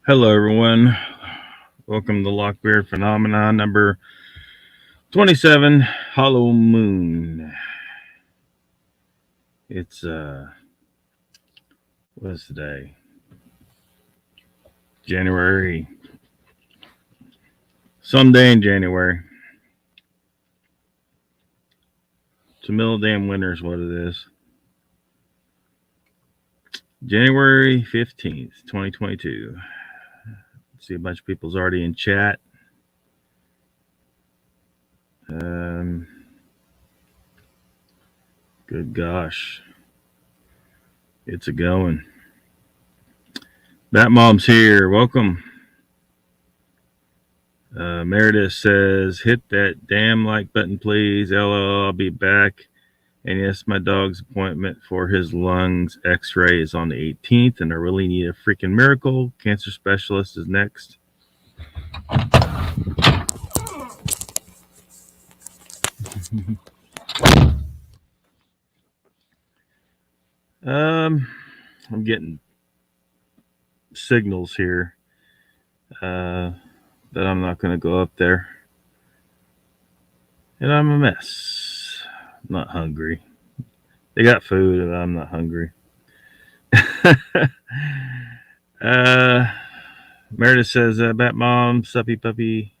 Hello, everyone. Welcome to LOCKBEARD Phenomena number 27, Hollow Moon. It's, what is today? January. Someday in January. It's the middle of damn winter is what it is. January 15th, 2022. See a bunch of people's already in chat. Good gosh. It's a going. Bat Mom's here. Welcome. Meredith says, hit that damn like button, please. LOL, I'll be back. And yes, my dog's appointment for his lungs x-ray is on the 18th, and I really need a freaking miracle. Cancer specialist is next. I'm getting signals here that I'm not going to go up there. And I'm a mess. I'm not hungry. They got food, and I'm not hungry. Meredith says, Bat Mom, suppy puppy.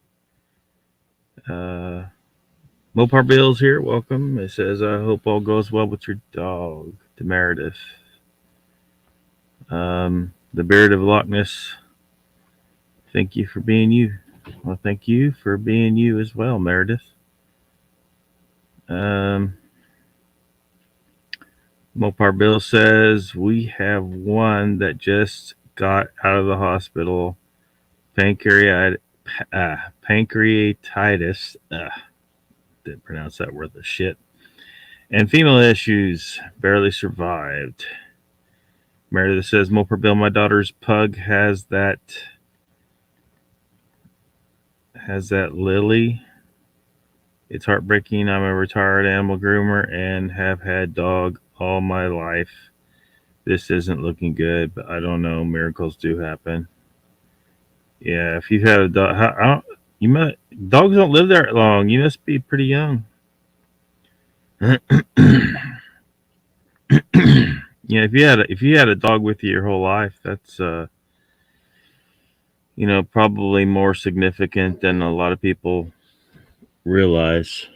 Mopar Bill's here. Welcome. It says, I hope all goes well with your dog. To Meredith. The Beard of Loch Ness. Thank you for being you. Well, thank you for being you as well, Meredith. Mopar Bill says, we have one that just got out of the hospital. Pancreatitis. Didn't pronounce that word the shit. And female issues, barely survived. Meredith says, Mopar Bill, my daughter's pug has that Lily. It's heartbreaking. I'm a retired animal groomer and have had dog all my life. This isn't looking good, but I don't know. Miracles do happen. Yeah, if you have a dog, dogs don't live that long. You must be pretty young. Yeah, if you had a dog with you your whole life, that's probably more significant than a lot of people realize.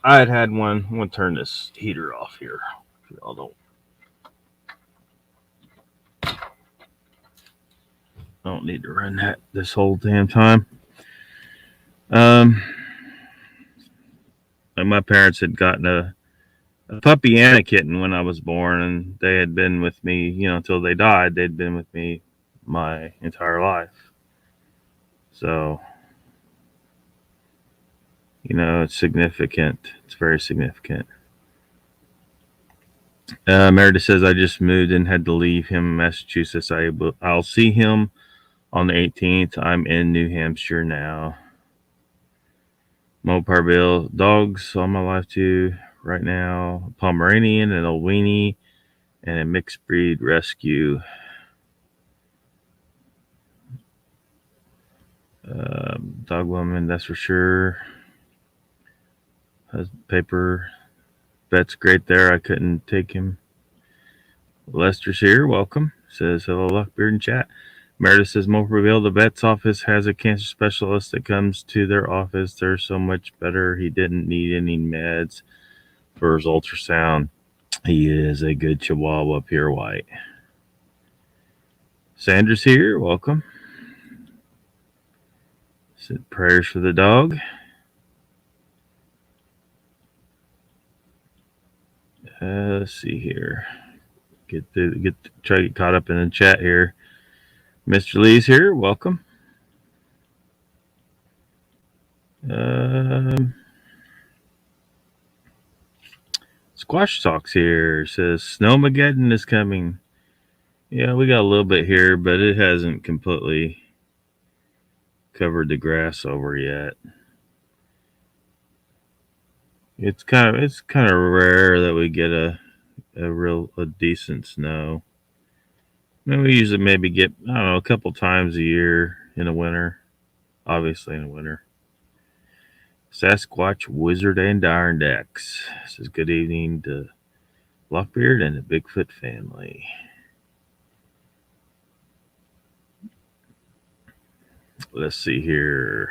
I had one. I'm gonna turn this heater off here. If y'all don't need to run that this whole damn time. And my parents had gotten a puppy and a kitten when I was born, and they had been with me, until they died. They'd been with me my entire life. So, it's significant. It's very significant. Meredith says, I just moved and had to leave him in Massachusetts. I'll see him on the 18th. I'm in New Hampshire now. Mopar Bill, dogs all my life too. Right now, a Pomeranian, an old weenie, and a mixed breed rescue. Dog woman, that's for sure. Paper bet's great there. I couldn't take him. Lester's here. Welcome. Says hello, Lockbeard in chat. Meredith says Mopar, the vet's office has a cancer specialist that comes to their office. They're so much better. He didn't need any meds for his ultrasound. He is a good Chihuahua, pure white. Sandra's here. Welcome. Said prayers for the dog. Let's see here. Try to get caught up in the chat here. Mr. Lee's here. Welcome. Squash Talks here. Says Snowmageddon is coming. Yeah, we got a little bit here, but it hasn't completely covered the grass over yet. It's kind of rare that we get a decent snow. I mean, we usually maybe get, I don't know, a couple times a year in the winter. Obviously in the winter. Sasquatch, Wizard, and Irondex says good evening to Lockbeard and the Bigfoot family. Let's see here.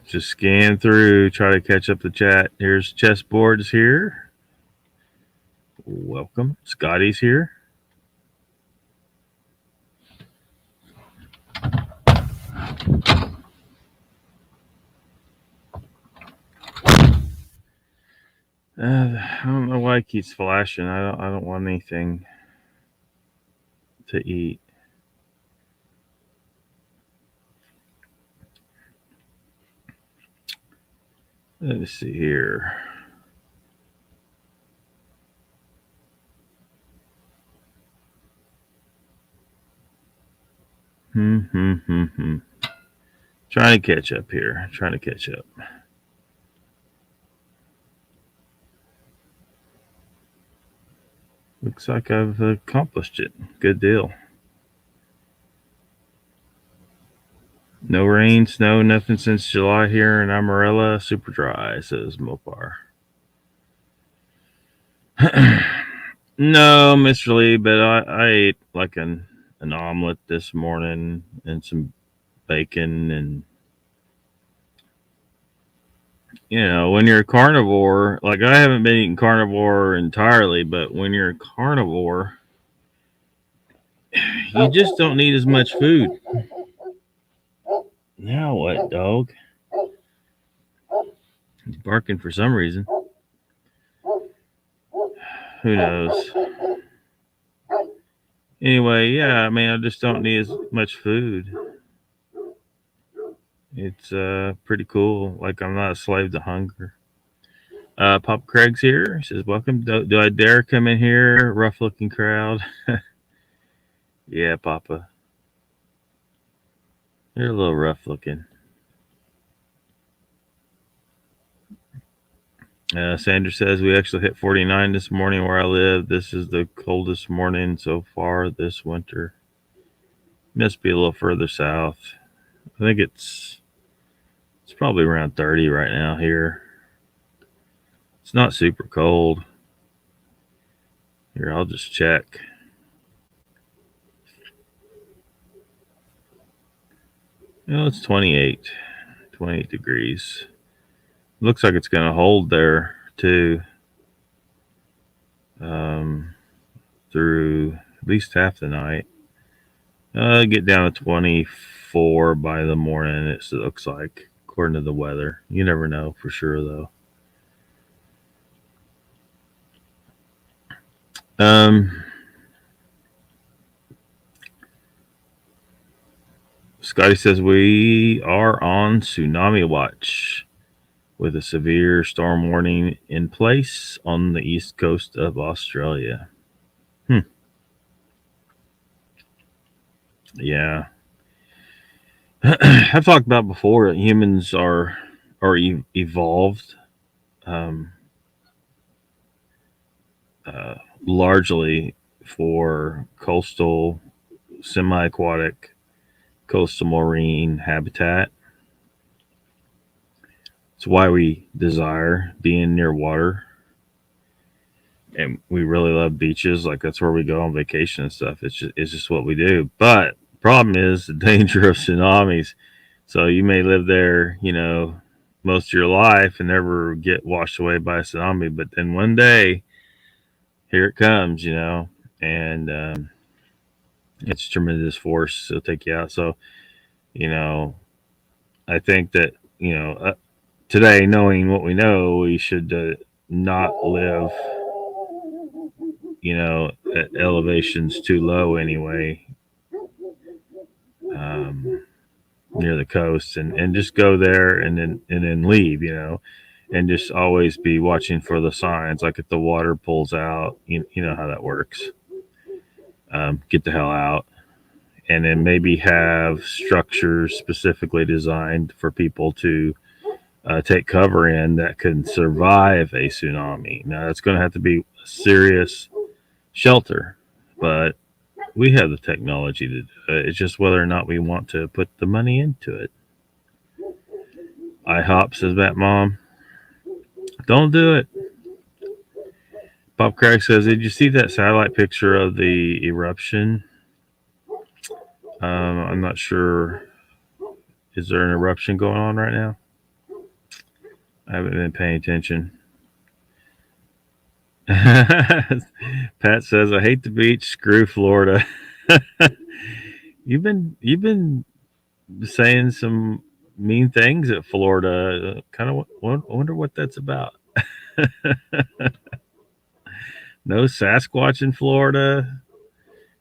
Just scan through, try to catch up the chat. Here's Chessboard's here. Welcome. Scotty's here. I don't know why it keeps flashing. I don't want anything to eat. Let me see here. Trying to catch up here. Trying to catch up. Looks like I've accomplished it. Good deal. No rain, snow, nothing since July here in Amarella. Super dry, says Mopar. No, Mr. Lee, but I ate like an omelet this morning and some bacon. And, you know, when you're a carnivore, like I haven't been eating carnivore entirely, but when you're a carnivore, you just don't need as much food. Now what, dog? He's barking for some reason. Who knows? Anyway, yeah, I mean, I just don't need as much food. It's pretty cool. Like, I'm not a slave to hunger. Papa Craig's here. He says, welcome. Do I dare come in here? Rough looking crowd. Yeah, Papa. They're a little rough looking. Sandra says we actually hit 49 this morning where I live. This is the coldest morning so far this winter. Must be a little further south. I think it's probably around 30 right now here. It's not super cold. Here, I'll just check. No, it's 28 degrees. Looks like it's going to hold there too, through at least half the night. Get down to 24 by the morning, it looks like, according to the weather. You never know for sure, though. Scotty says we are on tsunami watch with a severe storm warning in place on the east coast of Australia. Yeah. I've talked about before that humans are evolved largely for coastal, semi-aquatic, coastal marine habitat. It's why we desire being near water. And we really love beaches. Like, that's where we go on vacation and stuff. It's just what we do. But the problem is the danger of tsunamis. So you may live there, you know, most of your life and never get washed away by a tsunami. But then one day, here it comes, you know, and it's tremendous force. It'll take you out. So, you know, I think that, you know, today, knowing what we know, we should not live, you know, at elevations too low anyway, near the coast, and just go there and then leave, you know, and just always be watching for the signs. Like if the water pulls out, you know how that works. Get the hell out and then maybe have structures specifically designed for people to take cover in that can survive a tsunami. Now, it's going to have to be a serious shelter, but we have the technology to do it. It's just whether or not we want to put the money into it. IHOP, says Bat Mom. Don't do it. Pop Crack says, did you see that satellite picture of the eruption? I'm not sure. Is there an eruption going on right now? I haven't been paying attention. Pat says, I hate the beach. Screw Florida. You've been saying some mean things at Florida. Kind of wonder what that's about. No Sasquatch in Florida.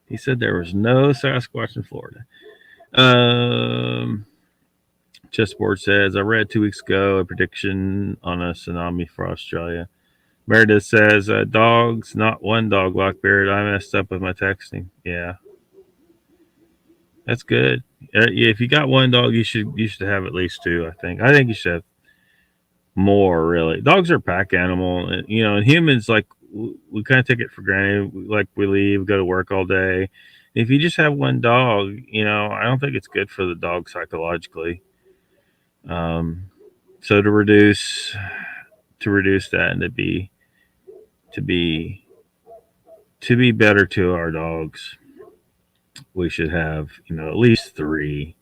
He said there was no Sasquatch in Florida. Chessboard says, I read 2 weeks ago a prediction on a tsunami for Australia. Meredith says, dogs, not one dog, Lockbeard. I messed up with my texting. Yeah. That's good. If you got one dog, you should have at least 2, I think. I think you should have more, really. Dogs are a pack animal. And, and humans, like, we kind of take it for granted. Like, we leave, go to work all day. If you just have one dog, I don't think it's good for the dog psychologically. So to reduce that and to be better to our dogs, we should have, at least 3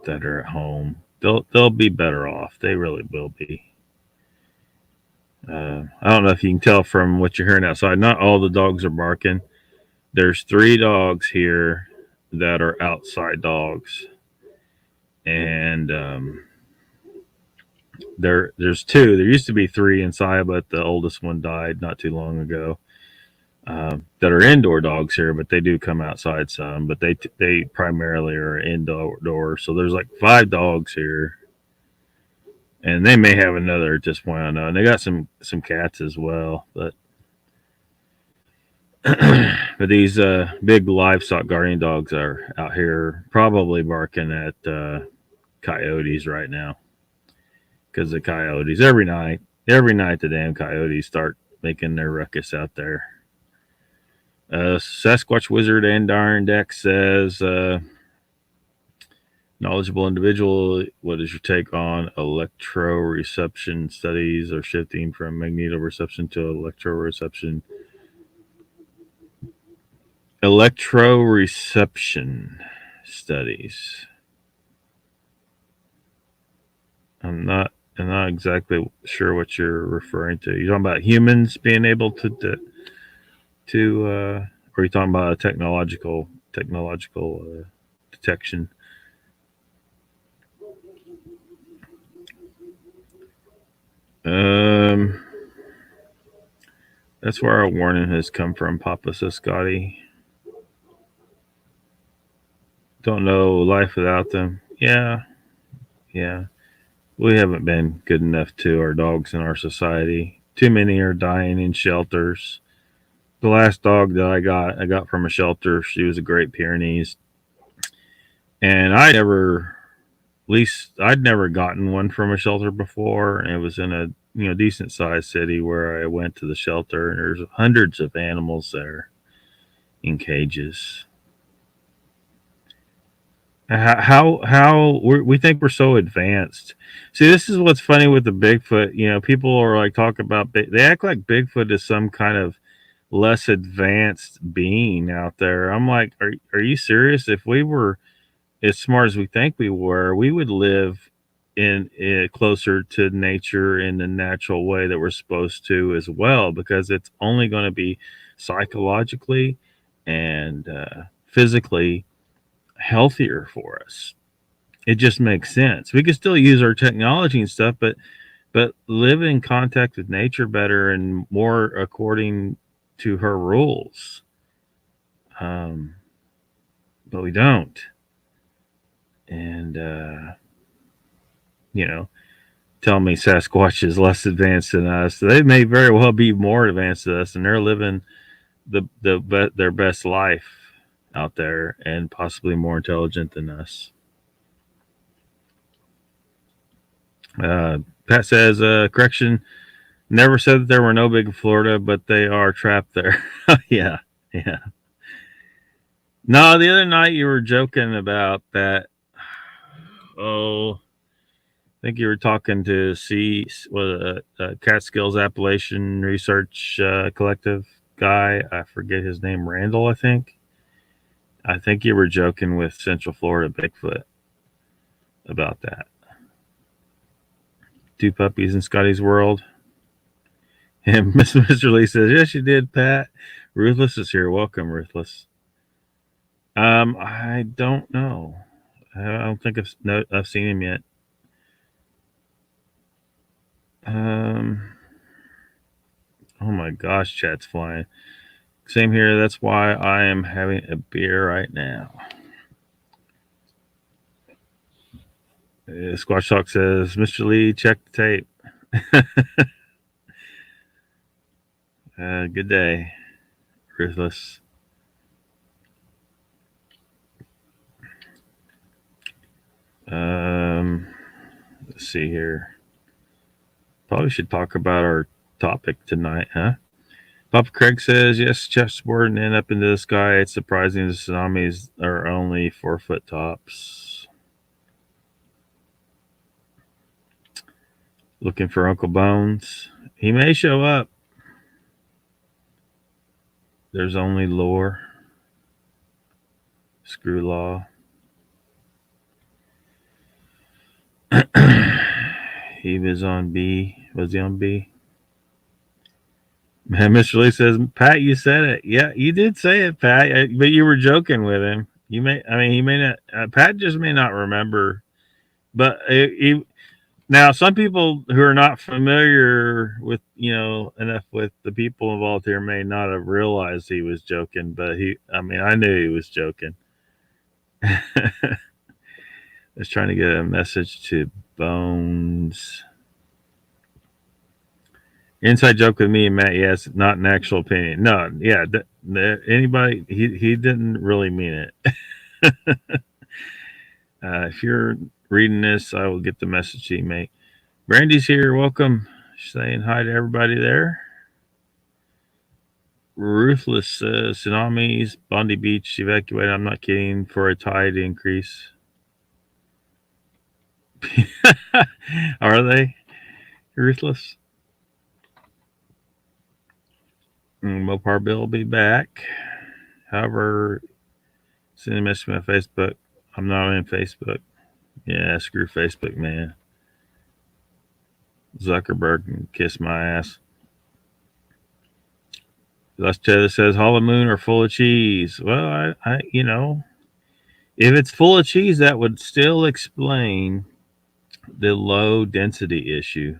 that are at home. They'll be better off. They really will be. I don't know if you can tell from what you're hearing outside. Not all the dogs are barking. There's 3 dogs here that are outside dogs, and there's 2. There used to be 3 inside, but the oldest one died not too long ago. That are indoor dogs here, but they do come outside some. But they primarily are indoor. So there's like 5 dogs here, and they may have another at this point. I don't know. And they got some cats as well, but but these big livestock guardian dogs are out here probably barking at coyotes right now, because the coyotes every night the damn coyotes start making their ruckus out there. Sasquatch Wizard and Darn Deck says, knowledgeable individual, what is your take on electroreception studies or shifting from magnetoreception to electroreception? Electroreception studies. I'm not exactly sure what you're referring to. You're talking about humans being able to or are you talking about a technological detection? That's where our warning has come from, Papa says Scotty. Don't know life without them. Yeah. We haven't been good enough to our dogs in our society. Too many are dying in shelters. The last dog that I got from a shelter. She was a Great Pyrenees, and I'd never gotten one from a shelter before. And it was in a decent sized city where I went to the shelter, and there's hundreds of animals there in cages. How we think we're so advanced. See, this is what's funny with the Bigfoot. People are like talk about they act like Bigfoot is some kind of less advanced being out there. I'm like, are you serious? If we were as smart as we think we were, we would live in closer to nature in the natural way that we're supposed to as well, because it's only going to be psychologically and physically healthier for us. It just makes sense. We can still use our technology and stuff, but live in contact with nature better and more according to her rules. But we don't. And tell me Sasquatch is less advanced than us. They may very well be more advanced than us, and they're living their best life out there and possibly more intelligent than us. Pat says, correction, never said that there were no big in Florida, but they are trapped there. Yeah. No, the other night you were joking about that. Oh, I think you were talking to Catskills Appalachian Research Collective guy. I forget his name, Randall, I think. I think you were joking with Central Florida Bigfoot about that. Two puppies in Scotty's world. And Mr. Lee says, yes, you did, Pat. Ruthless is here. Welcome, Ruthless. I don't know. I don't think I've seen him yet. Oh my gosh, chat's flying. Same here. That's why I am having a beer right now. Squash Talk says, Mr. Lee, check the tape. Good day, Ruthless. Let's see here. Probably should talk about our topic tonight, huh? Papa Craig says, yes, chessboard and end up into the sky. It's surprising the tsunamis are only 4-foot tops. Looking for Uncle Bones. He may show up. There's only lore. Screw law. He was on B. Was he on B? Man, Mr. Lee says, Pat, you said it. Yeah, you did say it, Pat, but you were joking with him. He may not, Pat just may not remember. But now, some people who are not familiar with, enough with the people involved here may not have realized he was joking, but I knew he was joking. I was trying to get a message to Bones. Inside joke with me and Matt. Yes, not an actual opinion. No, yeah. Anybody? He didn't really mean it. If you're reading this, I will get the message to you, mate. Brandy's here. Welcome. Saying hi to everybody there. Ruthless tsunamis. Bondi Beach evacuated. I'm not kidding. For a tide increase. Are they ruthless? Mopar Bill will be back. However, send a message to my Facebook. I'm not on Facebook. Yeah, screw Facebook, man. Zuckerberg can kiss my ass. Las Cheddar says Hollow Moon are full of cheese. Well, I if it's full of cheese, that would still explain the low density issue.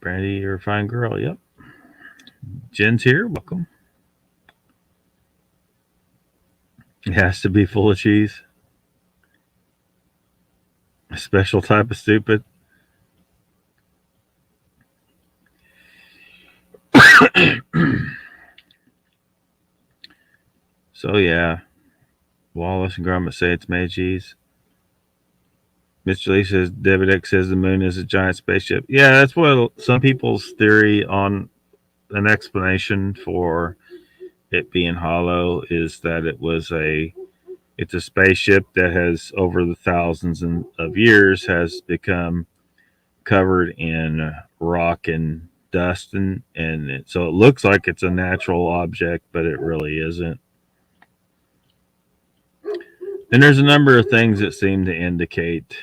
Brandy, you're a fine girl. Yep. Jen's here. Welcome. It has to be full of cheese. A special type of stupid. So yeah, Wallace and Gromit say it's made cheese. Mr. Lee says David X says the moon is a giant spaceship. Yeah, that's what some people's theory on an explanation for it being hollow is that it's a spaceship that has over the thousands of years has become covered in rock and dust and so it looks like it's a natural object, but it really isn't. And there's a number of things that seem to indicate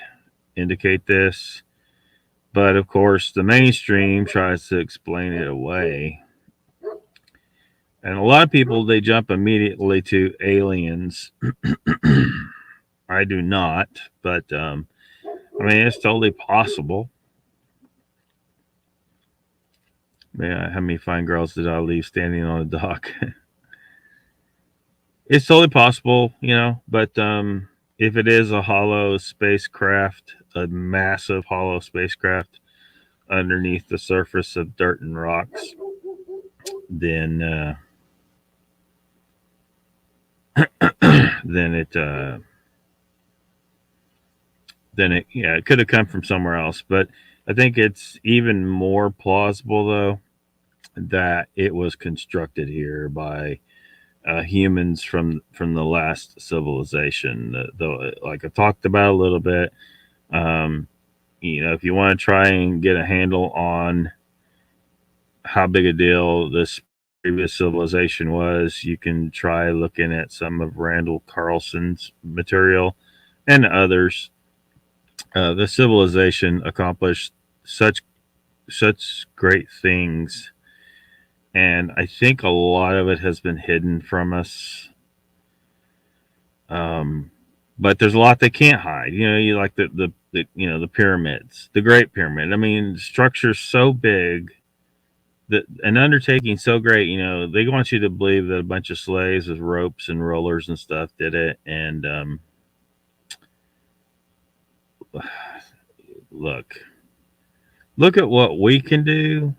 this, but of course the mainstream tries to explain it away. And a lot of people, they jump immediately to aliens. I do not, but it's totally possible. Man, how many fine girls did I leave standing on the dock? It's totally possible, but if it is a hollow spacecraft, a massive hollow spacecraft underneath the surface of dirt and rocks, then then it yeah, it could have come from somewhere else. But I think it's even more plausible though that it was constructed here by humans from the last civilization. Like I talked about a little bit, if you want to try and get a handle on how big a deal this previous civilization was, you can try looking at some of Randall Carlson's material and others. The civilization accomplished such great things, and I think a lot of it has been hidden from us. But there's a lot they can't hide. You like the the pyramids, the Great Pyramid. I mean, structure's so big, that an undertaking so great. They want you to believe that a bunch of slaves with ropes and rollers and stuff did it. And look at what we can do.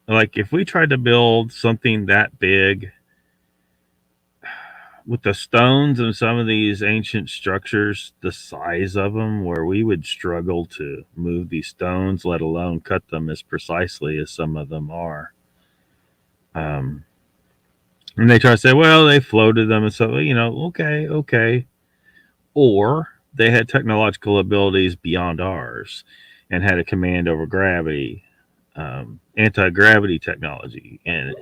Like if we tried to build something that big with the stones and some of these ancient structures, the size of them, where we would struggle to move these stones, let alone cut them as precisely as some of them are. And they try to say, well, they floated them, and so okay. Or they had technological abilities beyond ours and had a command over gravity, anti-gravity technology, and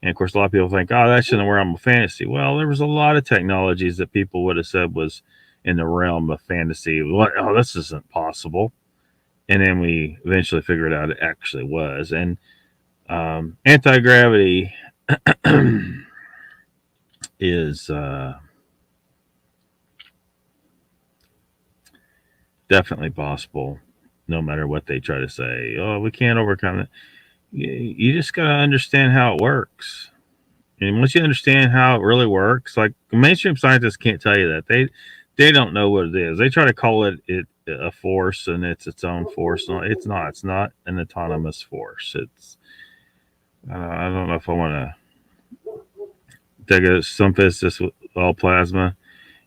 of course, a lot of people think, oh, that's in the realm of fantasy. Well, there was a lot of technologies that people would have said was in the realm of fantasy. Oh, this isn't possible. And then we eventually figured out it actually was. And anti-gravity is definitely possible, no matter what they try to say. Oh, we can't overcome it. You just got to understand how it works. And once you understand how it really works, like mainstream scientists can't tell you that. They don't know what it is. They try to call it a force, and it's its own force. No, it's not. It's not an autonomous force. It's I don't know if I want to take some physicist with all plasma.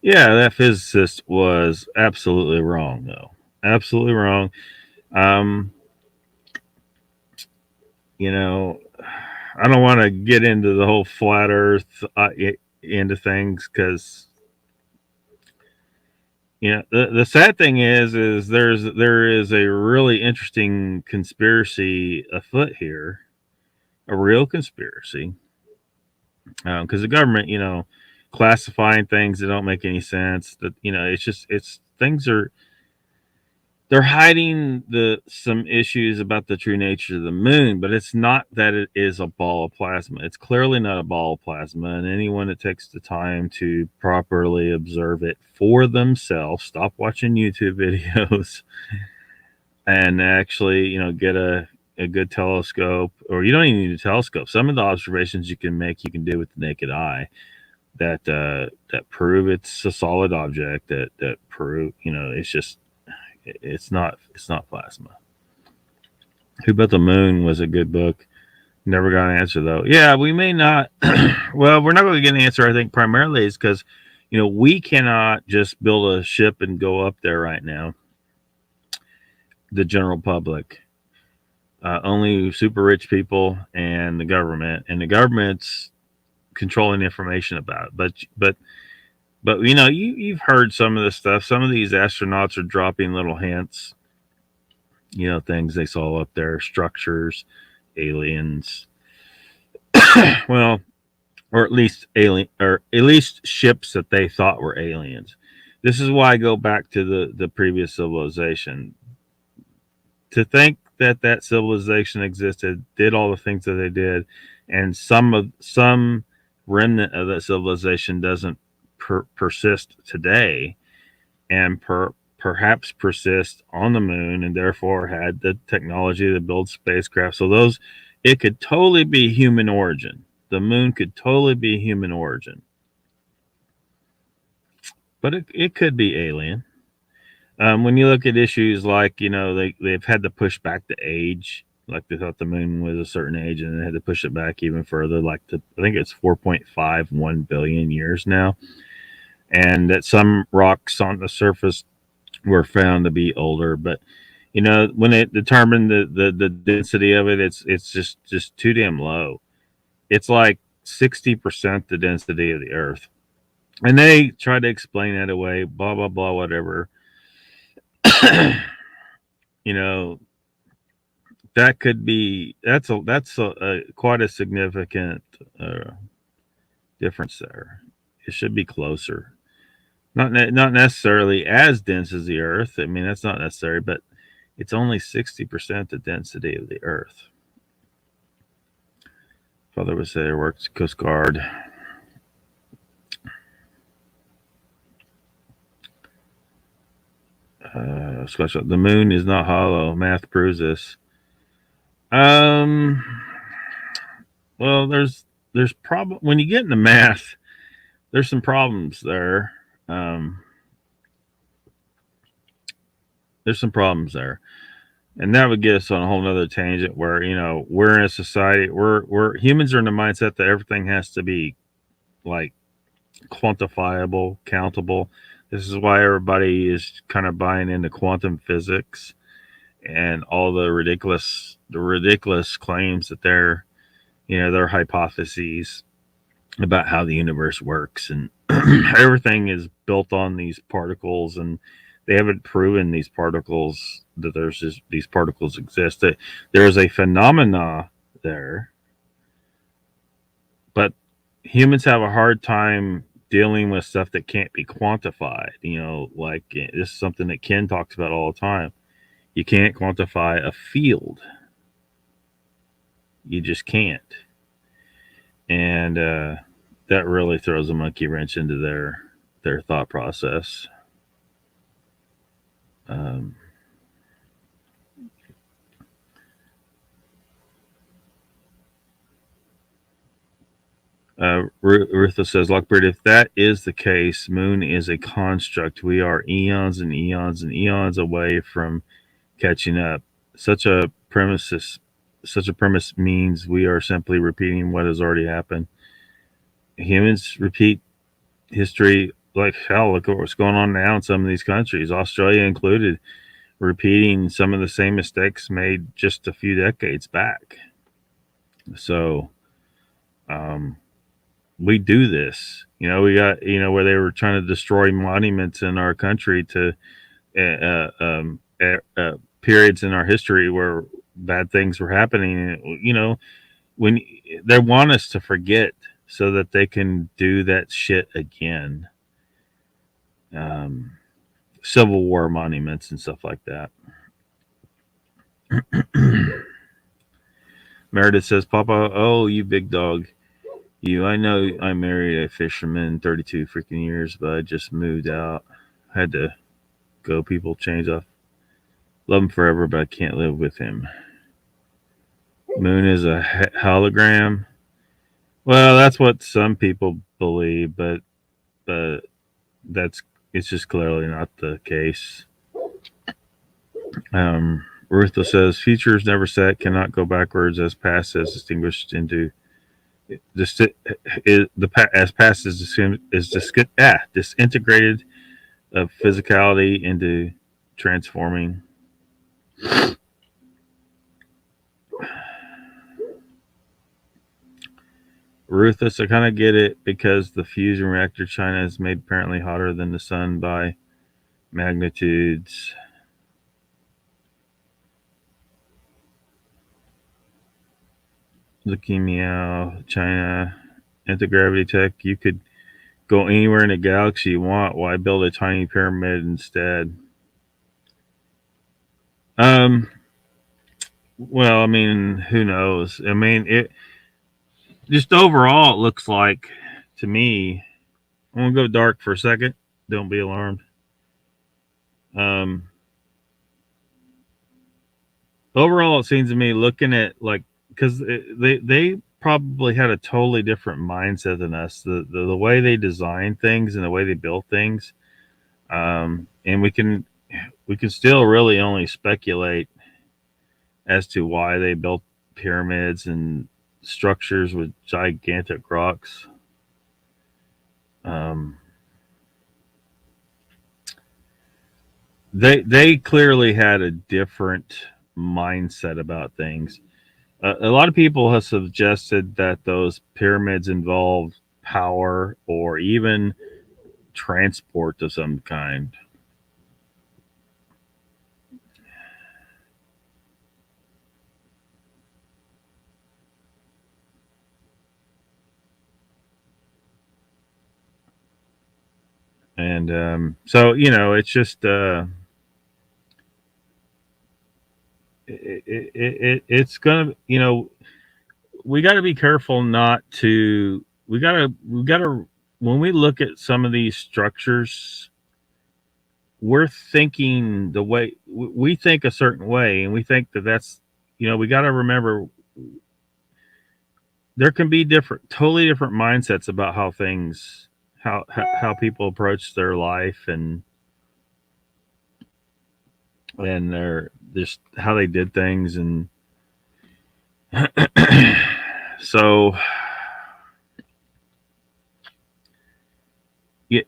Yeah, that physicist was absolutely wrong, though. Absolutely wrong. Um, I don't want to get into the whole flat Earth into things because the sad thing is there is a really interesting conspiracy afoot here, a real conspiracy, because the government, classifying things that don't make any sense. That it's things are they're hiding some issues about the true nature of the moon, but it's not that it is a ball of plasma. It's clearly not a ball of plasma, and anyone that takes the time to properly observe it for themselves, stop watching YouTube videos, and actually, get a good telescope, or you don't even need a telescope. Some of the observations you can do with the naked eye that prove it's a solid object, that prove it's not plasma. Who Built the Moon was a good book. Never got an answer though. Yeah, we may not. Well, we're not going to get an answer. I think primarily is because we cannot just build a ship and go up there right now. The general public, only super rich people and the government's controlling information about it. But you've heard some of this stuff. Some of these astronauts are dropping little hints, things they saw up there, structures, aliens. Well, or at least ships that they thought were aliens. This is why I go back to the previous civilization. To think that civilization existed, did all the things that they did, and some remnant of that civilization doesn't persist today, and perhaps persist on the moon, and therefore had the technology to build spacecraft. So it could totally be human origin. The moon could totally be human origin, but it could be alien. When you look at issues like, they've had to push back the age, like they thought the moon was a certain age and they had to push it back even further, like I think it's 4.51 billion years now. And that some rocks on the surface were found to be older, but when it determined the density of it, it's just too damn low. It's like 60% the density of the Earth, and they try to explain that away, blah blah blah, whatever. you know that could be that's a quite a significant uh, difference there. It should be closer, not necessarily as dense as the Earth. I mean, that's not necessary, but it's only 60% the density of the Earth. Father was there, works Coast Guard. Special. The moon is not hollow. Math proves this. Um. Well, there's problem when you get into math. There's some problems there. Um. There's some problems there, and that would get us on a whole nother tangent where we're in a society we're humans are in the mindset that everything has to be like quantifiable, countable. This is why everybody is kind of buying into quantum physics and all the ridiculous claims that their hypotheses about how the universe works, and everything is built on these particles, and they haven't proven these particles that these particles exist. That there's a phenomena there, but humans have a hard time dealing with stuff that can't be quantified. Like this is something that Ken talks about all the time. You can't quantify a field. You just can't. And that really throws a monkey wrench into their thought process. Rutha says, Lockbeard, if that is the case, moon is a construct. We are eons and eons and eons away from catching up. Such a premise means we are simply repeating what has already happened. Humans repeat history like hell. Look at what's going on now in some of these countries, Australia included, repeating some of the same mistakes made just a few decades back. So, we do this. We got where they were trying to destroy monuments in our country to periods in our history where bad things were happening. When they want us to forget so that they can do that shit again. Civil War monuments and stuff like that. Meredith says, Papa, oh, you big dog. I know I married a fisherman 32 freaking years, but I just moved out. Had to go. People change off. Love him forever, but I can't live with him. Moon is a hologram. Well, that's what some people believe, but it's just clearly not the case. Rutha says, future is never set, cannot go backwards, as past is distinguished into as past is disintegrated of physicality into transforming. Ruthless, I kind of get it because the fusion reactor China is made apparently hotter than the sun by magnitudes. Leukemia, China, anti-gravity tech. You could go anywhere in the galaxy you want. Why build a tiny pyramid instead? Well, I mean, who knows? I mean, it just overall, it looks like to me. I'm gonna go dark for a second. Don't be alarmed. Overall, it seems to me, looking at like, because they probably had a totally different mindset than us. The way they design things and the way they build things, and we can we can still really only speculate as to why they built pyramids and structures with gigantic rocks. Um, they clearly had a different mindset about things. A lot of people have suggested that those pyramids involved power or even transport of some kind. And so, it's just it's gonna, we got to be careful not to. We got to when we look at some of these structures, we're thinking the way we think a certain way, and we think that that's, we got to remember there can be totally different mindsets about how things, how people approach their life, and their just how they did things, and so yeah,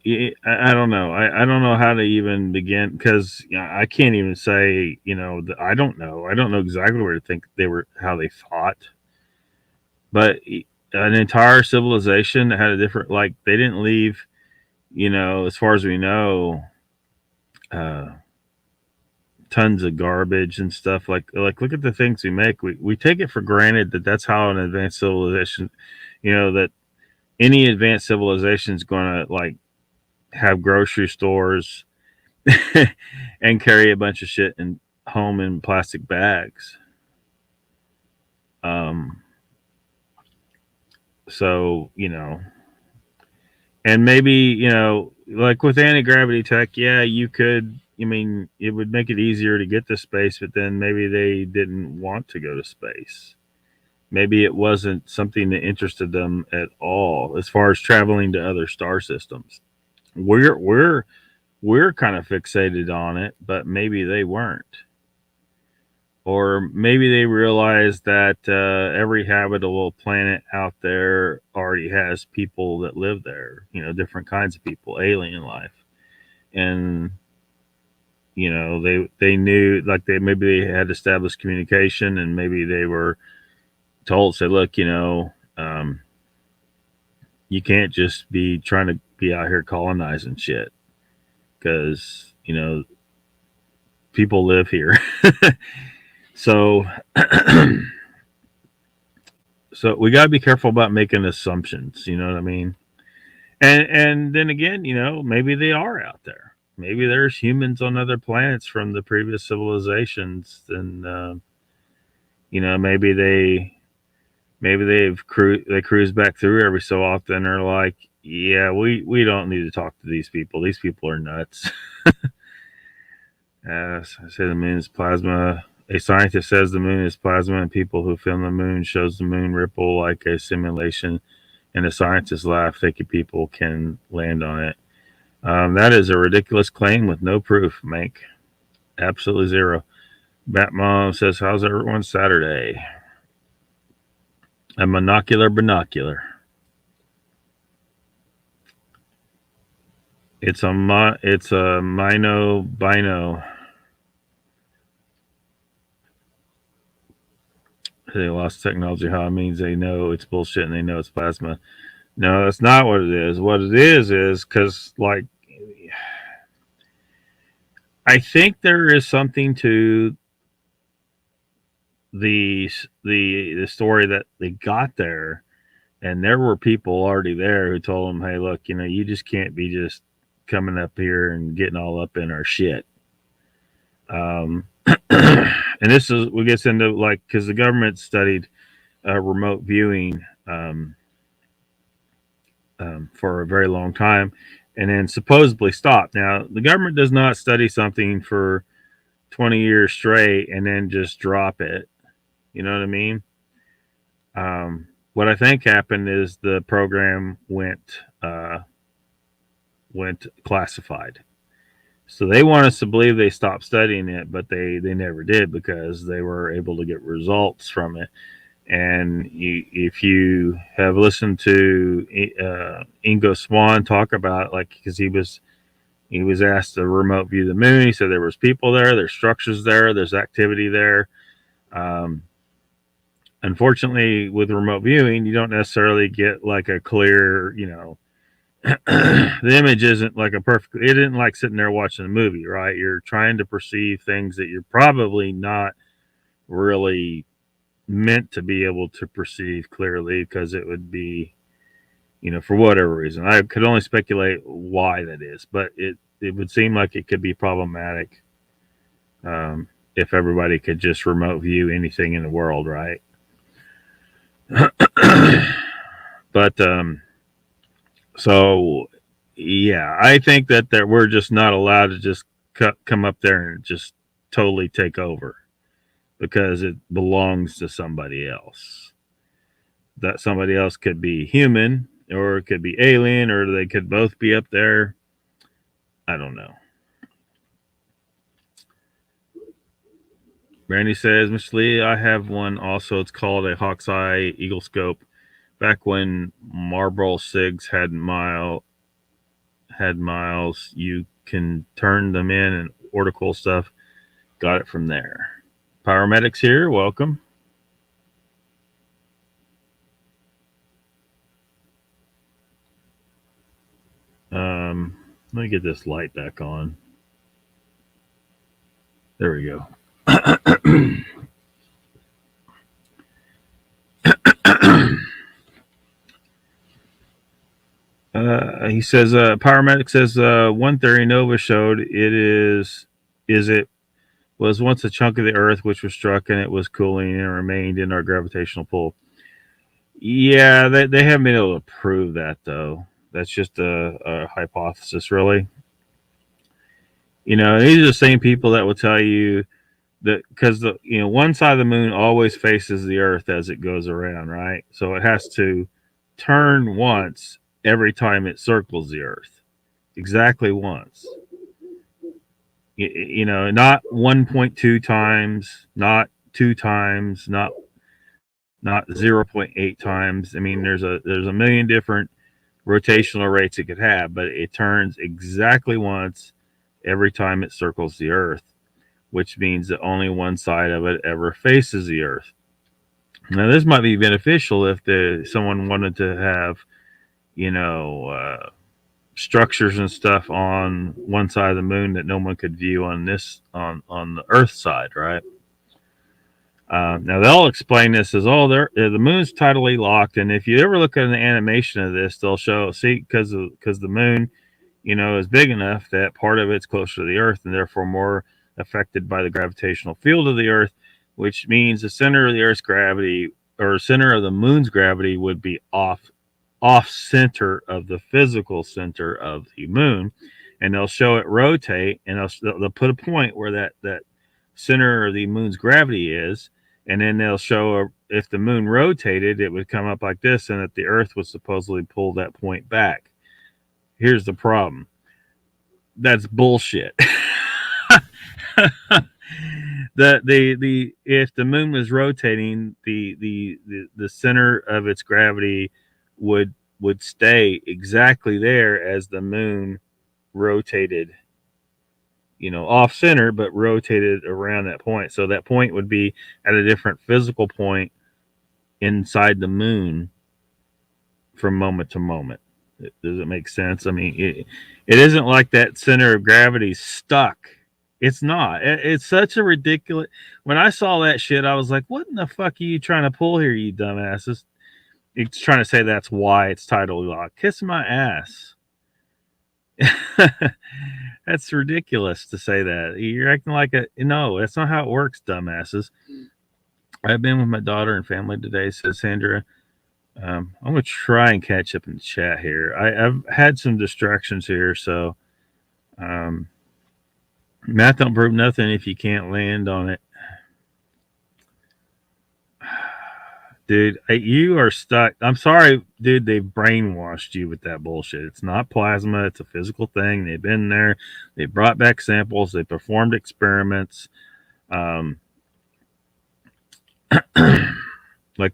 I don't know. I don't know how to even begin, because I can't even say, I don't know. I don't know exactly where to think they were, how they thought, but an entire civilization that had a different, like, they didn't leave, as far as we know, uh, tons of garbage and stuff. Like look at the things we make. We take it for granted that that's how an advanced civilization, that any advanced civilization is going to, like, have grocery stores and carry a bunch of shit in home in plastic bags. Um, so, and maybe, like with anti-gravity tech, yeah, you could, I mean, it would make it easier to get to space, but then maybe they didn't want to go to space. Maybe it wasn't something that interested them at all as far as traveling to other star systems. We're kind of fixated on it, but maybe they weren't. Or maybe they realized that every habitable planet out there already has people that live there, different kinds of people, alien life. And, they knew, like, maybe they had established communication, and maybe they were told, say, look, you can't just be trying to be out here colonizing shit, because, people live here. So, so we got to be careful about making assumptions. You know what I mean? And then again, maybe they are out there. Maybe there's humans on other planets from the previous civilizations, and maybe they cruise back through every so often. And are like, yeah, we don't need to talk to these people. These people are nuts. I say the moon is plasma. A scientist says the moon is plasma, and people who film the moon shows the moon ripple like a simulation. And the scientists laugh, thinking people can land on it. That is a ridiculous claim with no proof, Mank. Absolutely zero. Batmom says, how's everyone Saturday? A monocular binocular. It's a Mino Bino. They lost technology. How it means they know it's bullshit and they know it's plasma. No, that's not what it is. What it is because, like, I think there is something to the story that they got there, and there were people already there who told them, hey, look, you just can't be just coming up here and getting all up in our shit. And this is, we get into, like, because the government studied remote viewing for a very long time, and then supposedly stopped. Now, the government does not study something for 20 years straight and then just drop it. You know what I mean? What I think happened is the program went classified. So they want us to believe they stopped studying it, but they never did, because they were able to get results from it. And if you have listened to Ingo Swann talk about it, like, because he was asked to remote view the moon, he said there was people there, there's structures there, there's activity there. Um, Unfortunately, with remote viewing, you don't necessarily get like a clear, the image isn't like a perfect, it isn't like sitting there watching a movie, right? You're trying to perceive things that you're probably not really meant to be able to perceive clearly, because it would be, for whatever reason. I could only speculate why that is, but it would seem like it could be problematic, if everybody could just remote view anything in the world, right? But so yeah, I think that we're just not allowed to just come up there and just totally take over, because it belongs to somebody else. That somebody else could be human, or it could be alien, or they could both be up there. I don't know. Randy says, Mr. Lee, I have one also. It's called a Hawk's Eye Eagle Scope. Back when Marlboro cigs had miles, you can turn them in and order cool stuff. Got it from there. Paramedics here, welcome. Let me get this light back on. There we go. He says, paramedic says, one theory Nova showed it was once a chunk of the Earth which was struck, and it was cooling and remained in our gravitational pull. Yeah, they haven't been able to prove that, though. That's just a hypothesis, really. These are the same people that will tell you that, because one side of the moon always faces the Earth as it goes around, right? So it has to turn once every time it circles the Earth, exactly once. Not 1.2 times, not 2 times, not 0.8 times. I mean, there's a million different rotational rates it could have, but it turns exactly once every time it circles the Earth, which means that only one side of it ever faces the Earth. Now, this might be beneficial if someone wanted to have, structures and stuff on one side of the moon that no one could view on the Earth side, right? Now they'll explain this as, the moon's tidally locked, and if you ever look at an animation of this, they'll show, because the moon, is big enough that part of it's closer to the Earth and therefore more affected by the gravitational field of the Earth, which means the center of the Earth's gravity, or center of the moon's gravity, would be off center of the physical center of the moon. And they'll show it rotate, and they'll put a point where that center of the moon's gravity is, and then they'll show if the moon rotated, it would come up like this, and that the Earth would supposedly pull that point back. Here's the problem. That's bullshit. If the moon was rotating, the center of its gravity would stay exactly there as the moon rotated, off center, but rotated around that point. So that point would be at a different physical point inside the moon from moment to moment. Does it make sense? I mean, it isn't like that center of gravity stuck. It's not. It's such a ridiculous. When I saw that shit, I was like, what in the fuck are you trying to pull here, you dumbasses? It's trying to say that's why it's tidally locked. Kiss my ass. That's ridiculous to say that. You're acting like no, that's not how it works, dumbasses. I've been with my daughter and family today, says Sandra. I'm going to try and catch up in the chat here. I've had some distractions here, so math don't prove nothing if you can't land on it. Dude, you are stuck. I'm sorry, dude. They've brainwashed you with that bullshit. It's not plasma. It's a physical thing. They've been there. They brought back samples. They performed experiments. Like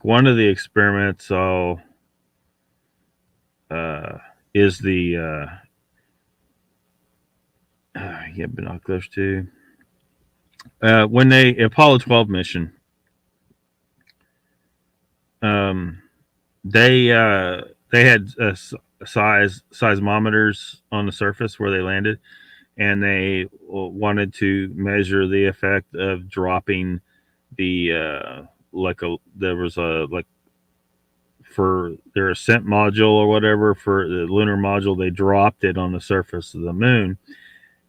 one of the experiments, is the yeah, binoculars too. When they Apollo 12 mission, they had seismometers on the surface where they landed, and they wanted to measure the effect of dropping the there was a like for their ascent module or whatever for the lunar module. They dropped it on the surface of the moon,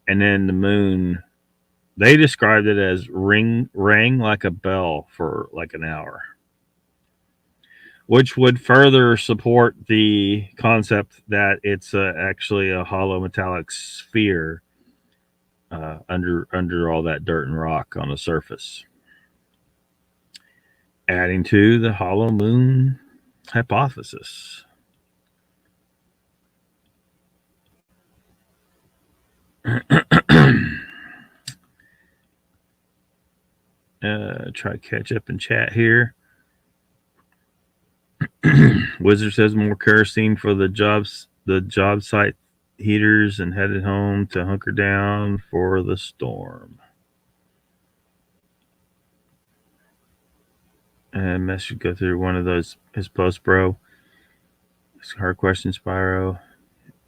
and then the moon, they described it as rang like a bell for like an hour, which would further support the concept that it's actually a hollow metallic sphere under all that dirt and rock on the surface, adding to the hollow moon hypothesis. Try to catch up in chat here. Wizard says more kerosene for the job site heaters, and headed home to hunker down for the storm. And message go through one of those his posts, bro. It's a hard question, Spyro.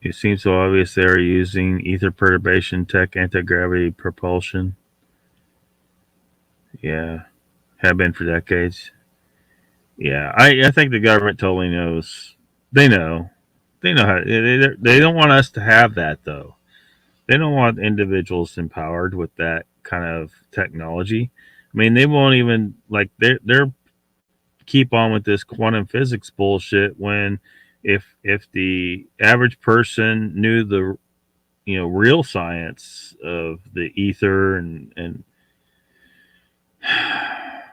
It seems so obvious they are using ether perturbation tech anti-gravity propulsion. Yeah, have been for decades. Yeah, I think the government totally knows. They know how. They don't want us to have that though. They don't want individuals empowered with that kind of technology. I mean, they won't even like they're keep on with this quantum physics bullshit when if the average person knew the real science of the ether and I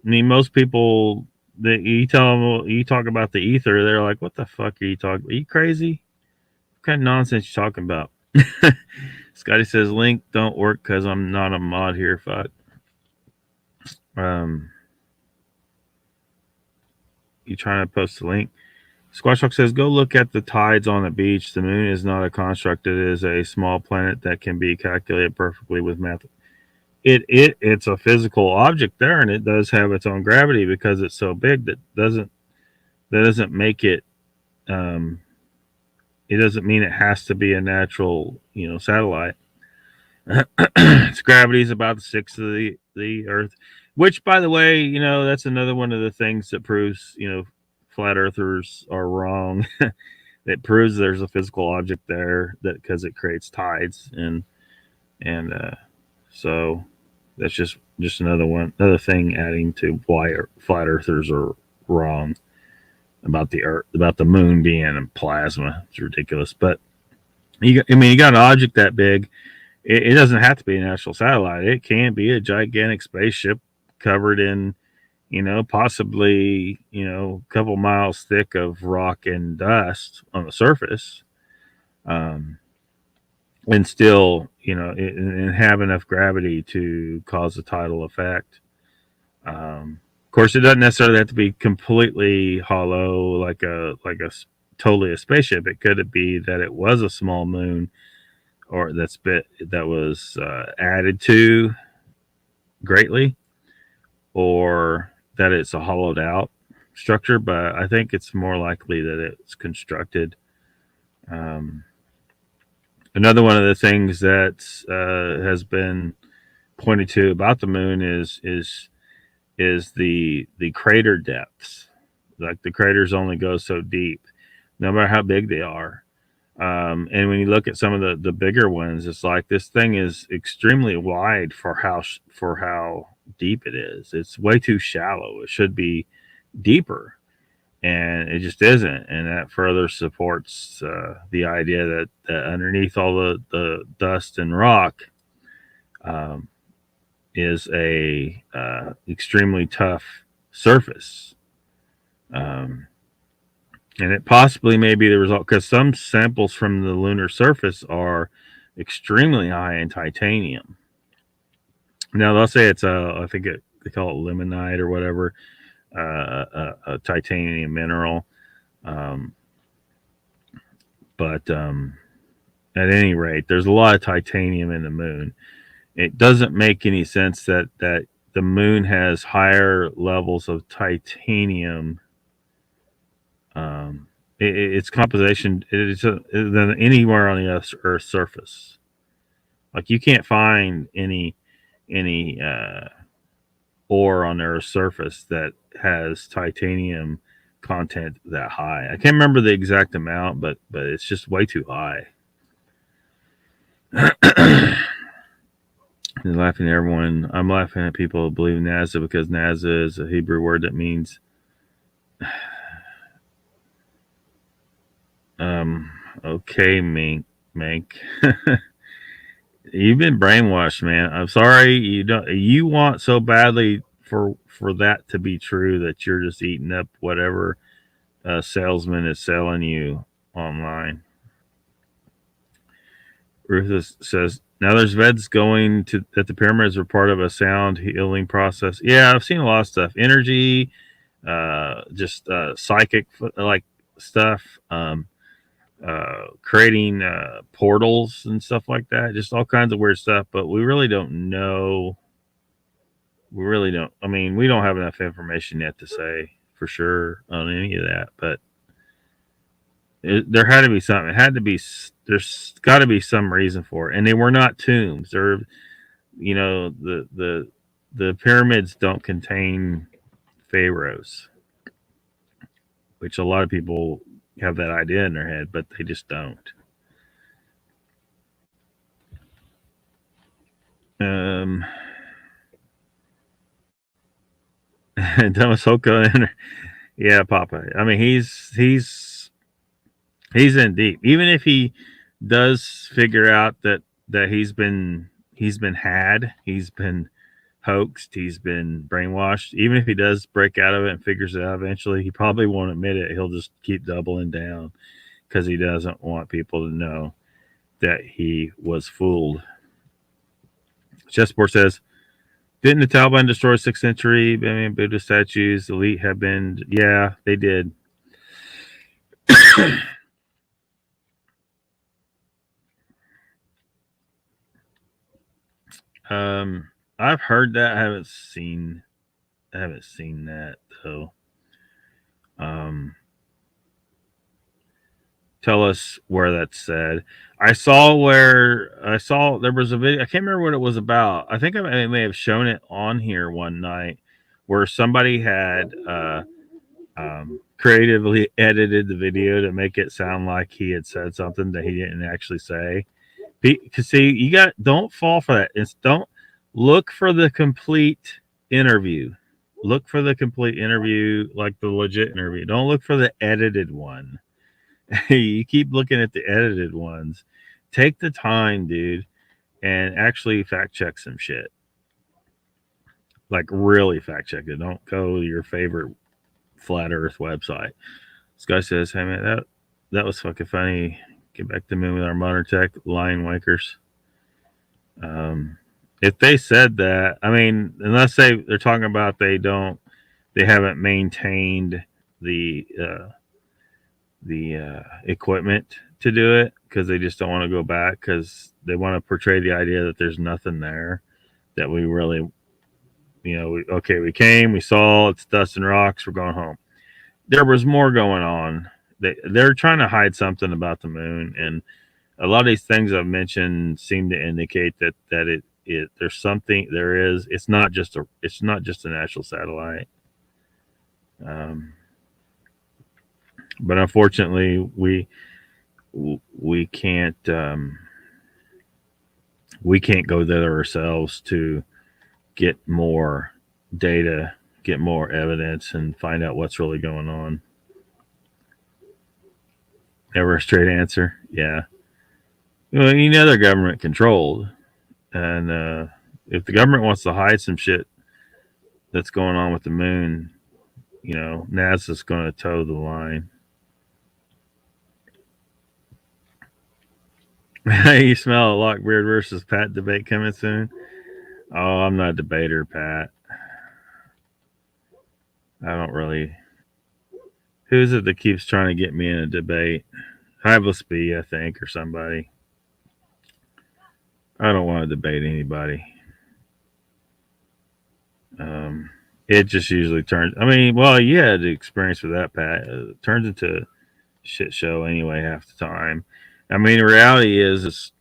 mean, most people that you talk about the ether, they're like, "What the fuck are you talking about? Are you crazy? What kind of nonsense you talking about?" Scotty says, "Link don't work because I'm not a mod here." Fuck. You trying to post a link? Squashhawk says, "Go look at the tides on the beach. The moon is not a construct; it is a small planet that can be calculated perfectly with math." It's a physical object there, and it does have its own gravity because it's so big. That doesn't make it. It doesn't mean it has to be a natural satellite. Its gravity is about the sixth of the Earth, which, by the way, that's another one of the things that proves flat earthers are wrong. It proves there's a physical object there that because it creates tides and so that's just another thing adding to why flat earthers are wrong about the earth, about the moon being in plasma. It's ridiculous. But you got an object that big. It doesn't have to be a natural satellite. It can be a gigantic spaceship covered in possibly a couple miles thick of rock and dust on the surface, and still and have enough gravity to cause a tidal effect. Of course, it doesn't necessarily have to be completely hollow like a totally a spaceship. It could be that it was a small moon, or that was added to greatly, or that it's a hollowed out structure. But I think it's more likely that it's constructed. Another one of the things that has been pointed to about the moon is the crater depths. Like the craters only go so deep, no matter how big they are. And when you look at some of the bigger ones, it's like this thing is extremely wide for how deep it is. It's way too shallow. It should be deeper, and it just isn't. And that further supports the idea that underneath all the dust and rock is a extremely tough surface. And it possibly may be the result because some samples from the lunar surface are extremely high in titanium. Now they'll say it's I think they call it limonite or whatever, a titanium mineral. Um, but at any rate, there's a lot of titanium in the moon. It doesn't make any sense that the moon has higher levels of titanium. Its composition than anywhere on the Earth's surface. Like you can't find any ore on the Earth's surface that has titanium content that high. I can't remember the exact amount, but it's just way too high. He's laughing at everyone. I'm laughing at people who believe in NASA because NASA is a Hebrew word that means okay, Mink. You've been brainwashed, man. I'm sorry you want so badly for that to be true that you're just eating up whatever salesman is selling you online. Rufus says, now there's veds going to that the pyramids are part of a sound healing process. Yeah, I've seen a lot of stuff. Energy, just psychic like stuff, creating portals and stuff like that. Just all kinds of weird stuff, but we really don't know. We really don't. I mean, we don't have enough information yet to say for sure on any of that, but there had to be something. It had to be. There's got to be some reason for it, and they were not tombs. They're, the pyramids don't contain pharaohs, which a lot of people have that idea in their head, but they just don't. Damasoka, yeah, Papa. I mean, he's in deep. Even if he does figure out that he's been had, he's been hoaxed, he's been brainwashed. Even if he does break out of it and figures it out eventually, he probably won't admit it. He'll just keep doubling down because he doesn't want people to know that he was fooled. Chessboard says, didn't the Taliban destroy 6th century Buddha statues? The elite have been, yeah, they did. I've heard that. I haven't seen that though. Tell us where that's said. I saw there was a video. I can't remember what it was about. I think I may have shown it on here one night where somebody had creatively edited the video to make it sound like he had said something that he didn't actually say. Because see, don't fall for that. Don't look for the complete interview. Look for the complete interview, like the legit interview. Don't look for the edited one. You keep looking at the edited ones. Take the time, dude, and actually fact check some shit. Like really fact check it. Don't go to your favorite flat earth website. This guy says, hey man, that was fucking funny. Get back to the moon with our modern tech, lying wakers. If they said that, I mean, unless they're talking about they haven't maintained the equipment to do it because they just don't want to go back because they want to portray the idea that there's nothing there, that we really, we came, we saw, it's dust and rocks, we're going home. There was more going on. They're trying to hide something about the moon, and a lot of these things I've mentioned seem to indicate that there's something. There is. It's not just a natural satellite. But unfortunately, we can't go there ourselves to get more data, get more evidence, and find out what's really going on. Never a straight answer. Yeah. Well, they're government controlled. And if the government wants to hide some shit that's going on with the moon, NASA's going to toe the line. You smell a Lockbeard versus Pat debate coming soon? Oh, I'm not a debater, Pat. I don't really. Who's it that keeps trying to get me in a debate? Hyblis B, I think, or somebody. I don't want to debate anybody. It just usually turns. I mean, well, you had the experience with that, Pat. It turns into a shit show anyway half the time. I mean, the reality is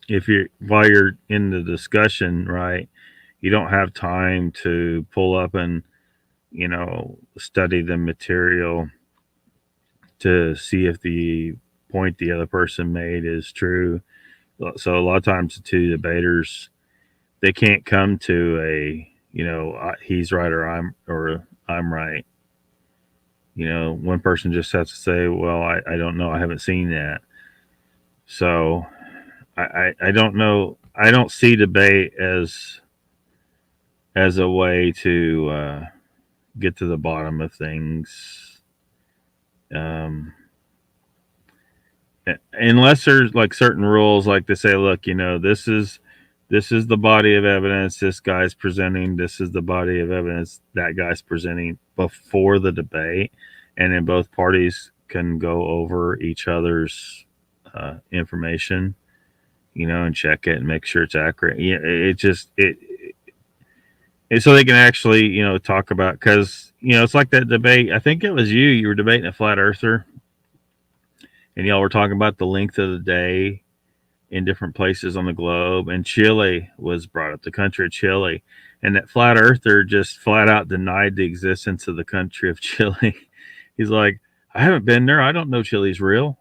if you're while you're in the discussion, right, you don't have time to pull up and study the material to see if the point the other person made is true. So a lot of times the two debaters, they can't come to a he's right or I'm right. One person just has to say, well, I don't know, I haven't seen that. So I don't know. I don't see debate as a way to get to the bottom of things. Unless there's like certain rules, like they say, look, this is the body of evidence this guy's presenting. This is the body of evidence that guy's presenting before the debate, and then both parties can go over each other's information, and check it and make sure it's accurate. Yeah, so they can actually, talk about, because it's like that debate. I think it was you were debating a flat earther, and y'all were talking about the length of the day in different places on the globe, and Chile was brought up, the country of Chile, and that flat earther just flat out denied the existence of the country of Chile. He's like, I haven't been there, I don't know Chile's real.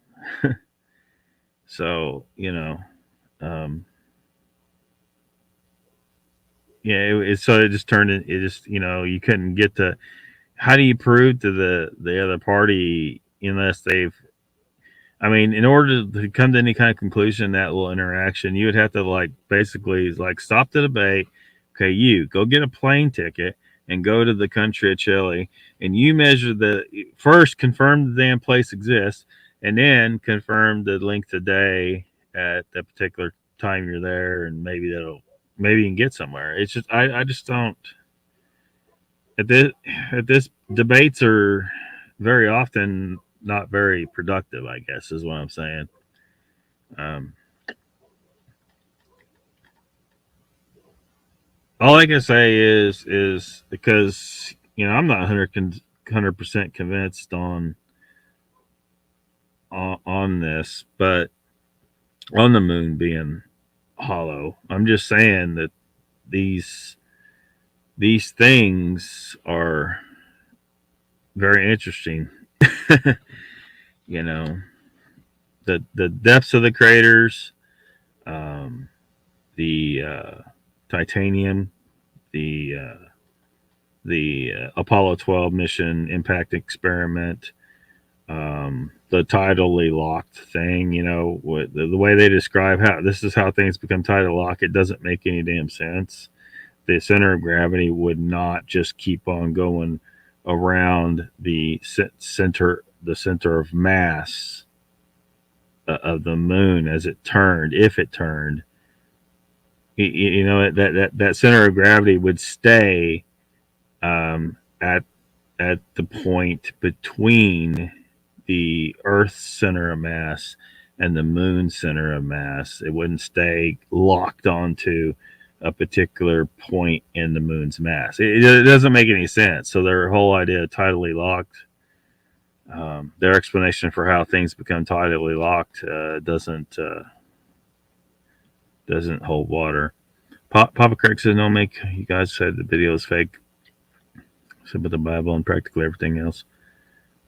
So so it just turned it just you couldn't get to, how do you prove to the other party unless they've, I mean, in order to come to any kind of conclusion in that little interaction, you would have to basically stop the debate. Okay, you go get a plane ticket and go to the country of Chile, and you measure first confirm the damn place exists, and then confirm the length of day at that particular time you're there, and maybe you can get somewhere. It's just I just don't. At this debates are very often not very productive, I guess, is what I'm saying. All I can say is because I'm not 100% convinced on this, but on the moon being hollow, I'm just saying that these things are very interesting. The depths of the craters, the titanium, the Apollo 12 mission impact experiment, the tidally locked thing. The way they describe how this is how things become tidally locked, it doesn't make any damn sense. The center of gravity would not just keep on going around the center of mass of the moon as it turned. If it turned, that center of gravity would stay at the point between the Earth's center of mass and the moon's center of mass. It wouldn't stay locked onto a particular point in the moon's mass. It doesn't make any sense. So their whole idea of tidally locked, their explanation for how things become tidally locked doesn't hold water. Papa Craig says, no, make you guys said the video is fake. So, but the Bible and practically everything else.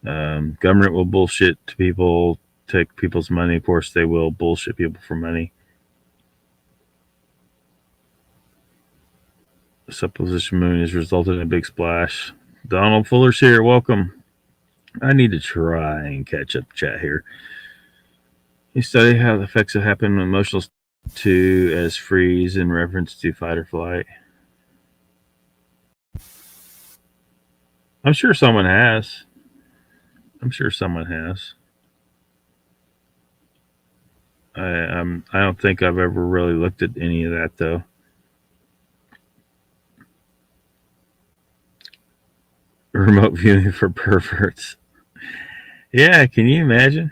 Government will bullshit to people, take people's money. Of course, they will bullshit people for money. The supposition moon has resulted in a big splash. Donald Fuller's here. Welcome. I need to try and catch up chat here. You study how the effects that happen when emotional to as freeze in reference to fight or flight. I'm sure someone has. I'm sure someone has. I don't think I've ever really looked at any of that though. Remote viewing for perverts. Yeah, can you imagine?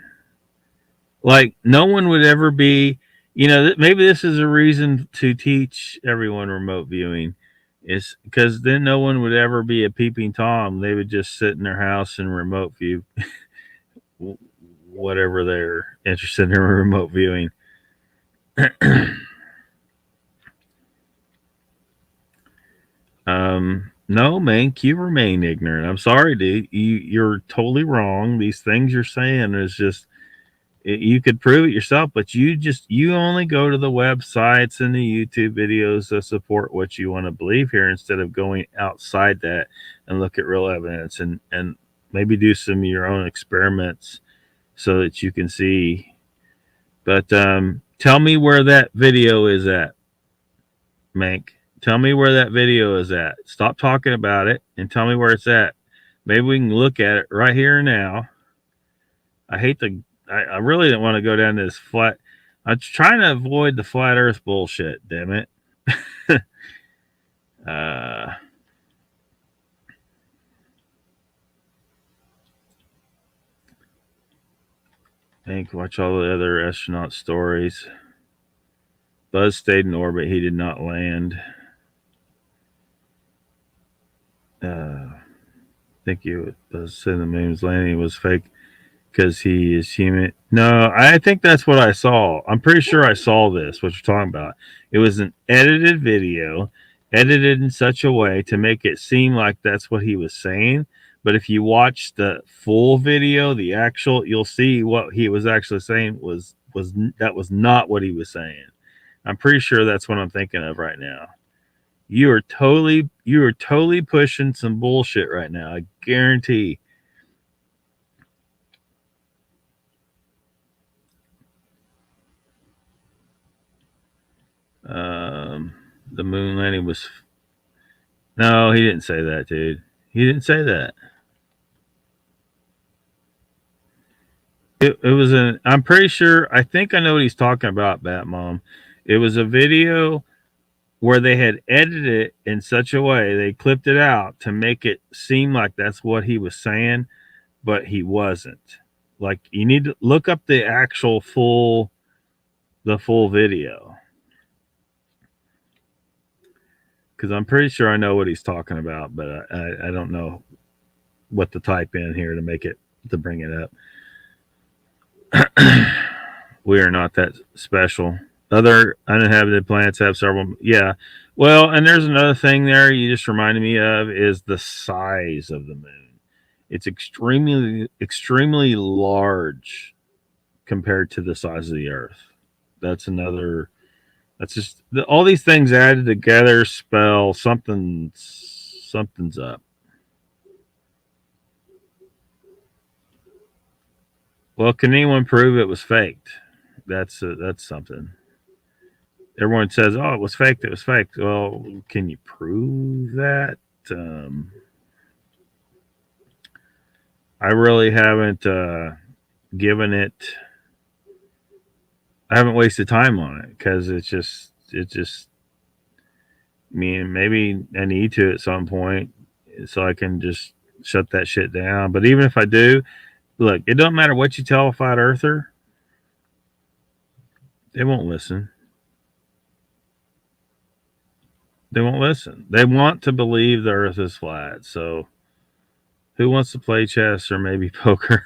Like no one would ever be. Maybe this is a reason to teach everyone remote viewing, is because then no one would ever be a peeping tom. They would just sit in their house and remote view whatever they're interested in remote viewing. No, Mank, you remain ignorant. I'm sorry, dude. You're totally wrong. These things you're saying is just you could prove it yourself, but you only go to the websites and the YouTube videos that support what you want to believe here instead of going outside that and look at real evidence and maybe do some of your own experiments so that you can see. But tell me where that video is at, Mank. Tell me where that video is at. Stop talking about it and tell me where it's at. Maybe we can look at it right here and now. I really didn't want to go down this flat. I'm trying to avoid the flat earth bullshit, damn it. I think watch all the other astronaut stories. Buzz stayed in orbit. He did not land. I think Buzz said the moon's landing was fake because he is human. No, I think that's what I saw. I'm pretty sure I saw this, what you're talking about. It was an edited video, edited in such a way to make it seem like that's what he was saying. But if you watch the full video, the actual, you'll see what he was actually saying was that was not what he was saying. I'm pretty sure that's what I'm thinking of right now. You are totally pushing some bullshit right now. I guarantee. The moon landing was. No, he didn't say that, dude. He didn't say that. It was an. I'm pretty sure. I think I know what he's talking about, Bat Mom. It was a video where they had edited it in such a way they clipped it out to make it seem like that's what he was saying, but he wasn't. Like you need to look up the actual the full video because I'm pretty sure I know what he's talking about, but I don't know what to type in here to bring it up. We are not that special. Other uninhabited planets have several. Yeah. Well, and there's another thing there you just reminded me of is the size of the moon. It's extremely large compared to the size of the Earth. That's another. That's just all these things added together spell something's up. Well, can anyone prove it was faked? That's something. Everyone says, "Oh, it was faked. It was faked." Well, can you prove that? Um, I really haven't given it. I haven't wasted time on it because it just. I mean, maybe I need to at some point so I can just shut that shit down. But even if I do, look, it doesn't matter what you tell a flat earther, they won't listen. They won't listen. They want to believe the earth is flat. So who wants to play chess or maybe poker?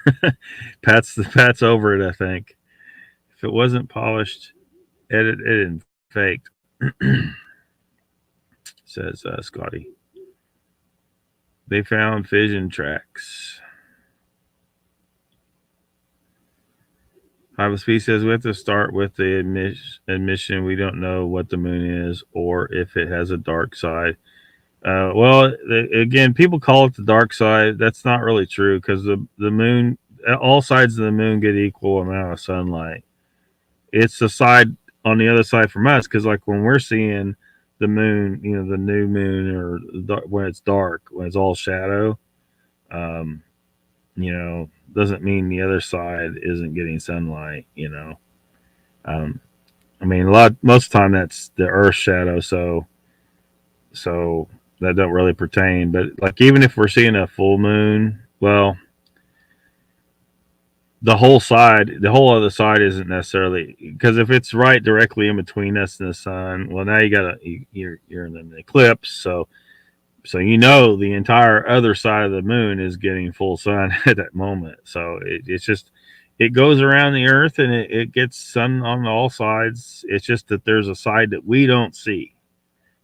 Pat's over it, I think. If it wasn't polished, edited and faked, says Scotty. They found fission tracks. Hyperspeed says we have to start with the admission we don't know what the moon is or if it has a dark side. Again, people call it the dark side. That's not really true because the moon, all sides of the moon get equal amount of sunlight. It's the side on the other side from us because, like, when we're seeing the moon, the new moon, or when it's dark, when it's all shadow, Doesn't mean the other side isn't getting sunlight. Um, I mean, most of the time that's the Earth shadow, so that don't really pertain. But like, even if we're seeing a full moon, well, the whole other side isn't necessarily, because if it's right directly in between us and the sun, well, now you're in an eclipse, so the entire other side of the moon is getting full sun at that moment. So it's just, it goes around the Earth and it gets sun on all sides. It's just that there's a side that we don't see.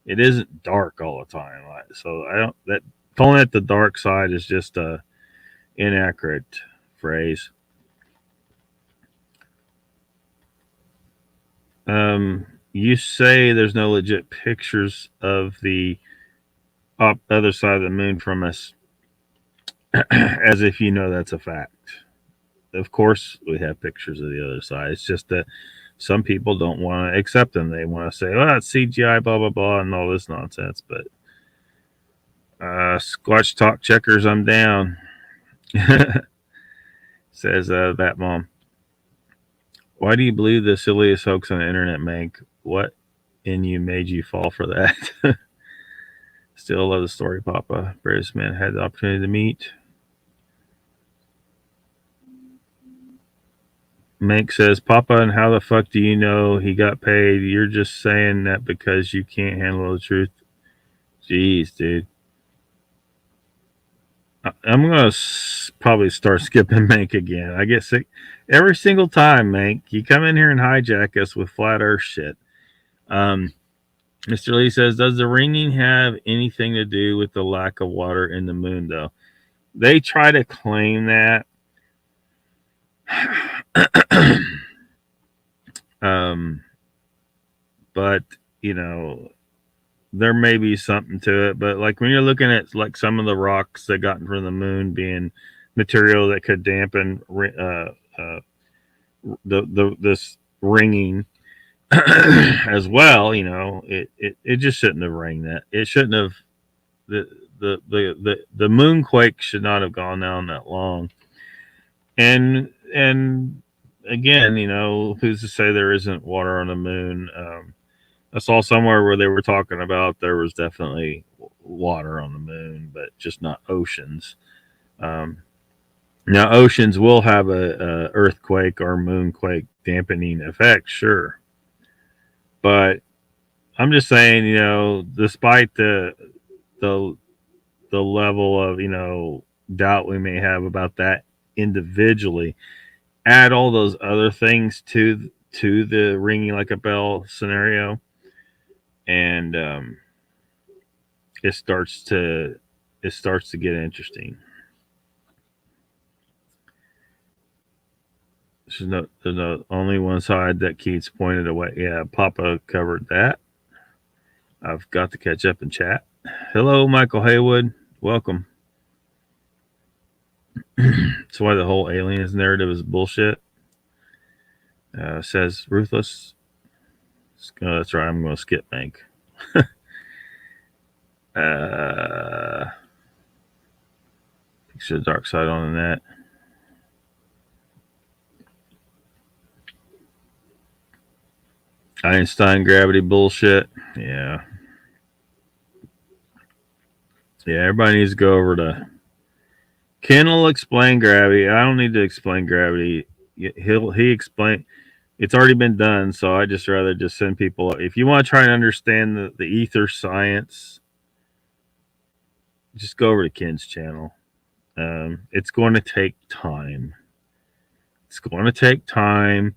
It isn't dark all the time. So I don't that calling it the dark side is just a inaccurate phrase. You say there's no legit pictures of the other side of the moon from us, as if that's a fact. Of course, we have pictures of the other side. It's just that some people don't want to accept them. They want to say, "Well, it's CGI, blah blah blah," and all this nonsense. But Squatch Talk Checkers, I'm down. Says that mom. Why do you believe the silliest hoax on the internet, Mank? What in you made you fall for that? Still love the story, Papa. Bravest man had the opportunity to meet. Mank says, Papa, and how the fuck do you know he got paid? You're just saying that because you can't handle the truth. Jeez, dude. I'm going to probably start skipping Mank again. I get sick every single time, Mank. You come in here and hijack us with flat earth shit. Mr. Lee says, does the ringing have anything to do with the lack of water in the moon, though? They try to claim that. But, there may be something to it. But like when you're looking at like some of the rocks that got from the moon being material that could dampen this ringing as well, it just shouldn't have rang that. It shouldn't have. The moonquake should not have gone down that long. And again, who's to say there isn't water on the moon? I saw somewhere where they were talking about there was definitely water on the moon, but just not oceans. Now, oceans will have a earthquake or moonquake dampening effect, sure. But I'm just saying, despite the level of doubt we may have about that individually, add all those other things to the ringing like a bell scenario, and it starts to get interesting. There's no only one side that keeps pointed away. Yeah, Papa covered that. I've got to catch up and chat. Hello, Michael Haywood. Welcome. That's why the whole aliens narrative is bullshit. Says Ruthless. That's right. I'm going to skip Bank. Picture the dark side on the net. Einstein gravity bullshit. Yeah. Yeah, everybody needs to go over to Ken will explain gravity. I don't need to explain gravity. He explain. It's already been done, so I just rather just send people. If you want to try and understand the ether science, just go over to Ken's channel. It's going to take time. It's going to take time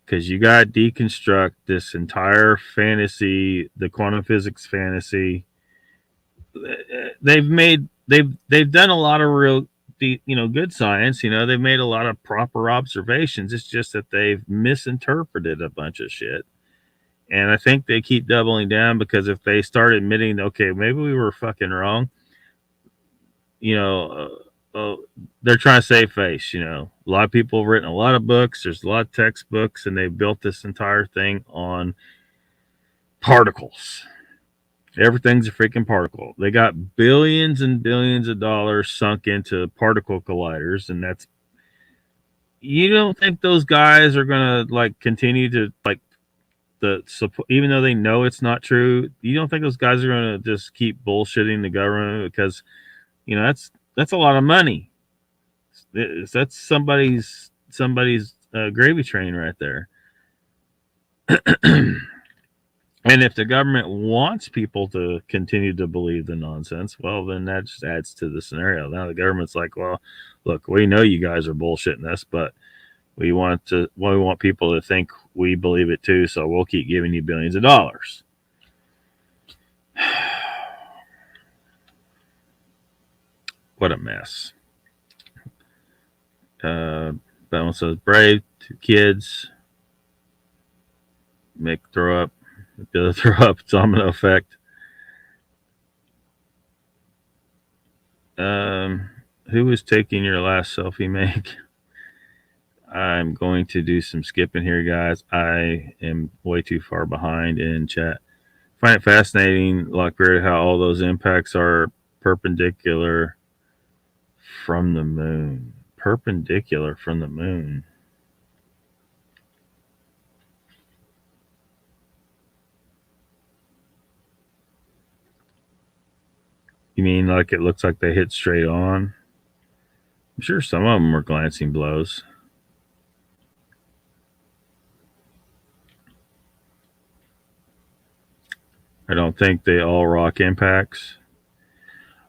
because you got to deconstruct this entire fantasy, the quantum physics fantasy. They've done a lot of real, good science. They've made a lot of proper observations. It's just that they've misinterpreted a bunch of shit. And I think they keep doubling down because if they start admitting, okay, maybe we were fucking wrong, they're trying to save face. A lot of people have written a lot of books. There's a lot of textbooks, and they've built this entire thing on particles. Everything's a freaking particle. They got billions and billions of dollars sunk into particle colliders, and that's, you don't think those guys are gonna like continue to like the support, even though they know it's not true? You don't think those guys are gonna just keep bullshitting the government? Because that's a lot of money. That's somebody's gravy train right there. And if the government wants people to continue to believe the nonsense, well, then that just adds to the scenario. Now the government's like, well, look, we know you guys are bullshitting us, but we want people to think we believe it too, so we'll keep giving you billions of dollars. What a mess. That says, brave, 2 kids, make throw up. The other throw up, domino effect. Who was taking your last selfie, Meg? I'm going to do some skipping here, guys. I am way too far behind in chat. Find it fascinating, Lockbeard, how all those impacts are perpendicular from the moon. Perpendicular from the moon. You mean like it looks like they hit straight on? I'm sure some of them were glancing blows. I don't think they all rock impacts.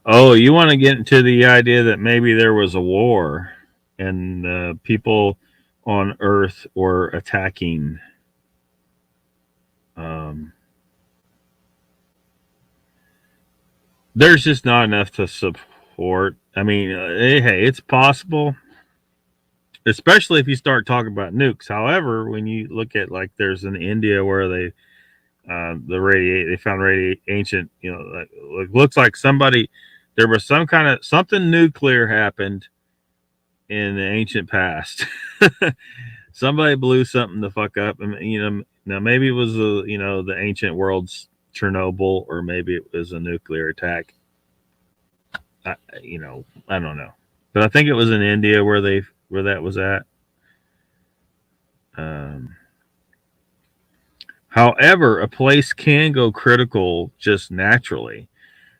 Oh, you want to get into the idea that maybe there was a war and people on Earth were attacking. There's just not enough to support. I mean, hey, it's possible, especially if you start talking about nukes. However, when you look at like there's in India where they found ancient, like, looks like there was some kind of something nuclear happened in the ancient past. Somebody blew something the fuck up, and now maybe it was the ancient world's Chernobyl, or maybe it was a nuclear attack. I don't know, but I think it was in India where that was at. However, a place can go critical just naturally,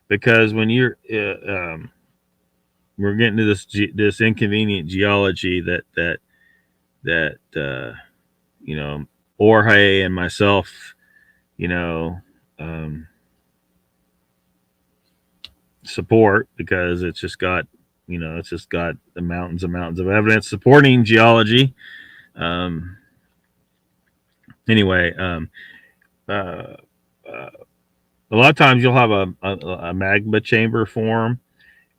because when we're getting to this inconvenient geology that Jorge and myself, support, because it's just got the mountains and mountains of evidence supporting geology. Anyway, a lot of times you'll have a magma chamber form,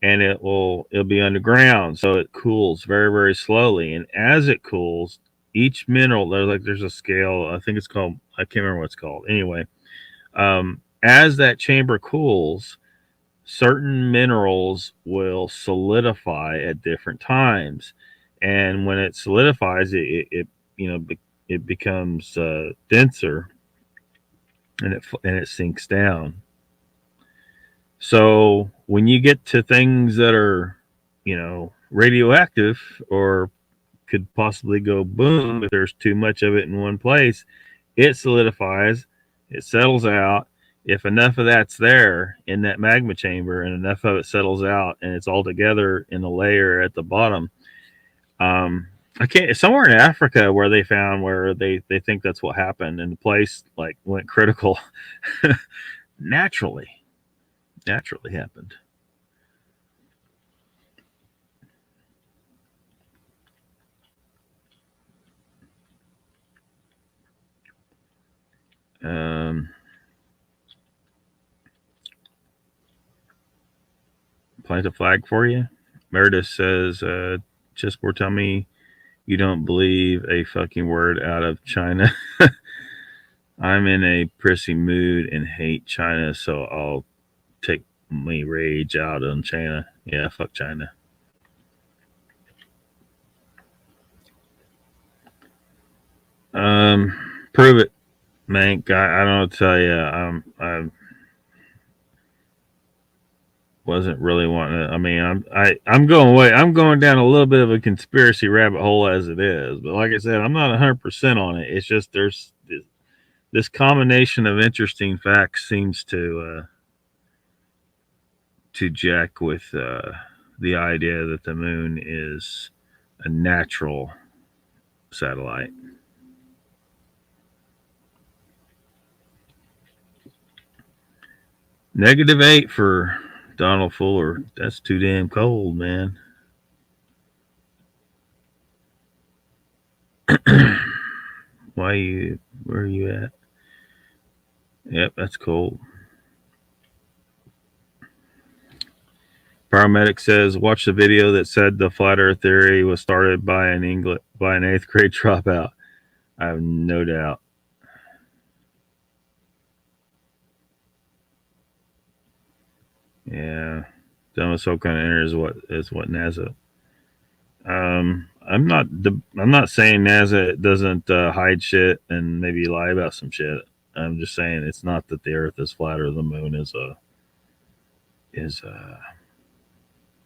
and it'll be underground, so it cools very, very slowly. And as it cools, each mineral, there's a scale. I think it's called, I can't remember what it's called. Anyway, as that chamber cools, certain minerals will solidify at different times, and when it solidifies, it becomes denser, and it sinks down. So when you get to things that are radioactive or could possibly go boom if there's too much of it in one place, it solidifies, it settles out. If enough of that's there in that magma chamber and enough of it settles out and it's all together in a layer at the bottom, I can't, somewhere in Africa where they found where they think that's what happened, and the place like went critical naturally happened. Plant a flag for you. Meredith says, Chessboard, tell me you don't believe a fucking word out of China. I'm in a prissy mood and hate China, so I'll take my rage out on China. Yeah, fuck China. Prove it, Mank. I don't know what to tell you. wasn't really wanting to. I mean, I'm going down a little bit of a conspiracy rabbit hole as it is. But like I said, I'm not 100% on it. It's just there's this combination of interesting facts seems to jack with the idea that the moon is a natural satellite. -8 for Donald Fuller. That's too damn cold, man. Where are you at? Yep, that's cold. Paramedic says, watch the video that said the flat earth theory was started by an 8th grade dropout. I have no doubt. Yeah. Dumbest whole kind of error is what NASA. I'm not saying NASA doesn't hide shit and maybe lie about some shit. I'm just saying it's not that the Earth is flat or the moon is a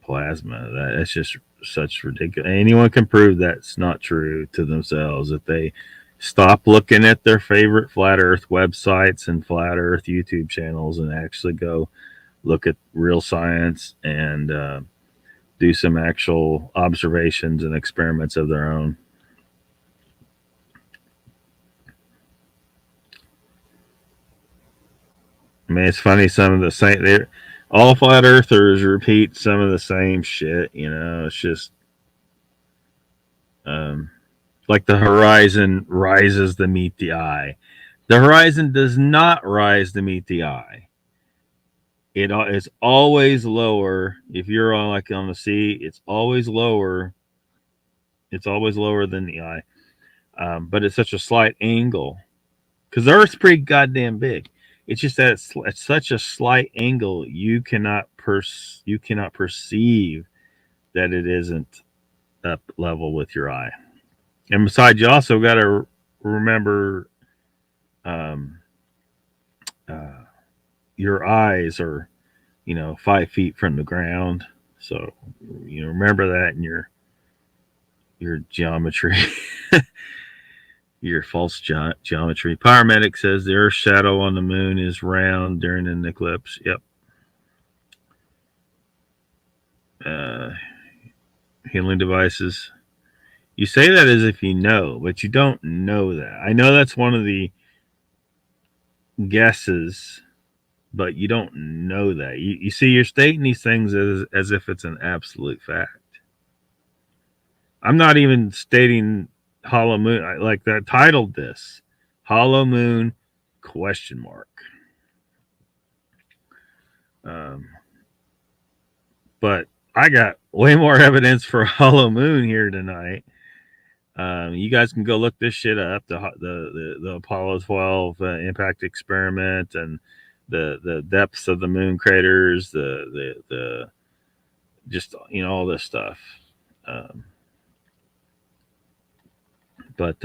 plasma. That's just such ridiculous. Anyone can prove that's not true to themselves if they stop looking at their favorite flat Earth websites and flat Earth YouTube channels and actually go look at real science and do some actual observations and experiments of their own. I mean, it's funny. Some of the same, all flat earthers repeat some of the same shit. You know, it's just like the horizon rises to meet the eye. The horizon does not rise to meet the eye. It is always lower. If you're on the sea, it's always lower. It's always lower than the eye, but it's such a slight angle because the Earth's pretty goddamn big. It's just that it's at such a slight angle you cannot perceive that it isn't up level with your eye. And besides, you also got to remember, your eyes are 5 feet from the ground, so remember that in your geometry. Your false geometry. Paramedic says the Earth's shadow on the moon is round during an eclipse. Yep. Healing devices. You say that as if you know, but you don't know that. I know that's one of the guesses, but you don't know that. You see, you're stating these things as if it's an absolute fact. I'm not even stating hollow moon. I like that titled this hollow moon ? But I got way more evidence for hollow moon here tonight. You guys can go look this shit up. The Apollo 12 impact experiment and the depths of the moon craters, the just all this stuff. But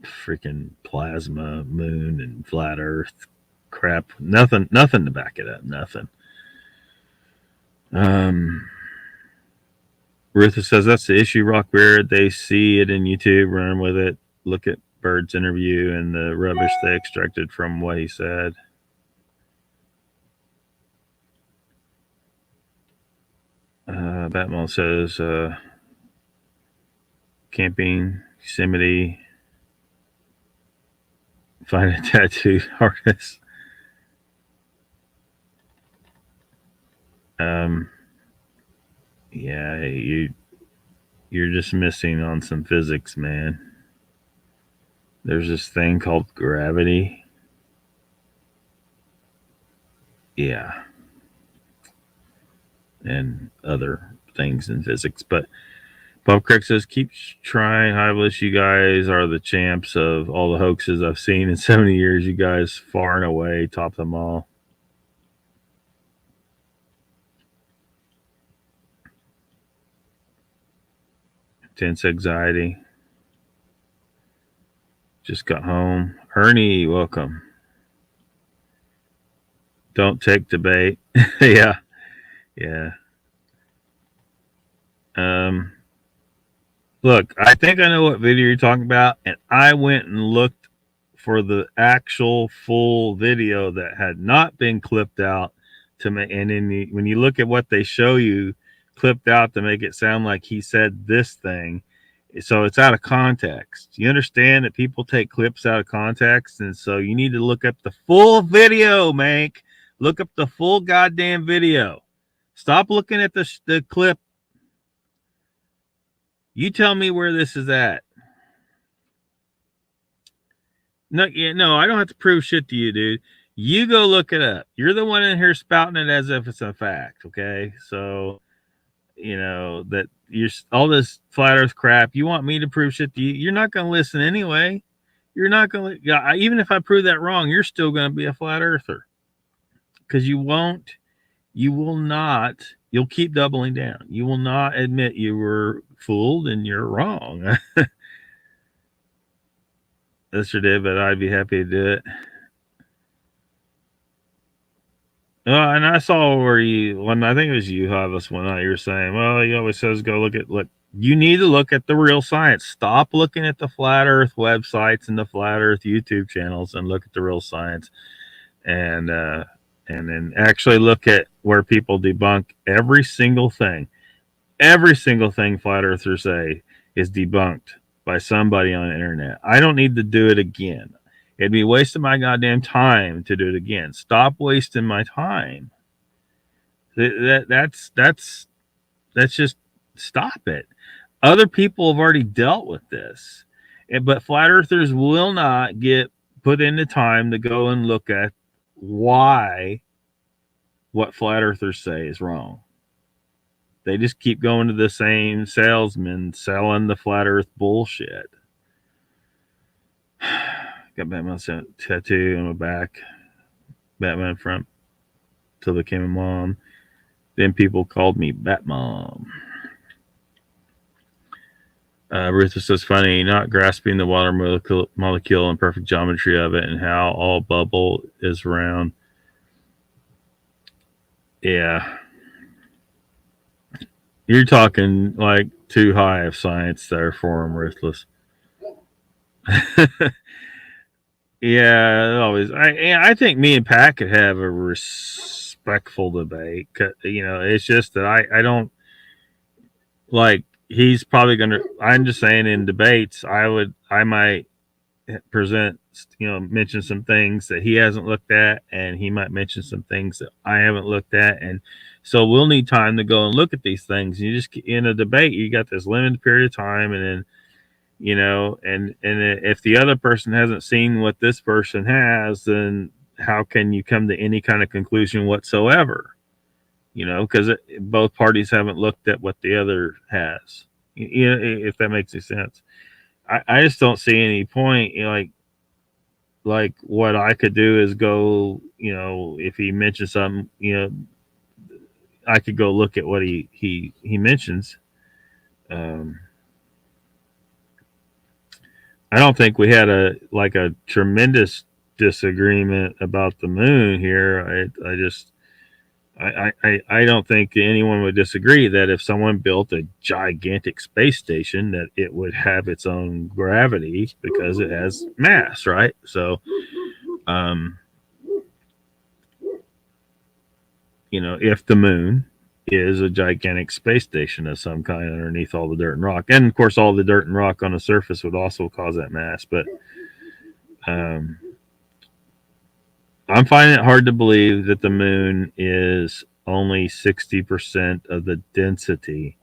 freaking plasma, moon, and flat Earth crap. Nothing to back it up. Nothing. Rutha says that's the issue, Rockbeard. They see it in YouTube, run with it, look at Bird's interview and the rubbish they extracted from what he said. Batman says camping, Yosemite, find a tattoo artist. Yeah, you're just missing on some physics, man. There's this thing called gravity. Yeah. And other things in physics. But Bob Crick says, keep trying. High bliss, you guys are the champs of all the hoaxes I've seen in 70 years. You guys far and away top them all. Intense anxiety. Just got home. Ernie, welcome. Don't take debate. Yeah, yeah. Um, Look, I think I know what video you're talking about, and I went and looked for the actual full video that had not been clipped out to make. And when you look at what they show you clipped out to make it sound like he said this thing, so it's out of context. You understand that people take clips out of context, and so you need to look up the full video, Mank. Look up the full goddamn video. Stop looking at the clip. You tell me where this is at. No, yeah, no, I don't have to prove shit to you, dude. You go look it up. You're the one in here spouting it as if it's a fact, okay? So, you know, that you're all this flat earth crap. You want me to prove shit to you? You're not going to listen anyway. You're not going to, yeah, even if I prove that wrong, you're still going to be a flat earther because you will not, you'll keep doubling down. You will not admit you were fooled and you're wrong. Mr. did, but I'd be happy to do it. And I saw where I think it was you, Havis, one night you were saying, well, he always says go look. You need to look at the real science. Stop looking at the flat earth websites and the flat earth YouTube channels and look at the real science. And then actually look at where people debunk every single thing. Every single thing flat earthers say is debunked by somebody on the internet. I don't need to do it again. It'd be wasting my goddamn time to do it again. Stop wasting my time. That's just stop it. Other people have already dealt with this, but flat earthers will not get put into time to go and look at why what flat earthers say is wrong. They just keep going to the same salesman selling the flat earth bullshit. Got Batman tattoo on my back. Batman front till I became a mom. Then people called me Batmom. Ruthless says, funny, not grasping the water molecule and perfect geometry of it and how all bubble is round. Yeah. You're talking like too high of science there for him, Ruthless. Yeah, always. I think me and Pat could have a respectful debate. You know, it's just that I don't like. He's probably gonna. I'm just saying in debates, I might present, mention some things that he hasn't looked at, and he might mention some things that I haven't looked at, and so we'll need time to go and look at these things. You just in a debate, you got this limited period of time, and then and if the other person hasn't seen what this person has, then how can you come to any kind of conclusion whatsoever? Because both parties haven't looked at what the other has. If that makes any sense. I just don't see any point. Like what I could do is go. If he mentions something, I could go look at what he mentions. I don't think we had a tremendous disagreement about the moon here. I don't think anyone would disagree that if someone built a gigantic space station, that it would have its own gravity because it has mass, right? So, if the moon is a gigantic space station of some kind underneath all the dirt and rock, and of course all the dirt and rock on the surface would also cause that mass, but I'm finding it hard to believe that the moon is only 60% of the density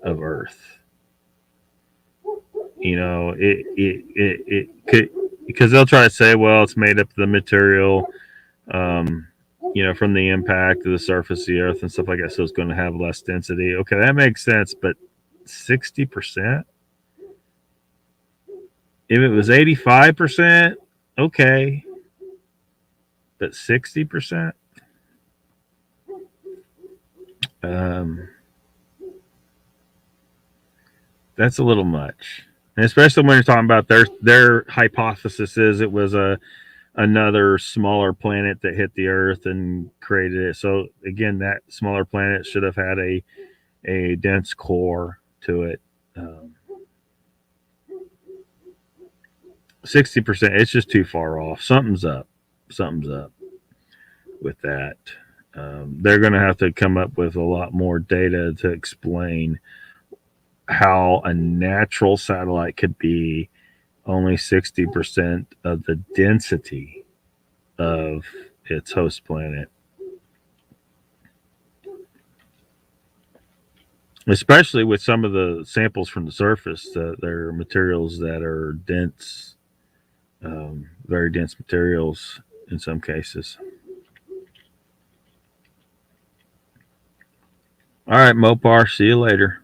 of Earth. It could, because they'll try to say, well, it's made up of the material, from the impact of the surface of the Earth and stuff like that, so it's going to have less density. Okay, that makes sense, but 60%? If it was 85%, okay, but 60%? That's a little much, and especially when you're talking about their hypothesis is it was a another smaller planet that hit the Earth and created it. So again, that smaller planet should have had a dense core to it. 60%, it's just too far off. Something's up. Something's up with that. They're going to have to come up with a lot more data to explain how a natural satellite could be only 60% of the density of its host planet. Especially with some of the samples from the surface, that they're materials that are dense, very dense materials in some cases. All right, Mopar, see you later.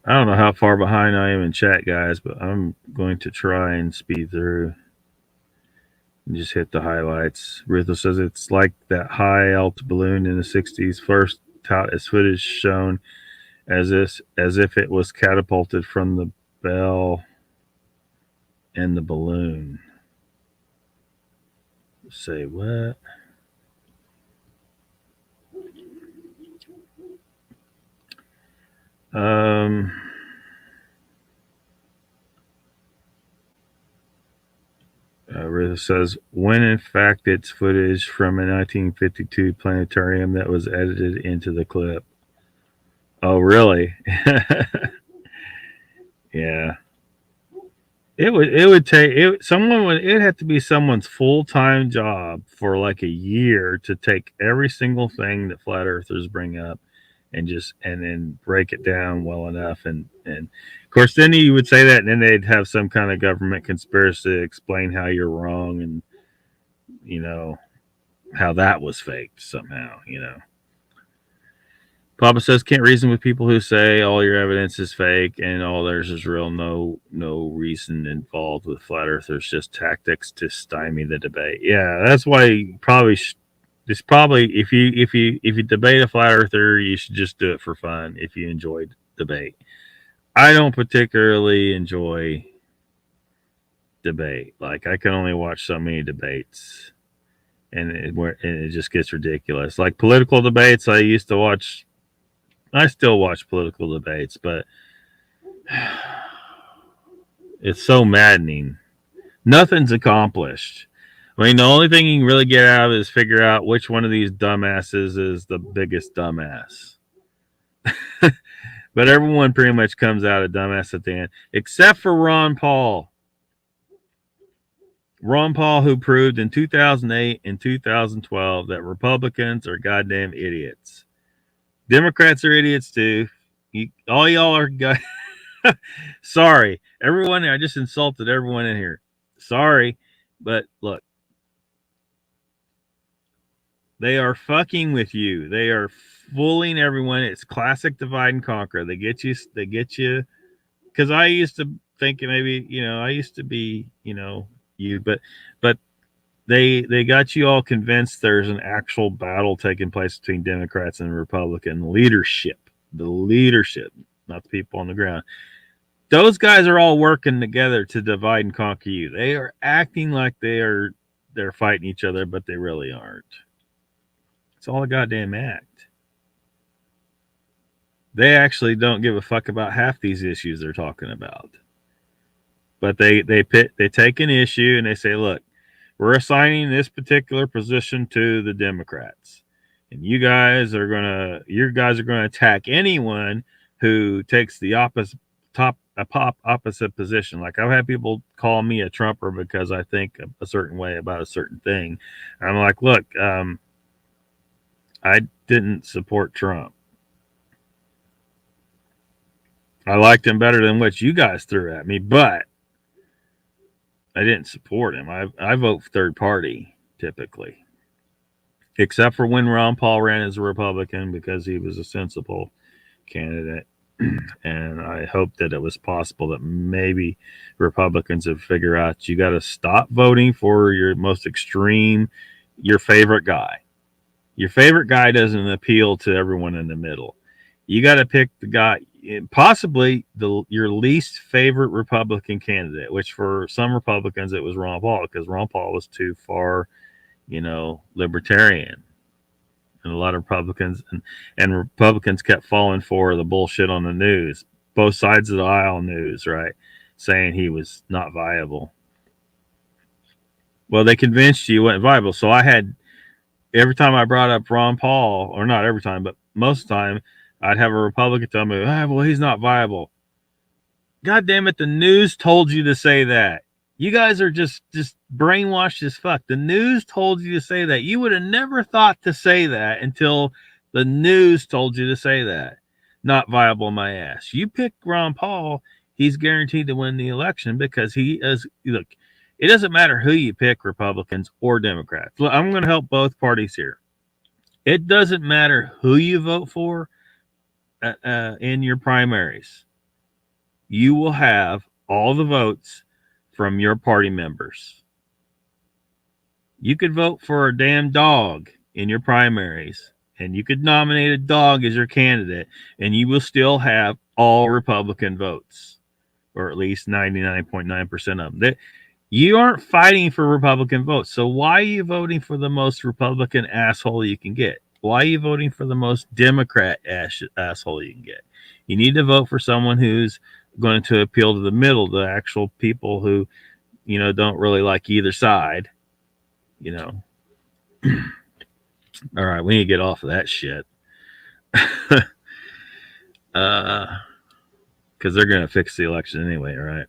I don't know how far behind I am in chat, guys, but I'm going to try and speed through and just hit the highlights. Ritho says it's like that high alt balloon in the 60s. First tout as footage shown as if it was catapulted from the bell and the balloon. Say what? Ritho says, when in fact it's footage from a 1952 planetarium that was edited into the clip. Oh, really? Yeah. It would take it'd have to be someone's full-time job for like a year to take every single thing that flat earthers bring up and then break it down well enough, and of course then you would say that and then they'd have some kind of government conspiracy to explain how you're wrong and how that was faked somehow. Papa says, can't reason with people who say all your evidence is fake and all theirs is real. No reason involved with flat earthers, just tactics to stymie the debate. Yeah, that's why it's probably if you debate a flat earther, you should just do it for fun if you enjoy debate. I don't particularly enjoy debate. Like, I can only watch so many debates, and it just gets ridiculous. Like political debates, I still watch political debates, but it's so maddening. Nothing's accomplished. I mean, the only thing you can really get out of it is figure out which one of these dumbasses is the biggest dumbass. But everyone pretty much comes out a dumbass at the end, except for Ron Paul. Ron Paul, who proved in 2008 and 2012 that Republicans are goddamn idiots. Democrats are idiots too. All y'all are guys. Sorry, everyone. I just insulted everyone in here. Sorry, but look, they are fucking with you. They are fooling everyone. It's classic divide and conquer. They get you. Because I used to think maybe I used to be you, but they got you all convinced there's an actual battle taking place between Democrats and Republican leadership. The leadership, not the people on the ground. Those guys are all working together to divide and conquer you. They are acting like they're fighting each other, but they really aren't. It's all a goddamn act. They actually don't give a fuck about half these issues they're talking about. But they take an issue and they say, look, we're assigning this particular position to the Democrats, and you guys are gonna attack anyone who takes the opposite position. Like, I've had people call me a Trumper because I think a certain way about a certain thing. And I'm like, look, I didn't support Trump. I liked him better than what you guys threw at me, but I didn't support him. I vote for third party typically, except for when Ron Paul ran as a Republican because he was a sensible candidate. And I hope that it was possible that maybe Republicans have figured out you got to stop voting for your most extreme, your favorite guy. Your favorite guy doesn't appeal to everyone in the middle. You got to pick the guy. possibly your least favorite Republican candidate, which for some Republicans it was Ron Paul, because Ron Paul was too far, libertarian. And a lot of Republicans Republicans kept falling for the bullshit on the news, both sides of the aisle news, right? Saying he was not viable. Well, they convinced you he wasn't viable. So I had, every time I brought up Ron Paul, or not every time, but most of the time, I'd have a Republican tell me, well, he's not viable. God damn it, the news told you to say that. You guys are just brainwashed as fuck. The news told you to say that. You would have never thought to say that until the news told you to say that. Not viable, my ass. You pick Ron Paul, he's guaranteed to win the election, because he is. Look, it doesn't matter who you pick, Republicans or Democrats. Look, I'm going to help both parties here. It doesn't matter who you vote for in your primaries. You will have all the votes from your party members. You could vote for a damn dog in your primaries, and you could nominate a dog as your candidate, and you will still have all Republican votes, or at least 99.9% of them. You aren't fighting for Republican votes. So why are you voting for the most Republican asshole you can get? Why are you voting for the most Democrat asshole you can get? You need to vote for someone who's going to appeal to the middle, the actual people who, don't really like either side, All right, we need to get off of that shit. Because they're going to fix the election anyway, right?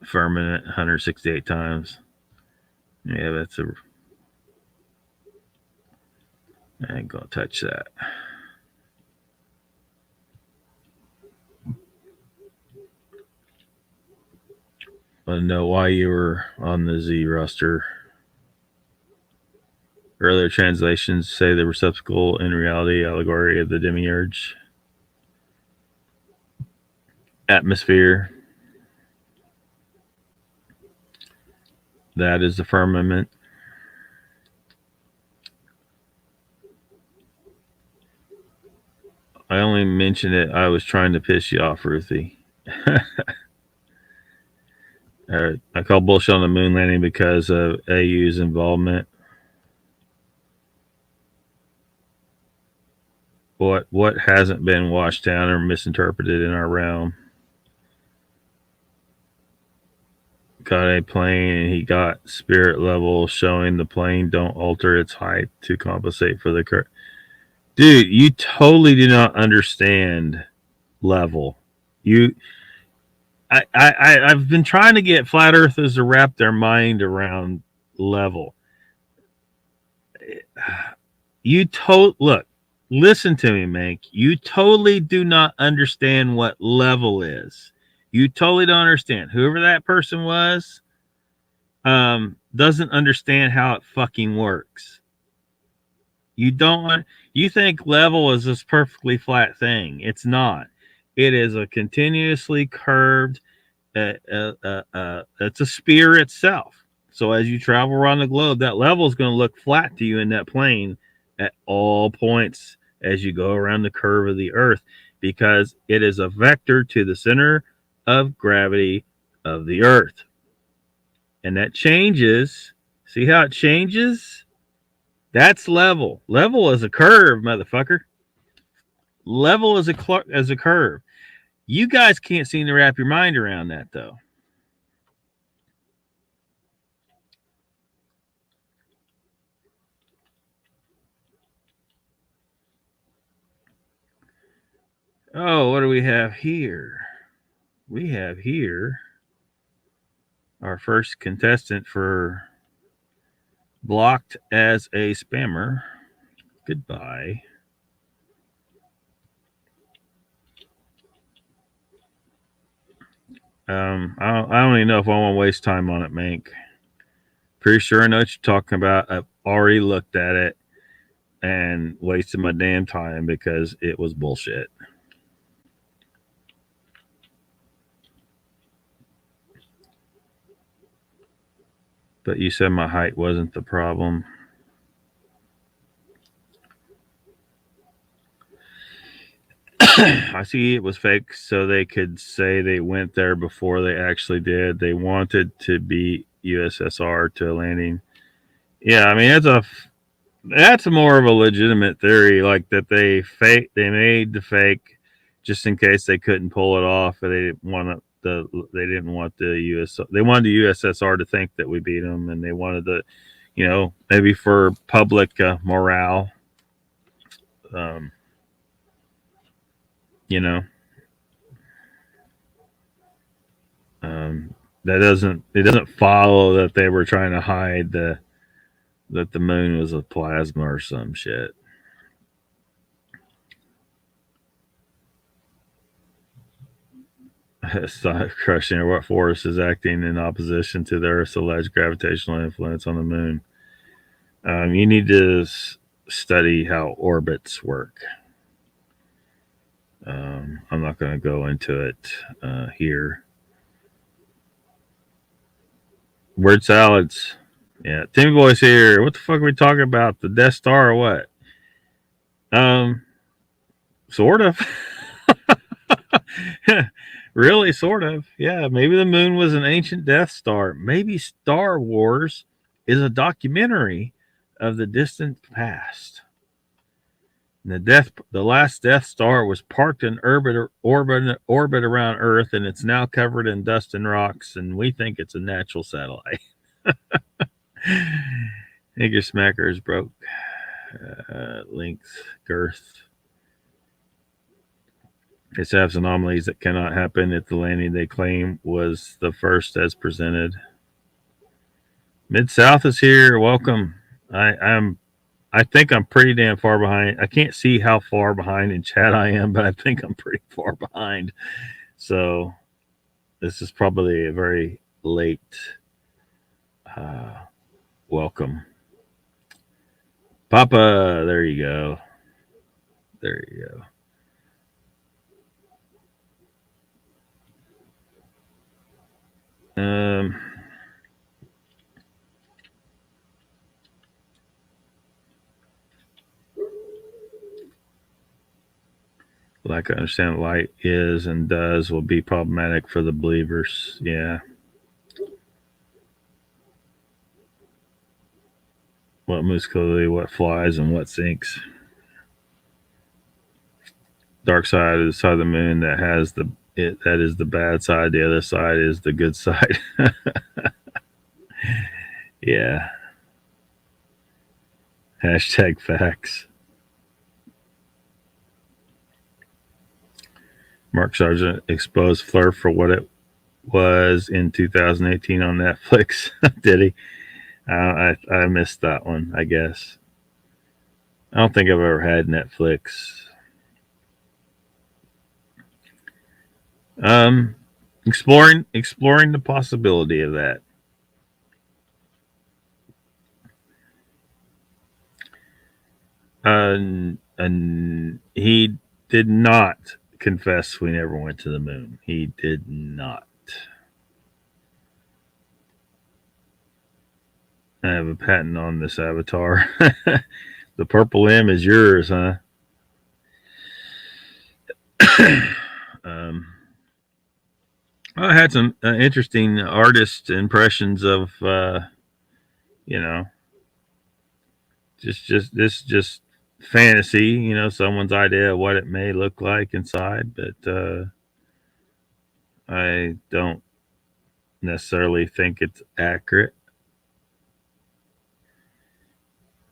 Affirmative 168 times. Yeah, that's I ain't gonna touch that. Want to know why you were on the Z roster? Earlier translations say the receptacle, in reality, allegory of the demiurge. Atmosphere. That is the firmament. I only mentioned it. I was trying to piss you off, Ruthie. I call bullshit on the moon landing because of AU's involvement. What hasn't been washed down or misinterpreted in our realm? Got a plane, and he got spirit level showing the plane don't alter its height to compensate for the curve. Dude, you totally do not understand level. I've been trying to get flat earthers to wrap their mind around level. Look, listen to me, Mank. You totally do not understand what level is. You totally don't understand. Whoever that person was, doesn't understand how it fucking works. You think level is this perfectly flat thing. It's not. It is a continuously curved, it's a sphere itself. So as you travel around the globe, that level is going to look flat to you in that plane at all points as you go around the curve of the earth, because it is a vector to the center of gravity of the earth. And that changes. See how it changes? That's level. Level is a curve, motherfucker. Level is a curve. You guys can't seem to wrap your mind around that, though. Oh, what do we have here? We have here our first contestant for blocked as a spammer. Goodbye. I don't even know if I want to waste time on it, Mank. Pretty sure I know what you're talking about. I've already looked at it and wasted my damn time because it was bullshit. But you said my height wasn't the problem. I see it was fake so they could say they went there before they actually did. They wanted to beat USSR to a landing. Yeah, I mean that's more of a legitimate theory, like that they made the fake just in case they couldn't pull it off. Or they didn't want they wanted the USSR to think that we beat them, and they wanted maybe for public morale. Um, you know, that doesn't follow that they were trying to hide that the moon was a plasma or some shit. Star crushing, or what force is acting in opposition to the Earth's alleged gravitational influence on the moon? You need to study how orbits work. I'm not going to go into it here. Word salads. Yeah, Timmy Boy's here. What the fuck are we talking about? The Death Star or what? Sort of. Really, sort of. Yeah, maybe the moon was an ancient Death Star. Maybe Star Wars is a documentary of the distant past. And the last Death Star was parked in orbit around Earth, and it's now covered in dust and rocks, and we think it's a natural satellite. Nigger smacker is broke. Length, girth. It has anomalies that cannot happen if the landing they claim was the first as presented. Mid South is here. Welcome. I think I'm pretty damn far behind. I can't see how far behind in chat I am, but I think I'm pretty far behind. So this is probably a very late welcome. Papa, there you go. There you go. Lack of understanding what light is and does will be problematic for the believers. Yeah. What moves quickly, what flies, and what sinks. Dark side is the side of the moon that has that is the bad side. The other side is the good side. Yeah. Hashtag facts. Mark Sargent exposed Fleur for what it was in 2018 on Netflix. Did he? I missed that one, I guess. I don't think I've ever had Netflix. Exploring the possibility of that. And he did not confess we never went to the moon. He did not. I have a patent on this avatar. The purple M is yours, huh? I had some interesting artist impressions of, just fantasy, someone's idea of what it may look like inside, but I don't necessarily think it's accurate.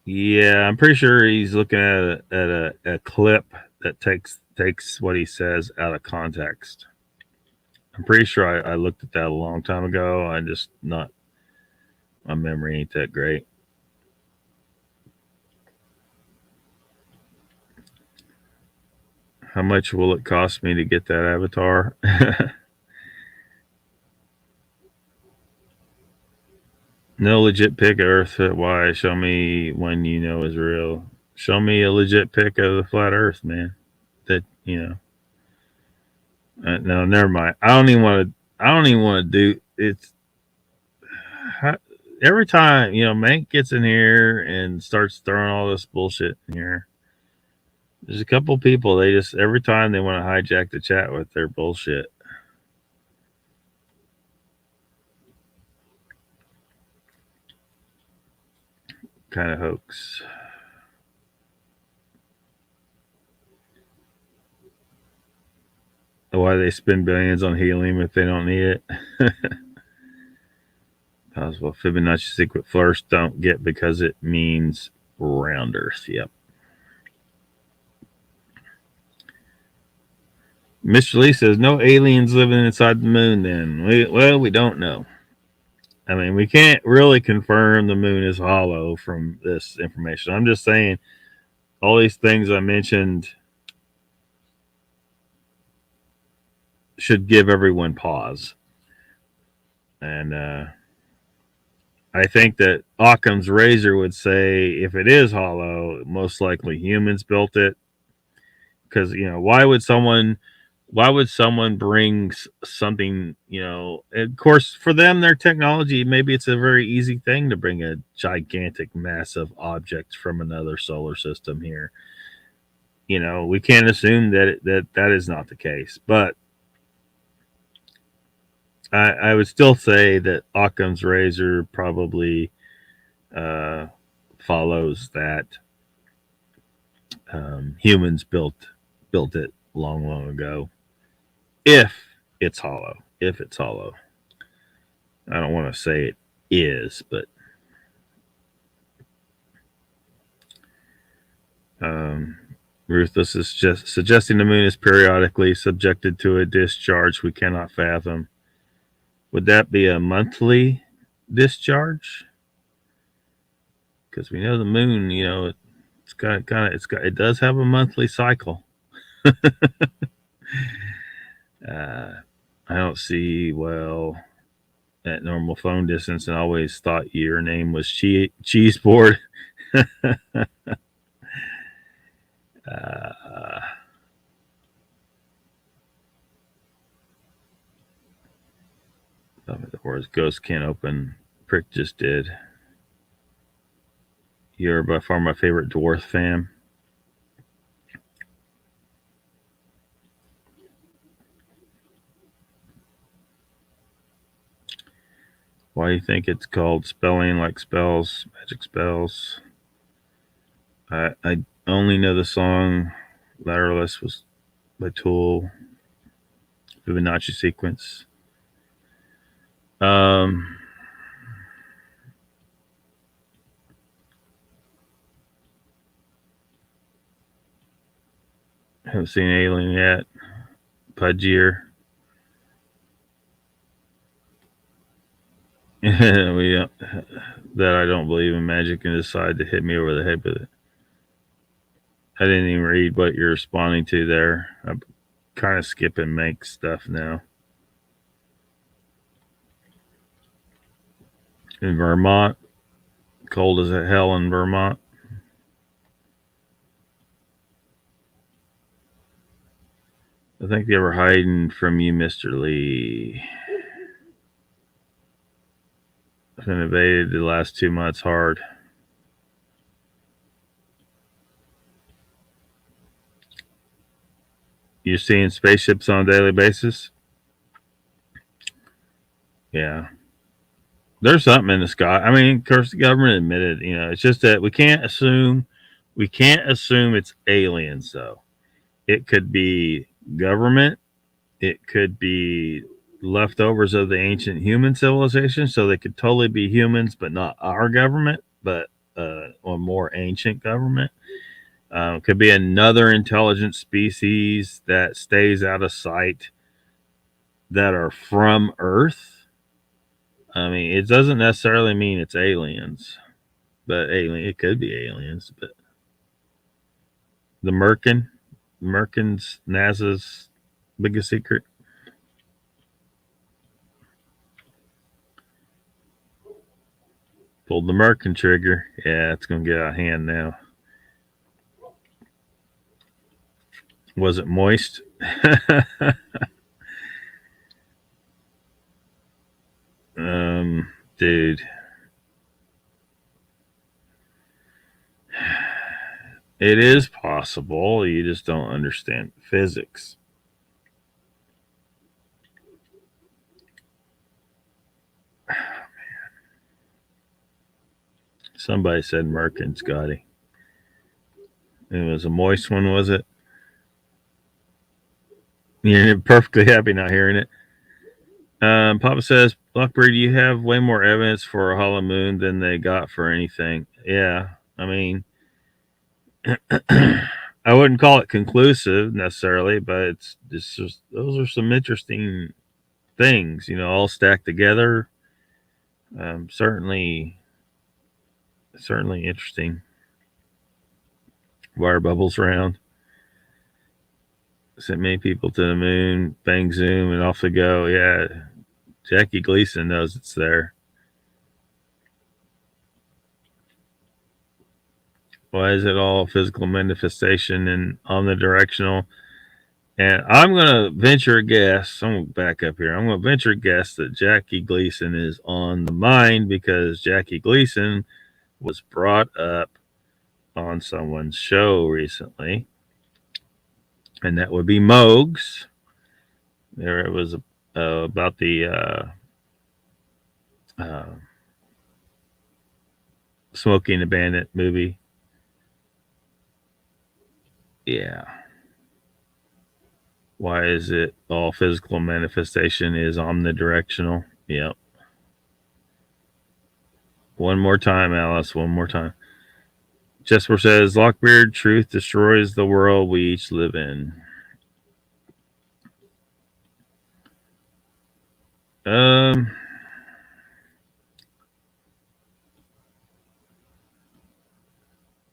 Yeah, I'm pretty sure he's looking at a clip that takes what he says out of context. I'm pretty sure I looked at that a long time ago. I just not my memory ain't that great. How much will it cost me to get that avatar? No legit pic of Earth. Why? Show me one you know is real. Show me a legit pic of the flat Earth, man. That no, never mind. I don't even want to do it's. Every time Mank gets in here and starts throwing all this bullshit in here, There's a couple people, they just, every time they want to hijack the chat with their bullshit. Kind of hoax. Why they spend billions on helium if they don't need it? Possible Fibonacci sequence flourish don't get because it means round Earth. Yep. Mr. Lee says no aliens living inside the moon. Then we don't know. I mean, we can't really confirm the moon is hollow from this information. I'm just saying all these things I mentioned should give everyone pause. And I think that Occam's razor would say if it is hollow, most likely humans built it. Because, why would someone bring something, of course, for them, their technology, maybe it's a very easy thing to bring a gigantic, massive object from another solar system here. We can't assume that is not the case. But I would still say that Occam's razor probably follows that humans built it long ago. If it's hollow. I don't want to say it is, but Ruthless is just suggesting the moon is periodically subjected to a discharge we cannot fathom. Would that be a monthly discharge? Because we know the moon, it does have a monthly cycle. I don't see at normal phone distance, and I always thought your name was Cheeseboard. The words ghost can't open. Prick just did. You're by far my favorite dwarf fam. Why do you think it's called spelling like spells, magic spells? I only know the song Lateralus was by Tool, Fibonacci sequence. Haven't seen Alien yet. Pudgier. That I don't believe in magic and decide to hit me over the head with it. I didn't even read what you're responding to there. I'm kind of skipping Mank stuff now. In Vermont, cold as hell in Vermont. I think they were hiding from you, Mr. Lee. I've been evaded the last 2 months hard. You're seeing spaceships on a daily basis? Yeah. There's something in the sky. I mean, of course, the government admitted, it's just that we can't assume it's aliens, though. It could be government. It could be leftovers of the ancient human civilization. So they could totally be humans, but not our government, but a more ancient government. Could be another intelligent species that stays out of sight that are from Earth. I mean, it doesn't necessarily mean it's aliens, but it could be aliens. But the Merkin's NASA's biggest secret. Pulled the Merkin trigger. Yeah, it's going to get out of hand now. Was it moist? Dude. It is possible. possible. You just don't understand physics. Somebody said Merkin, Scotty. It was a moist one, was it? You're perfectly happy not hearing it. Papa says, Lockbird, you have way more evidence for a hollow moon than they got for anything. Yeah, I mean, I wouldn't call it conclusive necessarily, but it's just those are some interesting things, all stacked together. Certainly interesting. Wire bubbles around. Sent many people to the moon, bang zoom, and off they go. Yeah, Jackie Gleason knows it's there. Why is it all physical manifestation and omnidirectional? And I'm going to venture a guess. I'm going to back up here. I'm going to venture a guess that Jackie Gleason is on the mind because Jackie Gleason was brought up on someone's show recently. And that would be Moog's. There it was about the Smokey and the Bandit movie. Yeah. Why is it all physical manifestation is omnidirectional? Yep. One more time, Alice. One more time. Jesper says, Lockbeard, truth destroys the world we each live in. I'm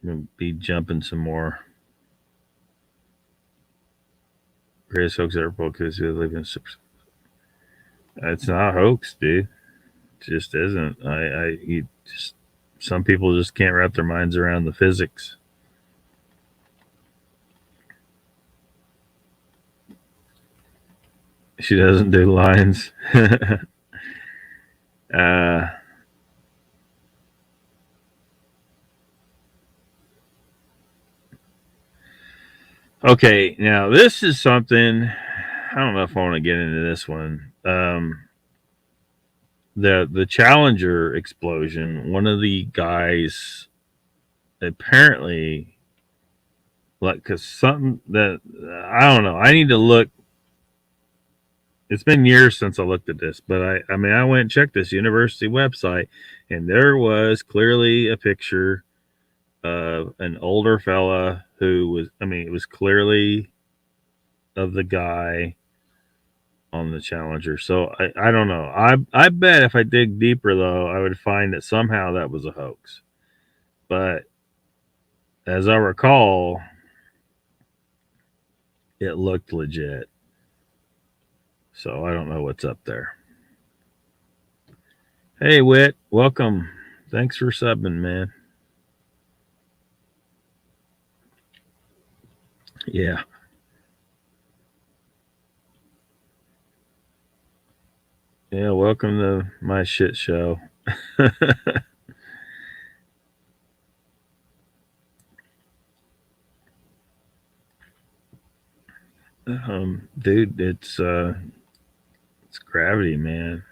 going to be jumping some more. Greatest hoax ever pulled because we live in super. It's not a hoax, dude. It just isn't. Some people just can't wrap their minds around the physics. She doesn't do lines. Okay, now this is something. I don't know if I want to get into this one. The Challenger explosion. One of the guys apparently, because something that I don't know. I need to look. It's been years since I looked at this, but I mean, I went and checked this university website, and there was clearly a picture of an older fella who was. I mean, it was clearly of the guy on the Challenger. So I don't know. I bet if I dig deeper though, I would find that somehow that was a hoax. But as I recall, it looked legit. So I don't know what's up there. Hey Whit, welcome. Thanks for subbing, man. Yeah. Yeah, welcome to my shit show. Dude, it's gravity, man.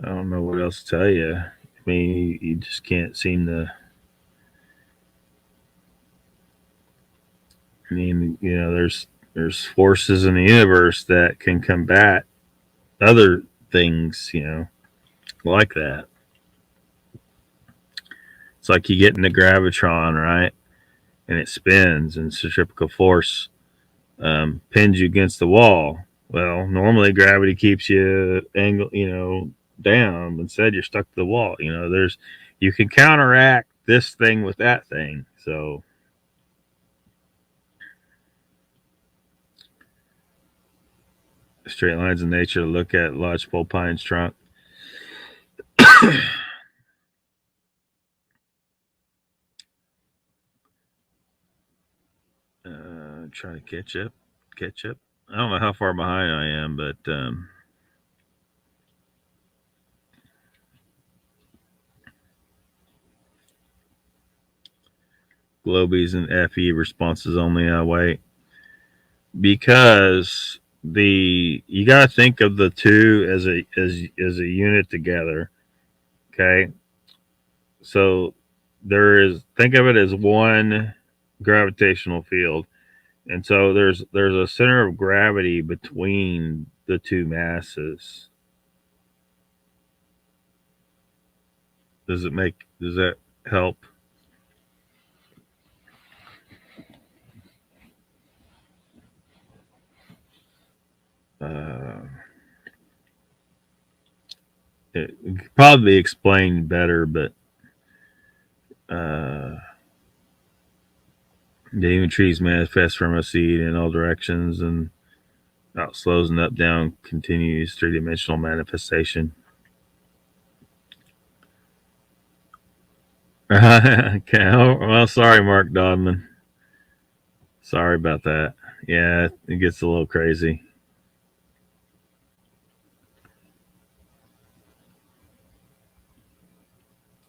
I don't know what else to tell you. I mean, you just can't seem to. I mean, there's forces in the universe that can combat other things, like that. It's like you get in the gravitron, right? And it spins, and centrifugal force pins you against the wall. Well, normally gravity keeps you down. Instead, you're stuck to the wall. You can counteract this thing with that thing. So straight lines in nature. Look at lodgepole pine's trunk. Trying to catch up. I don't know how far behind I am, but globies and FE responses only. Wait, because you got to think of the two as a unit together. Okay, so think of it as one gravitational field, and so there's a center of gravity between the two masses. Does that help? It could probably be explained better, but the human trees manifest from a seed in all directions and out slows and up down continues three-dimensional manifestation. Okay. Oh, well, sorry, Mark Dodman. Sorry about that. Yeah, it gets a little crazy.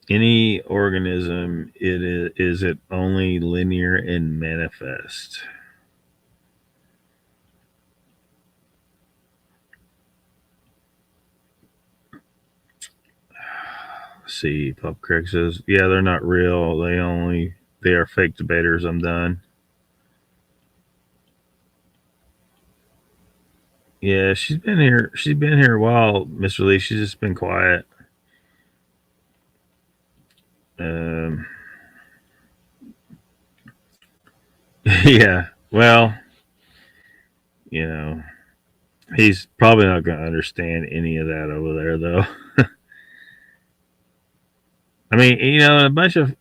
Any organism, is it only linear and manifest? Let's see, Pop Craig says, yeah, they're not real. They are fake debaters. I'm done. Yeah, she's been here. She's been here a while, Mr. Lee. She's just been quiet. Yeah. Well, he's probably not going to understand any of that over there, though. I mean, a bunch of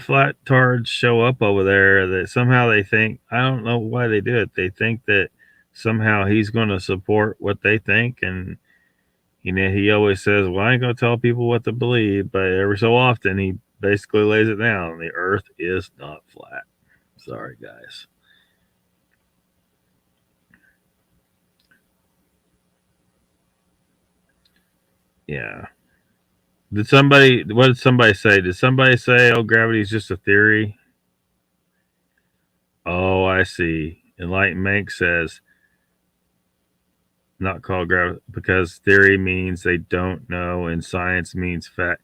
flat tards show up over there that somehow they think, I don't know why they do it. They think that somehow he's going to support what they think, and he always says, well, I ain't going to tell people what to believe, but every so often he basically lays it down. The earth is not flat. Sorry, guys. Yeah. What did somebody say? Did somebody say, oh, gravity is just a theory? Oh, I see. Enlightened Mank says, not called gravity because theory means they don't know and science means fact.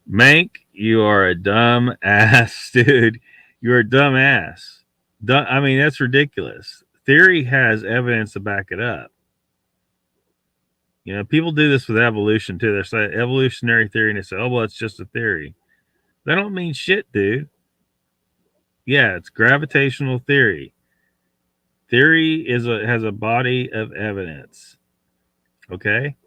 Mank, you are a dumb ass, dude. You're a dumb ass. I mean, that's ridiculous. Theory has evidence to back it up. People do this with evolution too. They say evolutionary theory and they say, oh, well, it's just a theory. That don't mean shit, dude. Yeah, it's gravitational theory. Theory has a body of evidence. Okay?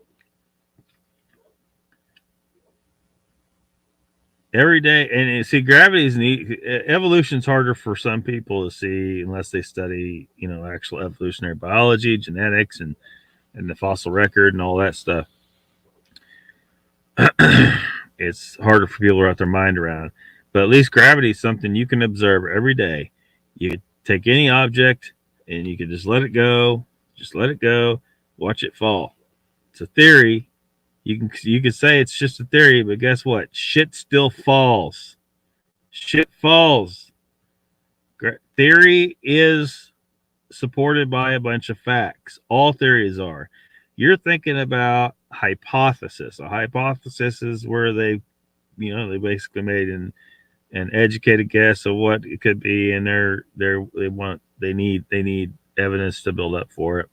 Every day, and see, gravity's neat. Evolution's harder for some people to see unless they study, actual evolutionary biology, genetics, and the fossil record and all that stuff. It's harder for people to wrap their mind around. But at least gravity is something you can observe every day. You could take any object and you can just let it go, watch it fall. It's a theory. You can say it's just a theory, but guess what? Shit still falls. Shit falls. Theory is supported by a bunch of facts. All theories are. You're thinking about hypothesis. A hypothesis is where they basically made an educated guess of what it could be, and they need evidence to build up for it.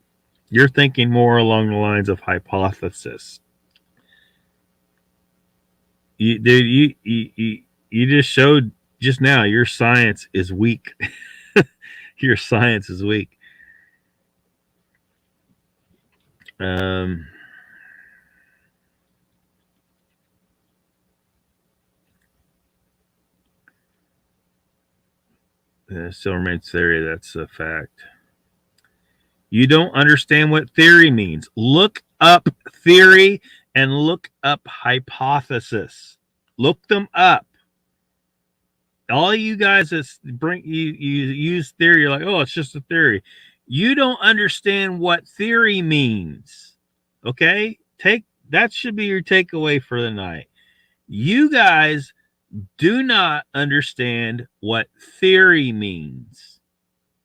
You're thinking more along the lines of hypothesis. You just showed just now your science is weak. Your science is weak. Still remains theory. That's a fact. You don't understand what theory means. Look up theory and look up hypothesis. Look them up. All you guys that you use theory, you're like, oh, it's just a theory. You don't understand what theory means. Okay? That should be your takeaway for the night. You guys do not understand what theory means.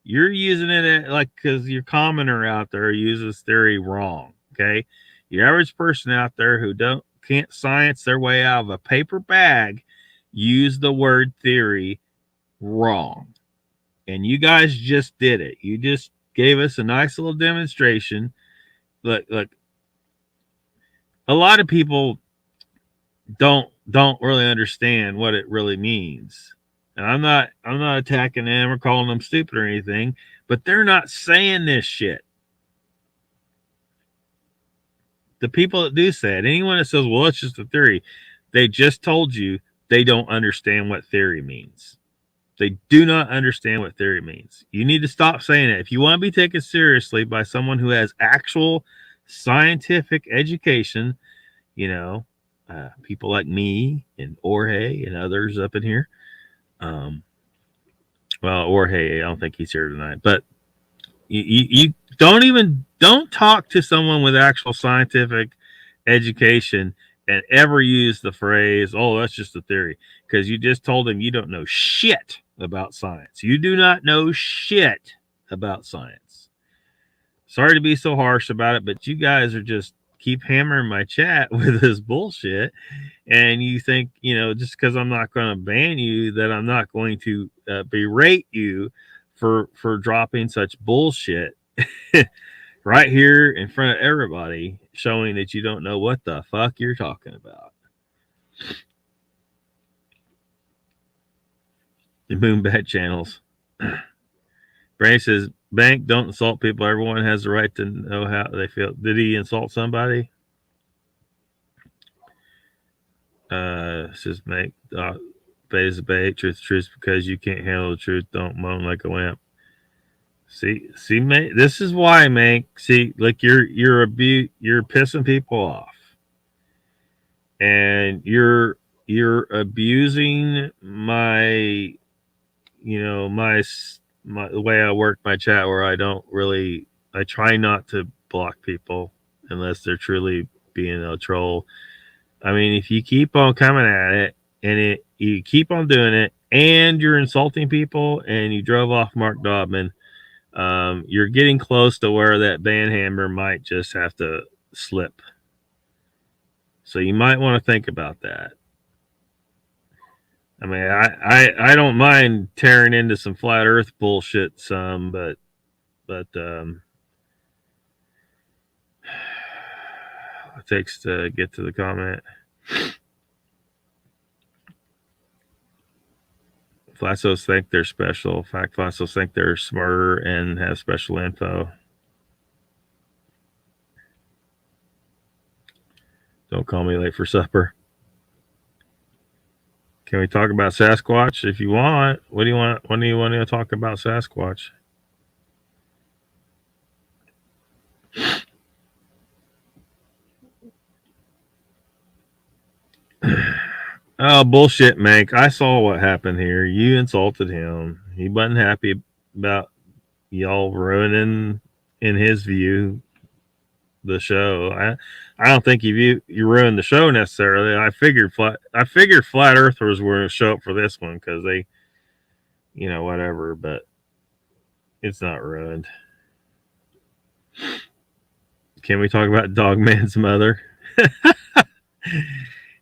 You're using it like because your commoner out there uses theory wrong. Okay, your average person out there who can't science their way out of a paper bag use the word theory wrong. And you guys just did it. You just gave us a nice little demonstration. Look, a lot of people don't really understand what it really means. And I'm not attacking them or calling them stupid or anything, but they're not saying this shit. The people that do say it, anyone that says, well, it's just a theory, they just told you they don't understand what theory means. They do not understand what theory means. You need to stop saying it. If you want to be taken seriously by someone who has actual scientific education, people like me and Jorge and others up in here. Jorge, I don't think he's here tonight, but you don't talk to someone with actual scientific education and ever use the phrase, oh, that's just a theory, because you just told them you don't know shit about science. You do not know shit about science. Sorry to be so harsh about it, but you guys are just keep hammering my chat with this bullshit. And you think, just because I'm not going to ban you, that I'm not going to berate you for dropping such bullshit right here in front of everybody, showing that you don't know what the fuck you're talking about. The Moonbat channels. Brandy says, Bank, don't insult people. Everyone has the right to know how they feel. Did he insult somebody? Says Bank, bait is a bait, truth, because you can't handle the truth. Don't moan like a wimp. See, mate, this is why, Mank. See, like you're pissing people off, and you're abusing my, my the way I work my chat, where I try not to block people unless they're truly being a troll. I mean, if you keep on coming at it and you keep on doing it, and you're insulting people, and you drove off Mark Dobman. You're getting close to where that ban hammer might just have to slip. So you might want to think about that. I mean, I don't mind tearing into some flat earth bullshit some, but it takes to get to the comment. Flassos think they're special. In fact, Flassos think they're smarter and have special info. Don't call me late for supper. Can we talk about Sasquatch if you want? What do you want? When do you want to talk about Sasquatch? Oh, bullshit, Mank. I saw what happened here. You insulted him. He wasn't happy about y'all ruining, in his view, the show. I don't think you ruined the show necessarily. I figured flat earthers were going to show up for this one because they, whatever, but it's not ruined. Can we talk about Dogman's mother?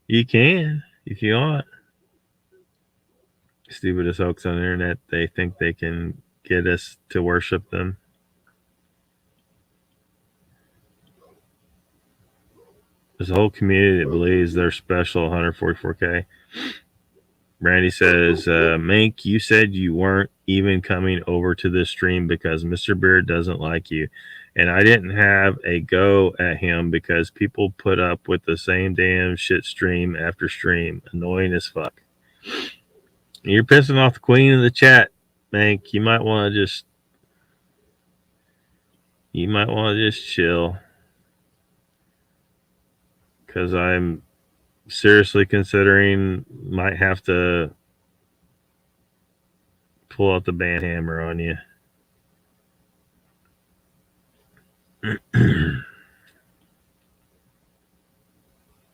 You can if you want. Stupidest hoax on the internet. They think they can get us to worship them. There's a whole community that believes they're special. 144K. Randy says, Mank, you said you weren't even coming over to this stream because Mr. Beard doesn't like you. And I didn't have a go at him because people put up with the same damn shit stream after stream. Annoying as fuck. You're pissing off the queen of the chat, Mank. You might want to just chill. Because I'm seriously considering might have to pull out the ban hammer on you.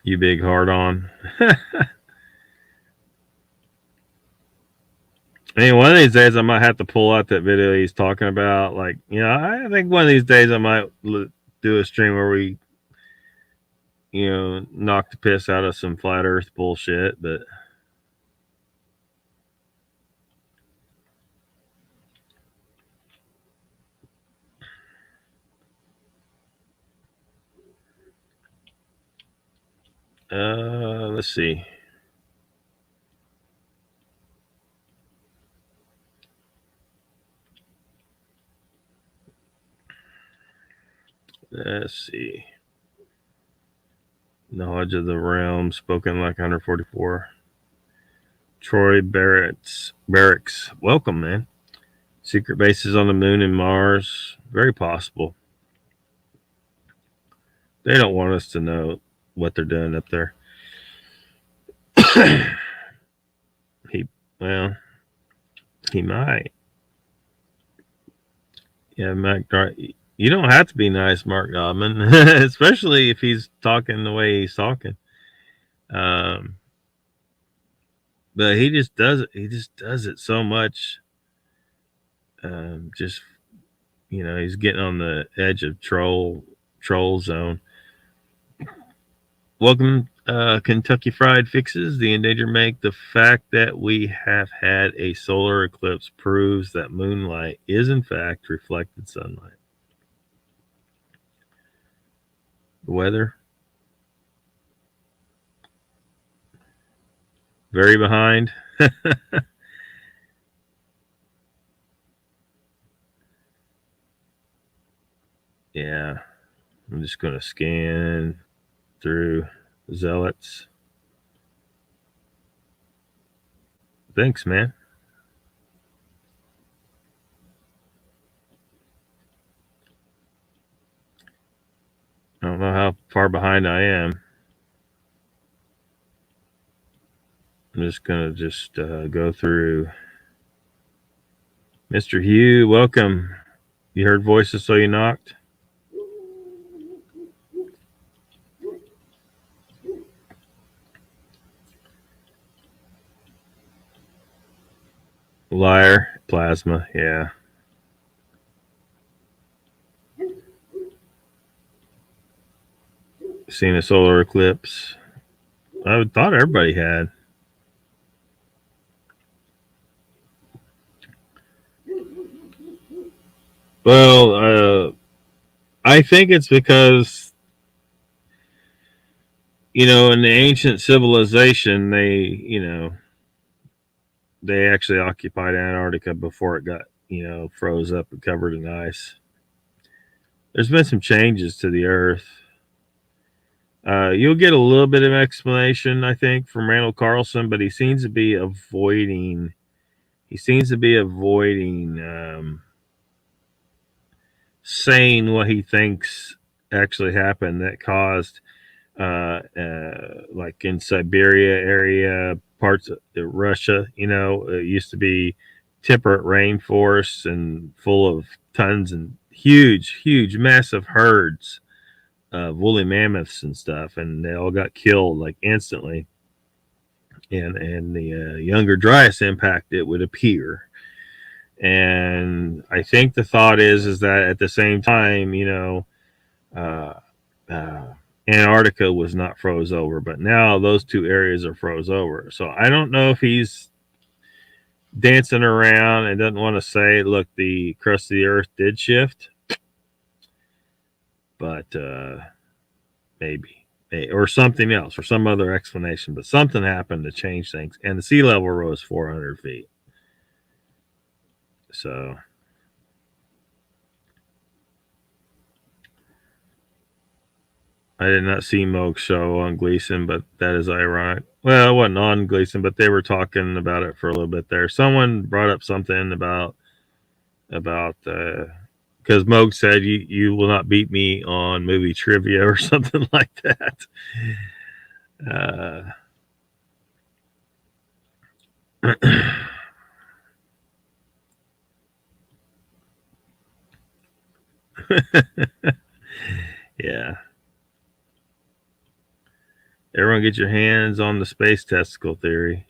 You big hard on. I mean, one of these days I might have to pull out that video he's talking about. Like, I think one of these days I might do a stream where we, knock the piss out of some flat Earth bullshit. But let's see. Let's see. Knowledge of the Realm, spoken like 144. Troy Barracks. Welcome, man. Secret bases on the moon and Mars. Very possible. They don't want us to know what they're doing up there. He might. Yeah, Mac. You don't have to be nice, Mark Godman, especially if he's talking the way he's talking. But he just does it. He just does it so much. Just he's getting on the edge of troll zone. Welcome, Kentucky Fried Fixes. The endangered make. The fact that we have had a solar eclipse proves that moonlight is in fact reflected sunlight. The weather. Very behind. Yeah. I'm just going to scan through zealots. Thanks, man. I don't know how far behind I am. I'm just going to go through. Mr. Hugh, welcome. You heard voices, so you knocked? Liar, plasma, yeah. Seen a solar eclipse. I thought everybody had. Well, I think it's because, in the ancient civilization, they actually occupied Antarctica before it got, froze up and covered in ice. There's been some changes to the Earth. You'll get a little bit of explanation, I think, from Randall Carlson, but he seems to be avoiding. Saying what he thinks actually happened that caused, like in Siberia area, parts of Russia. It used to be temperate rainforests and full of tons and huge, massive herds of woolly mammoths and stuff, and they all got killed like instantly. And the Younger Dryas impact, it would appear. And I think the thought is that at the same time, Antarctica was not froze over, but now those two areas are froze over. So I don't know if he's dancing around and doesn't want to say, look, the crust of the Earth did shift, but maybe, or something else, or some other explanation. But something happened to change things, and the sea level rose 400 feet. So I did not see Moog's show on Gleason, but that is ironic. Well, it wasn't on Gleason, but they were talking about it for a little bit there. Someone brought up something about because Moog said you will not beat me on movie trivia or something like that. Yeah. Everyone get your hands on the space testicle theory.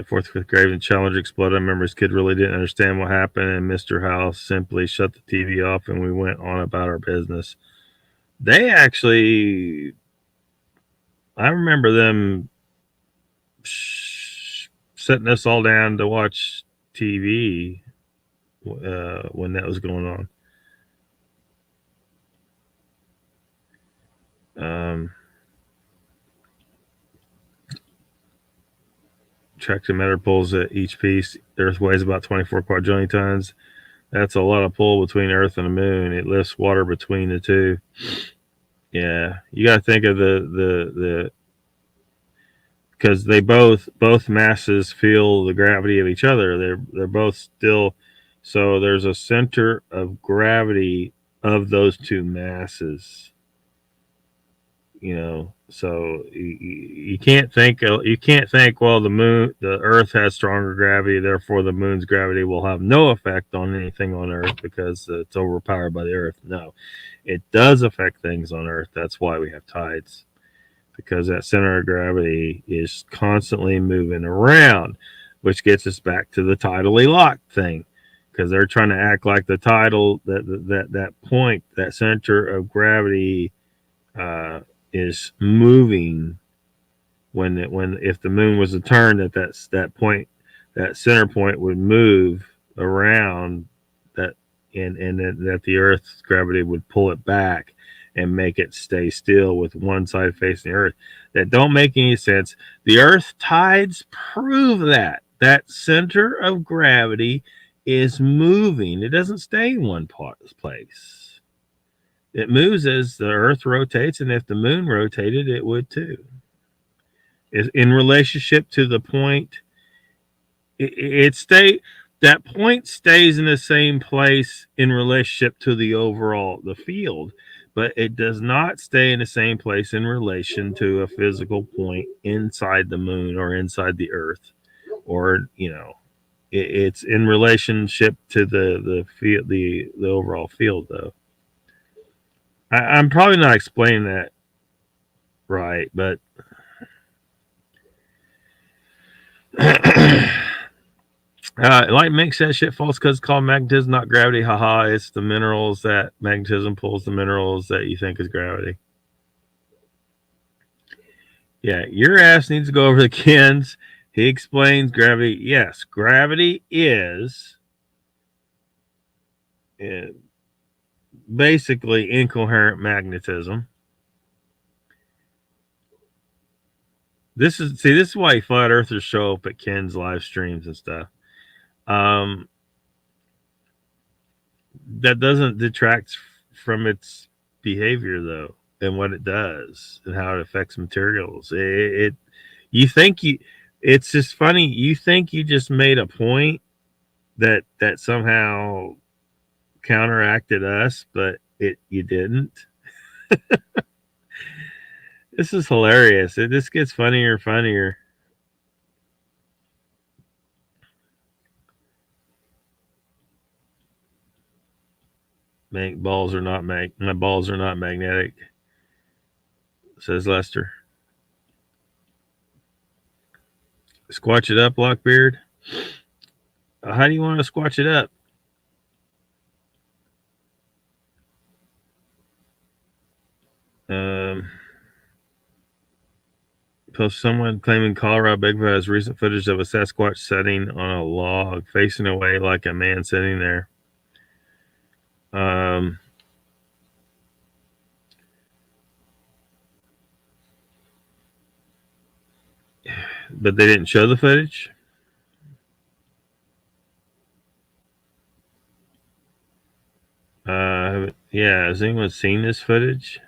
Fourth, fifth grade, and Challenger exploded. I remember his kid really didn't understand what happened, and Mr. House simply shut the TV off, and we went on about our business. They actually, I remember them setting us all down to watch TV when that was going on. Traction meter pulls at each piece. Earth weighs about 24 quadrillion tons. That's a lot of pull between Earth and the Moon. It lifts water between the two. Yeah, you got to think of the because they both masses feel the gravity of each other. They're both still, so there's a center of gravity of those two masses. You know, so you can't think well, the Earth has stronger gravity, therefore the Moon's gravity will have no effect on anything on Earth because it's overpowered by the Earth. No, it does affect things on Earth. That's why we have tides, because that center of gravity is constantly moving around, which gets us back to the tidally locked thing, because they're trying to act like the tidal that point, that center of gravity is moving when if the moon was to turn, that point, that center point would move around that, and that the Earth's gravity would pull it back and make it stay still with one side facing the Earth. That don't make any sense. The Earth tides prove that center of gravity is moving. It doesn't stay in one place. It moves as the Earth rotates, and if the moon rotated, it would too. In relationship to the point, that point stays in the same place in relationship to the field, but it does not stay in the same place in relation to a physical point inside the moon or inside the Earth, or it's in relationship to the field, the overall field, though. I'm probably not explaining that right, but like Mink says, shit falls because it's called magnetism, not gravity. Haha, it's the minerals that magnetism pulls the minerals that you think is gravity. Yeah, your ass needs to go over to Ken's. He explains gravity. Yes, gravity is basically incoherent magnetism. This is why flat earthers show up at Ken's live streams and stuff. That doesn't detract from its behavior, though, and what it does and how it affects materials. It's just funny. You think you just made a point that somehow counteracted us, but you didn't. This is hilarious. It just gets funnier and funnier. My balls are not magnetic, says Lester. Squatch it up, Lockbeard. How do you want to squatch it up? Post someone claiming Colorado Bigfoot has recent footage of a Sasquatch sitting on a log, facing away like a man sitting there. But they didn't show the footage. Yeah, has anyone seen this footage?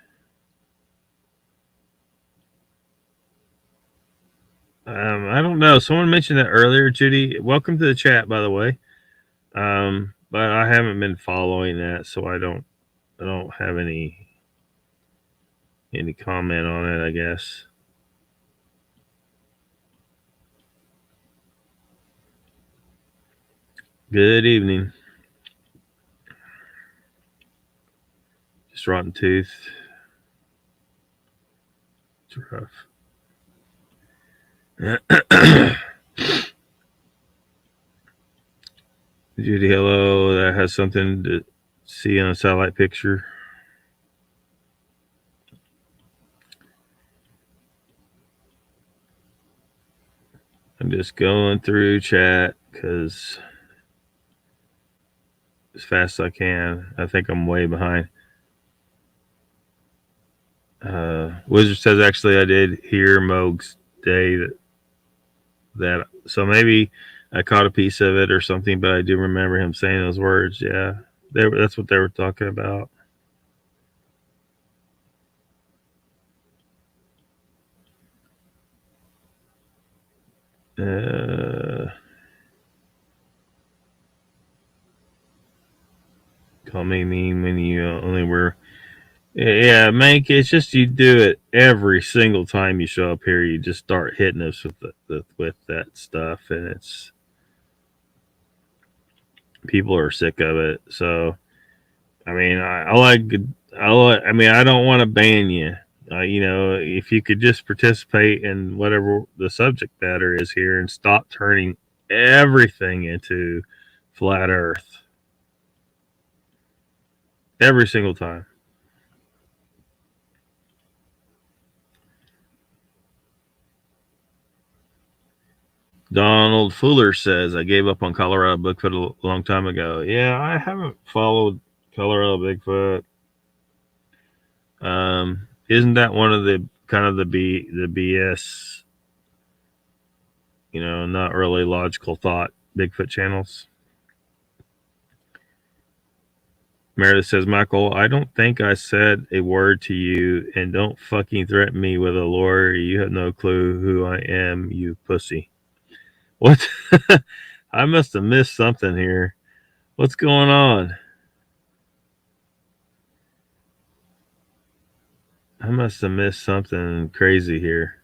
I don't know. Someone mentioned that earlier, Judy. Welcome to the chat, by the way. But I haven't been following that, so I don't have any comment on it, I guess. Good evening. Just rotten tooth. It's rough. Judy, hello. That has something to see on a satellite picture. I'm just going through chat because as fast as I can. I think I'm way behind. Wizard says actually I did hear Moog's day that so maybe I caught a piece of it or something, but I do remember him saying those words. Yeah, that's what they were talking about. Call me mean when you only were. Yeah, Mank, it's just you do it every single time you show up here. You just start hitting us with that stuff, and it's people are sick of it. So, I mean, I mean, I don't want to ban you. You know, if you could just participate in whatever the subject matter is here and stop turning everything into flat Earth every single time. Donald Fuller says, I gave up on Colorado Bigfoot a long time ago. Yeah, I haven't followed Colorado Bigfoot. Isn't that one of the kind of the BS, you know, not really logical thought Bigfoot channels? Meredith says, Michael, I don't think I said a word to you, and don't fucking threaten me with a lawyer. You have no clue who I am, you pussy. What? I must have missed something here. What's going on? I must have missed something crazy here.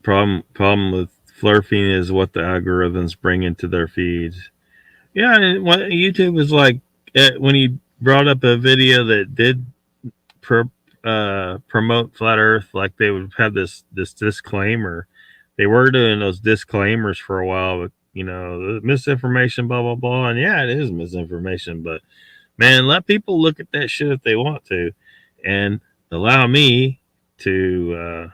Problem with flirting is what the algorithms bring into their feeds. Yeah, and YouTube is like when you brought up a video that did promote flat Earth, like they would have this disclaimer. They were doing those disclaimers for a while, but you know, misinformation, blah blah blah. And yeah, it is misinformation, but man, let people look at that shit if they want to, and allow me to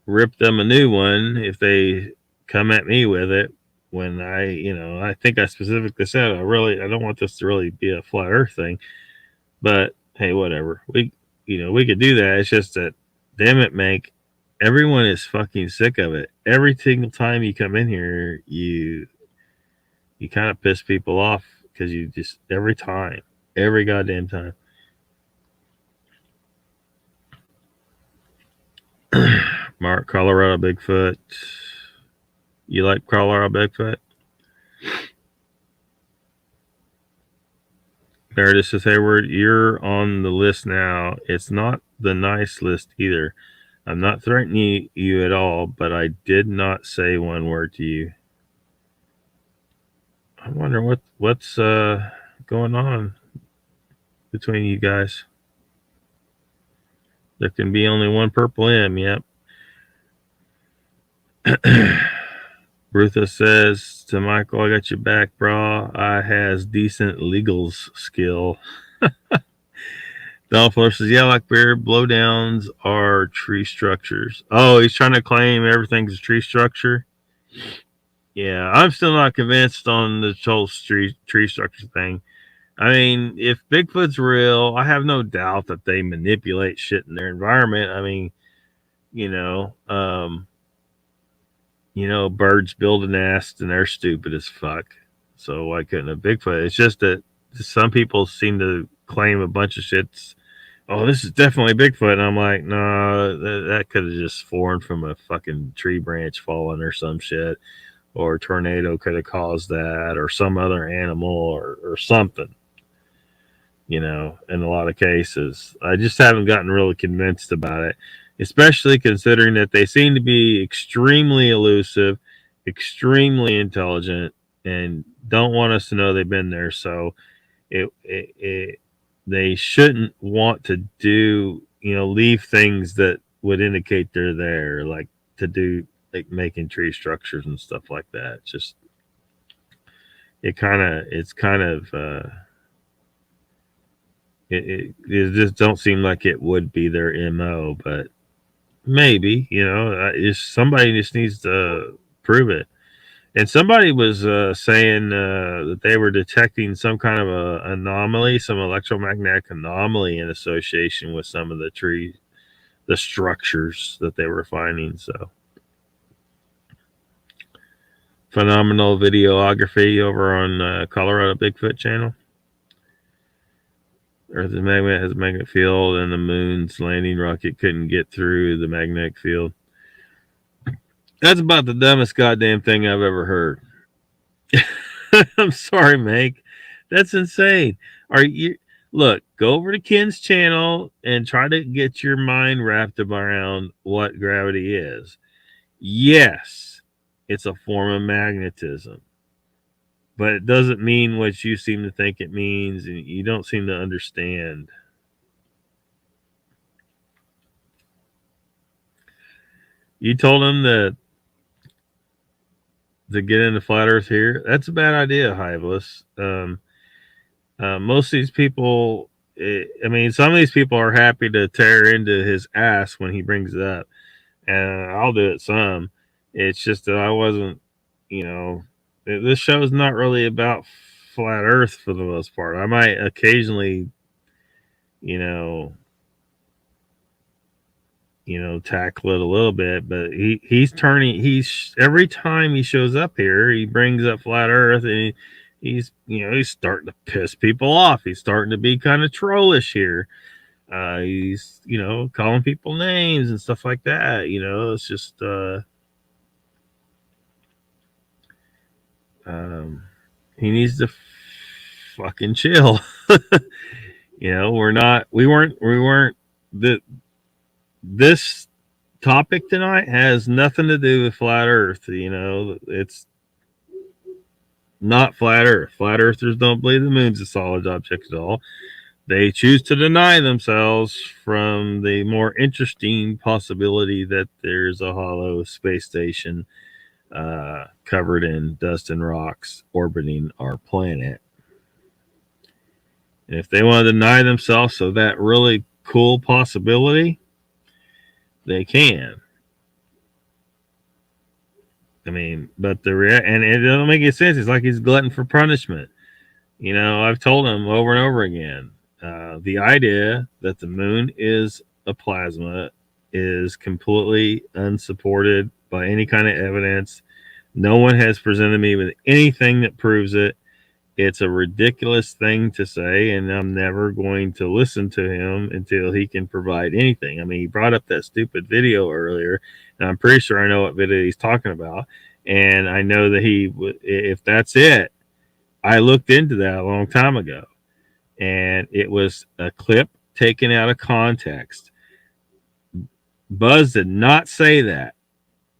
rip them a new one if they come at me with it. When I think I specifically said I don't want this to really be a flat Earth thing, but hey, whatever. We could do that. It's just that, damn it, Mank, everyone is fucking sick of it. Every single time you come in here, you kind of piss people off because you just every goddamn time. Mark, Colorado Bigfoot. You like Colorado Bigfoot? Meredith says, Hayward, you're on the list now. It's not the nice list either. I'm not threatening you at all, but I did not say one word to you. I wonder what's going on between you guys. There can be only one purple M, yep. Rutha says to Michael, I got your back, brah. I has decent legals skill. Donald Fuller says, yeah, Lockbeard, blowdowns are tree structures. Oh, he's trying to claim everything's a tree structure. Yeah, I'm still not convinced on the whole tree structure thing. I mean, if Bigfoot's real, I have no doubt that they manipulate shit in their environment. I mean, birds build a nest and they're stupid as fuck. So why couldn't a Bigfoot? It's just that some people seem to claim a bunch of shits. Oh, this is definitely Bigfoot. And I'm like, no, that could have just formed from a fucking tree branch falling or some shit. Or a tornado could have caused that, or some other animal or something. In a lot of cases. I just haven't gotten really convinced about it, especially considering that they seem to be extremely elusive, extremely intelligent, and don't want us to know they've been there. So they shouldn't want to do, leave things that would indicate they're there, like to do like making tree structures and stuff like that. Just it's kind of it just don't seem like it would be their MO, but maybe, somebody just needs to prove it. And somebody was saying that they were detecting some kind of a anomaly, some electromagnetic anomaly in association with some of the structures that they were finding. So phenomenal videography over on Colorado Bigfoot channel. Earth's magnet has a magnetic field, and the moon's landing rocket couldn't get through the magnetic field. That's about the dumbest goddamn thing I've ever heard. I'm sorry, Meg. That's insane. Are you look, go over to Ken's channel and try to get your mind wrapped around what gravity is. Yes, it's a form of magnetism, but it doesn't mean what you seem to think it means, and you don't seem to understand. You told him that to get into flat Earth here, that's a bad idea, Hiveless. Most of these people, some of these people are happy to tear into his ass when he brings it up, and I'll do it some. It's just that I wasn't, this show is not really about flat Earth for the most part. I might occasionally, tackle it a little bit, but he's every time he shows up here, he brings up flat Earth, and he's starting to piss people off. He's starting to be kind of trollish here. He's calling people names and stuff like that. It's just he needs to fucking chill. We weren't this topic tonight has nothing to do with flat Earth. It's not flat Earth. Flat Earthers don't believe the moon's a solid object at all. They choose to deny themselves from the more interesting possibility that there's a hollow space station covered in dust and rocks orbiting our planet. And if they want to deny themselves of that really cool possibility, they can. But and it doesn't make any sense. It's like he's glutton for punishment. I've told him over and over again, the idea that the moon is a plasma is completely unsupported by any kind of evidence. No one has presented me with anything that proves it. It's a ridiculous thing to say, and I'm never going to listen to him until he can provide anything. He brought up that stupid video earlier, and I'm pretty sure I know what video he's talking about. And I know that if that's it, I looked into that a long time ago, and it was a clip taken out of context. Buzz did not say that.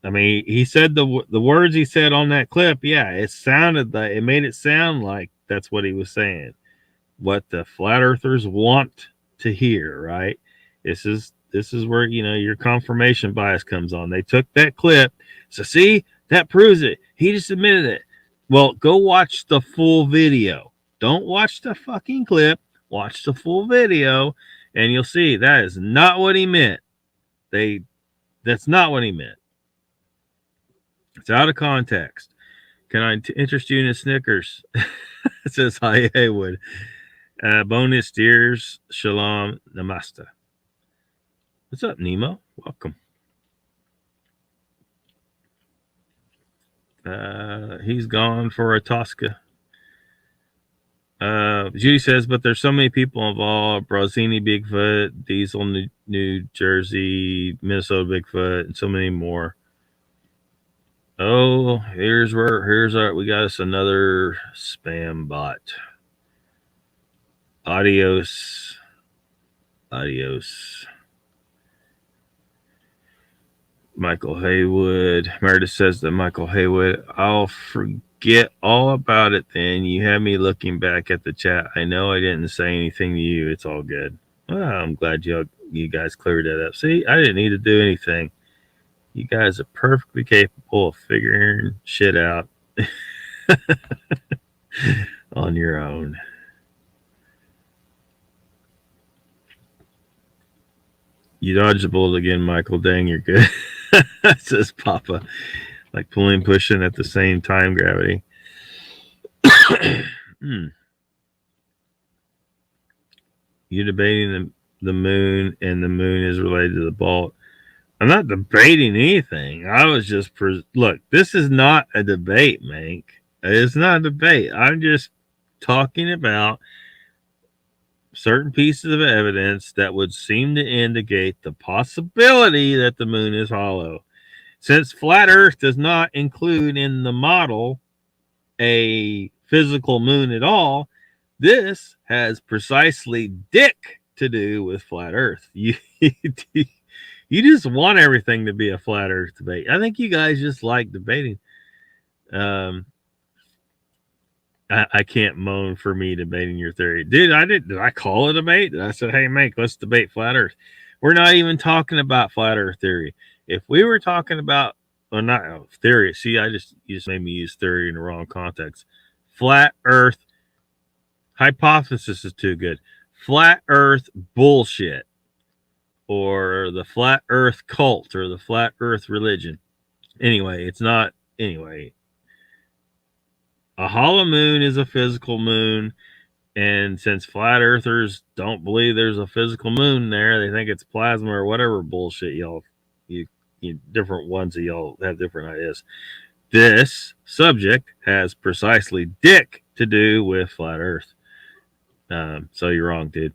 He said the words he said on that clip. Yeah, it made it sound like that's what he was saying. What the flat earthers want to hear, right? This is where your confirmation bias comes on. They took that clip, so see, that proves it. He just admitted it. Well, go watch the full video. Don't watch the fucking clip. Watch the full video, and you'll see that is not what he meant. That's not what he meant. It's out of context. Can I interest you in a Snickers? It says hi, Haywood. Bonus deers, shalom, namaste. What's up, Nemo? Welcome. He's gone for a Tosca. Judy says, but there's so many people involved. Brazini Bigfoot, Diesel New Jersey, Minnesota Bigfoot, and so many more. Oh, here's we got us another spam bot. Adios. Michael Haywood. Meredith says that Michael Haywood. I'll forget all about it then. You have me looking back at the chat. I know I didn't say anything to you. It's all good. Well, I'm glad you guys cleared that up. See, I didn't need to do anything. You guys are perfectly capable of figuring shit out on your own. You dodged the bullet again, Michael. Dang, you're good. Says Papa. Like pulling pushing at the same time, gravity. You're debating the moon, and the moon is related to the ball. I'm not debating anything. I was just look. This is not a debate, Mank. It's not a debate. I'm just talking about certain pieces of evidence that would seem to indicate the possibility that the moon is hollow. Since flat Earth does not include in the model a physical moon at all, this has precisely dick to do with flat Earth. You just want everything to be a flat Earth debate. I think you guys just like debating. I can't moan for me debating your theory. Dude, did I call it a debate? I said, hey, Mike, let's debate flat Earth. We're not even talking about flat Earth theory. If we were talking about, well, not theory. See, you just made me use theory in the wrong context. Flat Earth hypothesis is too good. Flat Earth bullshit, or the flat Earth cult, or the flat Earth religion. Anyway, it's not. Anyway, a hollow moon is a physical moon. And since flat earthers don't believe there's a physical moon there, they think it's plasma or whatever bullshit you different ones of y'all have different ideas. This subject has precisely dick to do with flat Earth. So you're wrong, dude.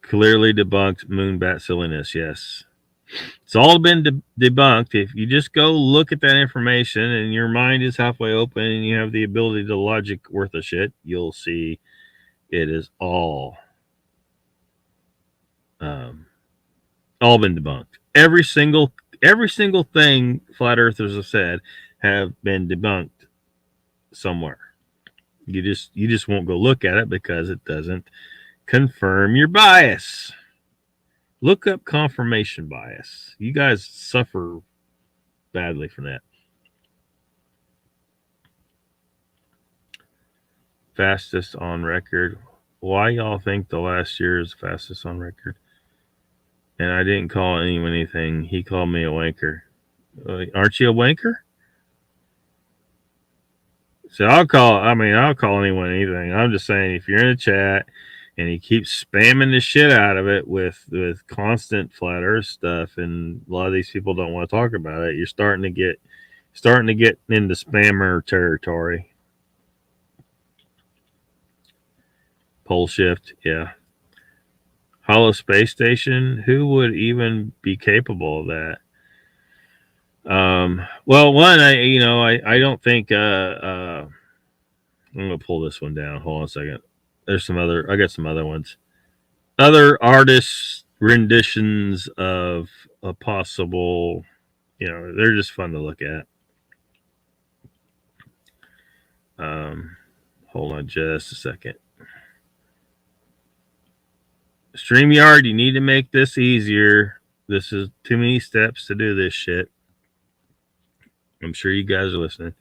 Clearly debunked moonbat silliness. Yes. It's all been debunked. If you just go look at that information and your mind is halfway open and you have the ability to logic worth a shit, you'll see it is all been debunked. Every single thing flat earthers have said have been debunked somewhere. You just won't go look at it because it doesn't confirm your bias. Look up confirmation bias. You guys suffer badly from that. Fastest on record. Why y'all think the last year is fastest on record? And I didn't call anyone anything. He called me a wanker. Aren't you a wanker? So I'll call anyone anything. I'm just saying, if you're in a chat and he keeps spamming the shit out of it with constant flat earth stuff, and a lot of these people don't want to talk about it, you're starting to get into spammer territory. Pole shift, yeah. Hollow space station, who would even be capable of that? Well, one, I don't think I'm gonna pull this one down. Hold on a second. I got some other ones. Other artists' renditions of a possible, they're just fun to look at. Hold on just a second. StreamYard, you need to make this easier. This is too many steps to do this shit. I'm sure you guys are listening.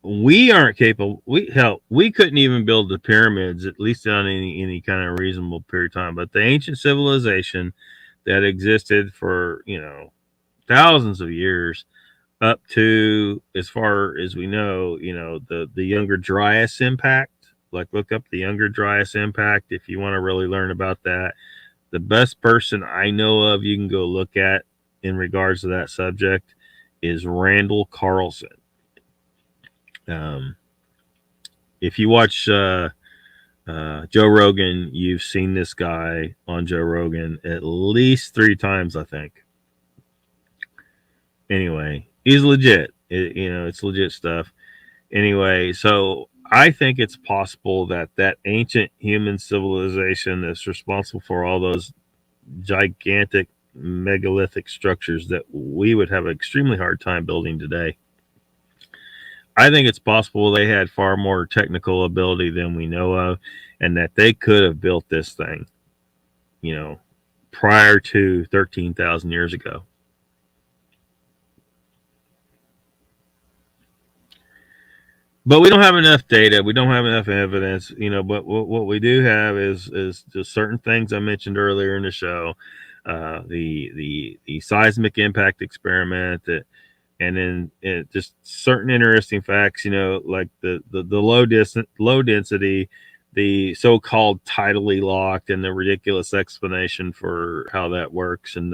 We aren't capable. We couldn't even build the pyramids, at least on any kind of reasonable period of time. But the ancient civilization that existed for thousands of years, up to, as far as we know, the Younger Dryas impact. Like, look up the Younger Dryas impact if you want to really learn about that. The best person I know of you can go look at in regards to that subject is Randall Carlson. If you watch Joe Rogan, you've seen this guy on Joe Rogan at least 3 times, I think. Anyway, he's legit. It's legit stuff. Anyway, so I think it's possible that ancient human civilization that's responsible for all those gigantic megalithic structures that we would have an extremely hard time building today I think it's possible they had far more technical ability than we know of, and that they could have built this thing, prior to 13,000 years ago. But we don't have enough data. We don't have enough evidence, But what we do have is just certain things I mentioned earlier in the show, the seismic impact experiment, and then just certain interesting facts, like the low density, the so-called tidally locked, and the ridiculous explanation for how that works, and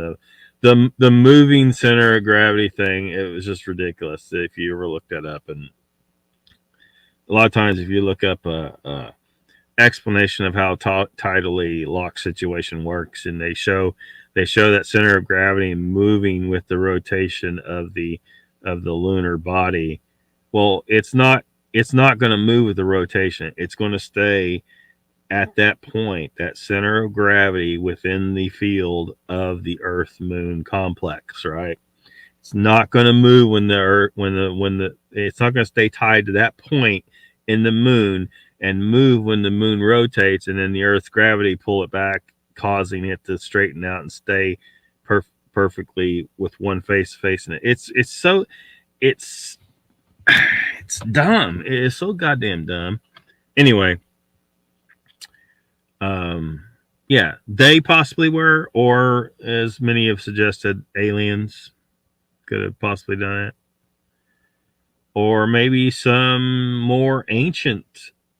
the moving center of gravity thing. It was just ridiculous if you ever looked that up. And a lot of times, if you look up a explanation of how tidally locked situation works, and they show that center of gravity moving with the rotation of the lunar body. Well, it's not going to move with the rotation. It's going to stay at that point, that center of gravity within the field of the Earth Moon complex, right? It's not going to move when it's not going to stay tied to that point in the moon and move when the moon rotates, and then the Earth's gravity pull it back, causing it to straighten out and stay perfectly with one face facing it. It's dumb. It's so goddamn dumb. Anyway, yeah, they possibly were, or as many have suggested, aliens could have possibly done it, or maybe some more ancient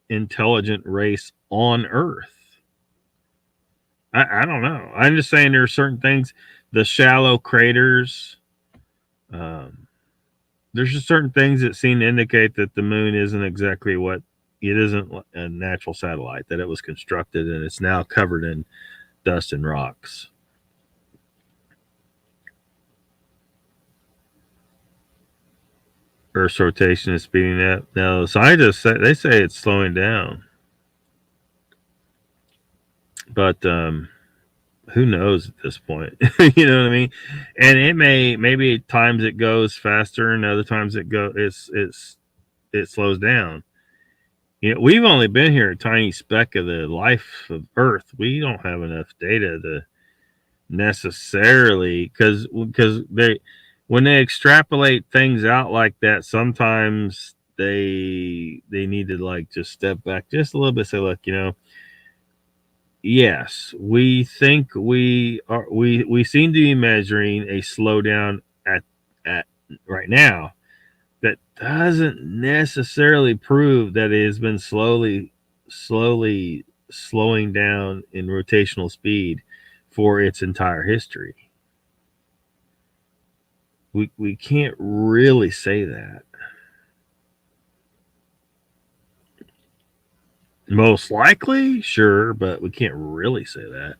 intelligent race on Earth. I don't know. I'm just saying there are certain things, the shallow craters. There's just certain things that seem to indicate that the moon isn't exactly what it isn't a natural satellite, that it was constructed and it's now covered in dust and rocks. Earth's rotation is speeding up. Now, scientists say it's slowing down, but who knows at this point? You know what I mean? And it maybe times it goes faster, and other times it slows down. We've only been here a tiny speck of the life of Earth. We don't have enough data to necessarily, because when they extrapolate things out like that, sometimes they need to like just step back just a little bit. Say, look, yes, we think we seem to be measuring a slowdown at right now. That doesn't necessarily prove that it has been slowly slowing down in rotational speed for its entire history. We can't really say that. Most likely, sure, but we can't really say that.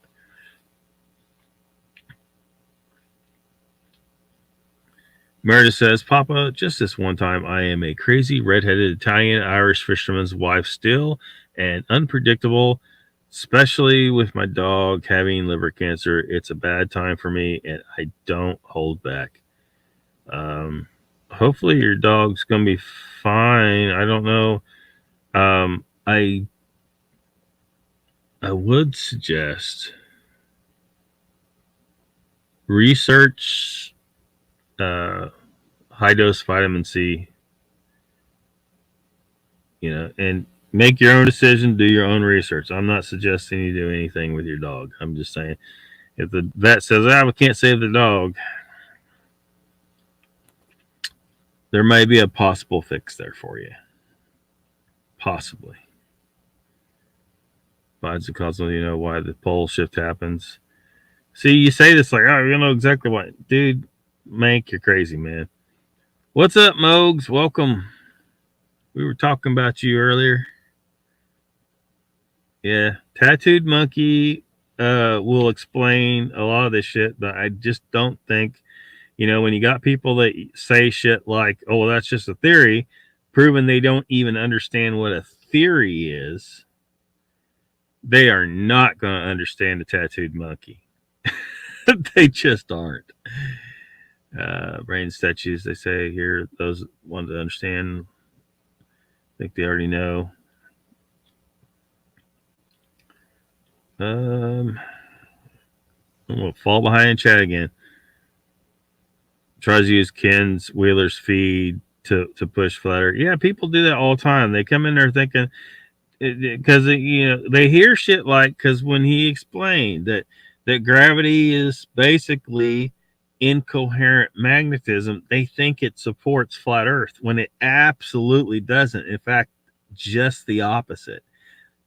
Meredith says, Papa, just this one time, I am a crazy redheaded Italian Irish fisherman's wife still, and unpredictable, especially with my dog having liver cancer. It's a bad time for me, and I don't hold back. Hopefully your dog's going to be fine. I don't know. I would suggest research high dose vitamin C, and make your own decision, do your own research. I'm not suggesting you do anything with your dog. I'm just saying, if the vet says, we can't save the dog, there may be a possible fix there for you. Possibly. Finds the cause, why the pole shift happens. See, you say this like, you know exactly what. Dude, Mank, you're crazy, man. What's up, Mogs? Welcome. We were talking about you earlier. Yeah, Tattooed Monkey will explain a lot of this shit, but I just don't think, when you got people that say shit like, oh, well, that's just a theory, proving they don't even understand what a theory is, they are not going to understand the Tattooed Monkey. They just aren't. Brain statues, they say here, those want to understand think they already know. We'll fall behind in chat again. Tries to use Ken's Wheeler's feed to push flat Earth. Yeah, people do that all the time. They come in there thinking, because they hear shit like, because when he explained that gravity is basically incoherent magnetism, they think it supports flat Earth when it absolutely doesn't. In fact, just the opposite,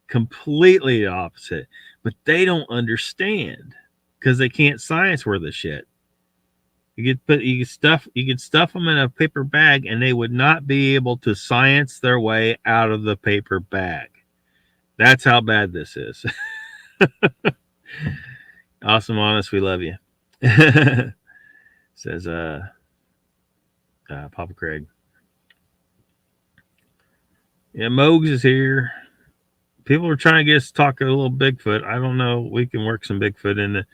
completely the opposite. But they don't understand because they can't science worth of shit. You could stuff them in a paper bag, and they would not be able to science their way out of the paper bag. That's how bad this is. Awesome, honest, we love you. Says Papa Craig. Yeah, Mogs is here. People are trying to get us to talk a little Bigfoot. I don't know. We can work some Bigfoot in the.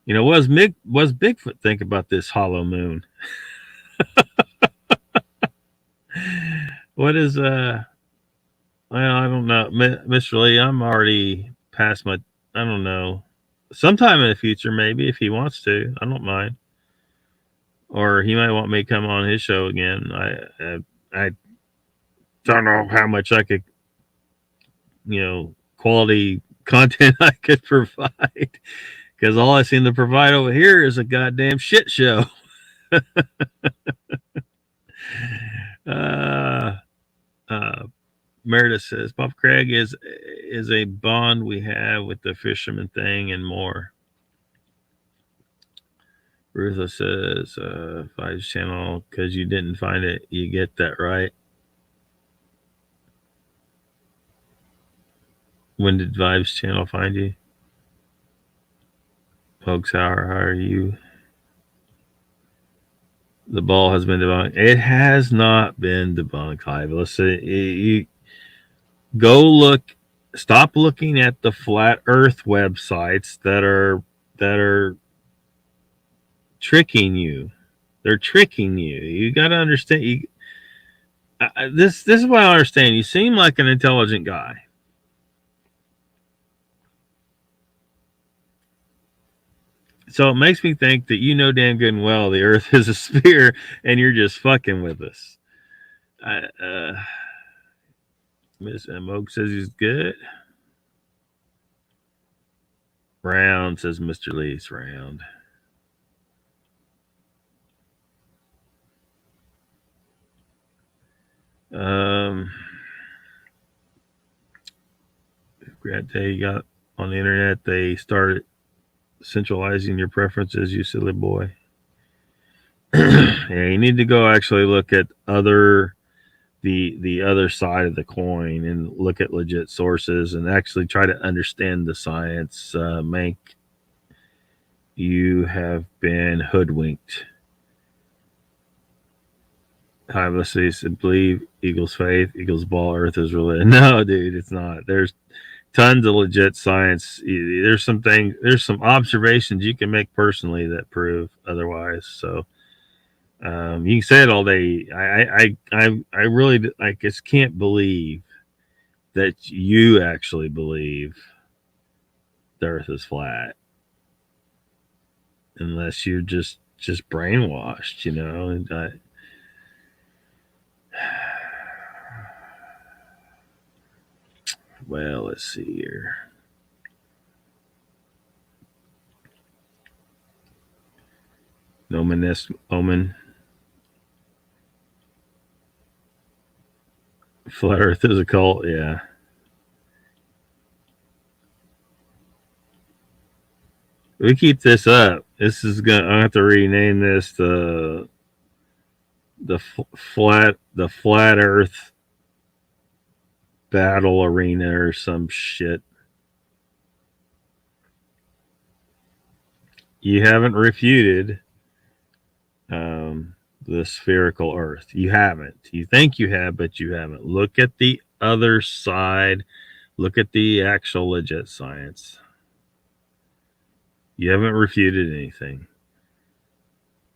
What does Bigfoot think about this hollow moon? What is well, I don't know, Mr. Lee. I'm already past my. I don't know. Sometime in the future, maybe, if he wants to, I don't mind. Or he might want me to come on his show again. I don't know how much I could, quality content I could provide, because all I seem to provide over here is a goddamn shit show. Meredith says Papa Craig is a bond we have with the fisherman thing and more. Ruthless says, Five's channel, because you didn't find it, you get that right. When did Vibe's channel find you? Folks, how are you? The ball has been debunked. It has not been debunked, Hive. Listen, you go look. Stop looking at the flat Earth websites that are tricking you. They're tricking you. You got to understand. This is what I understand. You seem like an intelligent guy. So it makes me think that damn good and well the Earth is a sphere, and you're just fucking with us. Miss Moke says he's good. Round, says Mr. Lee's round. Great day you got on the internet. They started centralizing your preferences, you silly boy. Yeah, you need to go actually look at the other side of the coin and look at legit sources and actually try to understand the science. Mank, you have been hoodwinked. Let's see, believe Eagles faith, Eagles ball, Earth is really no, dude, it's not. There's tons of legit science. There's some observations you can make personally that prove otherwise. So you can say it all day. I really, I just can't believe that you actually believe the Earth is flat, unless you're just brainwashed, And well, let's see here. Omen. Flat Earth is a cult, yeah. We keep this up. This is I have to rename this the flat Earth battle arena or some shit. You haven't refuted the spherical Earth. You haven't. You think you have, but you haven't. Look at the other side. Look at the actual legit science. You haven't refuted anything.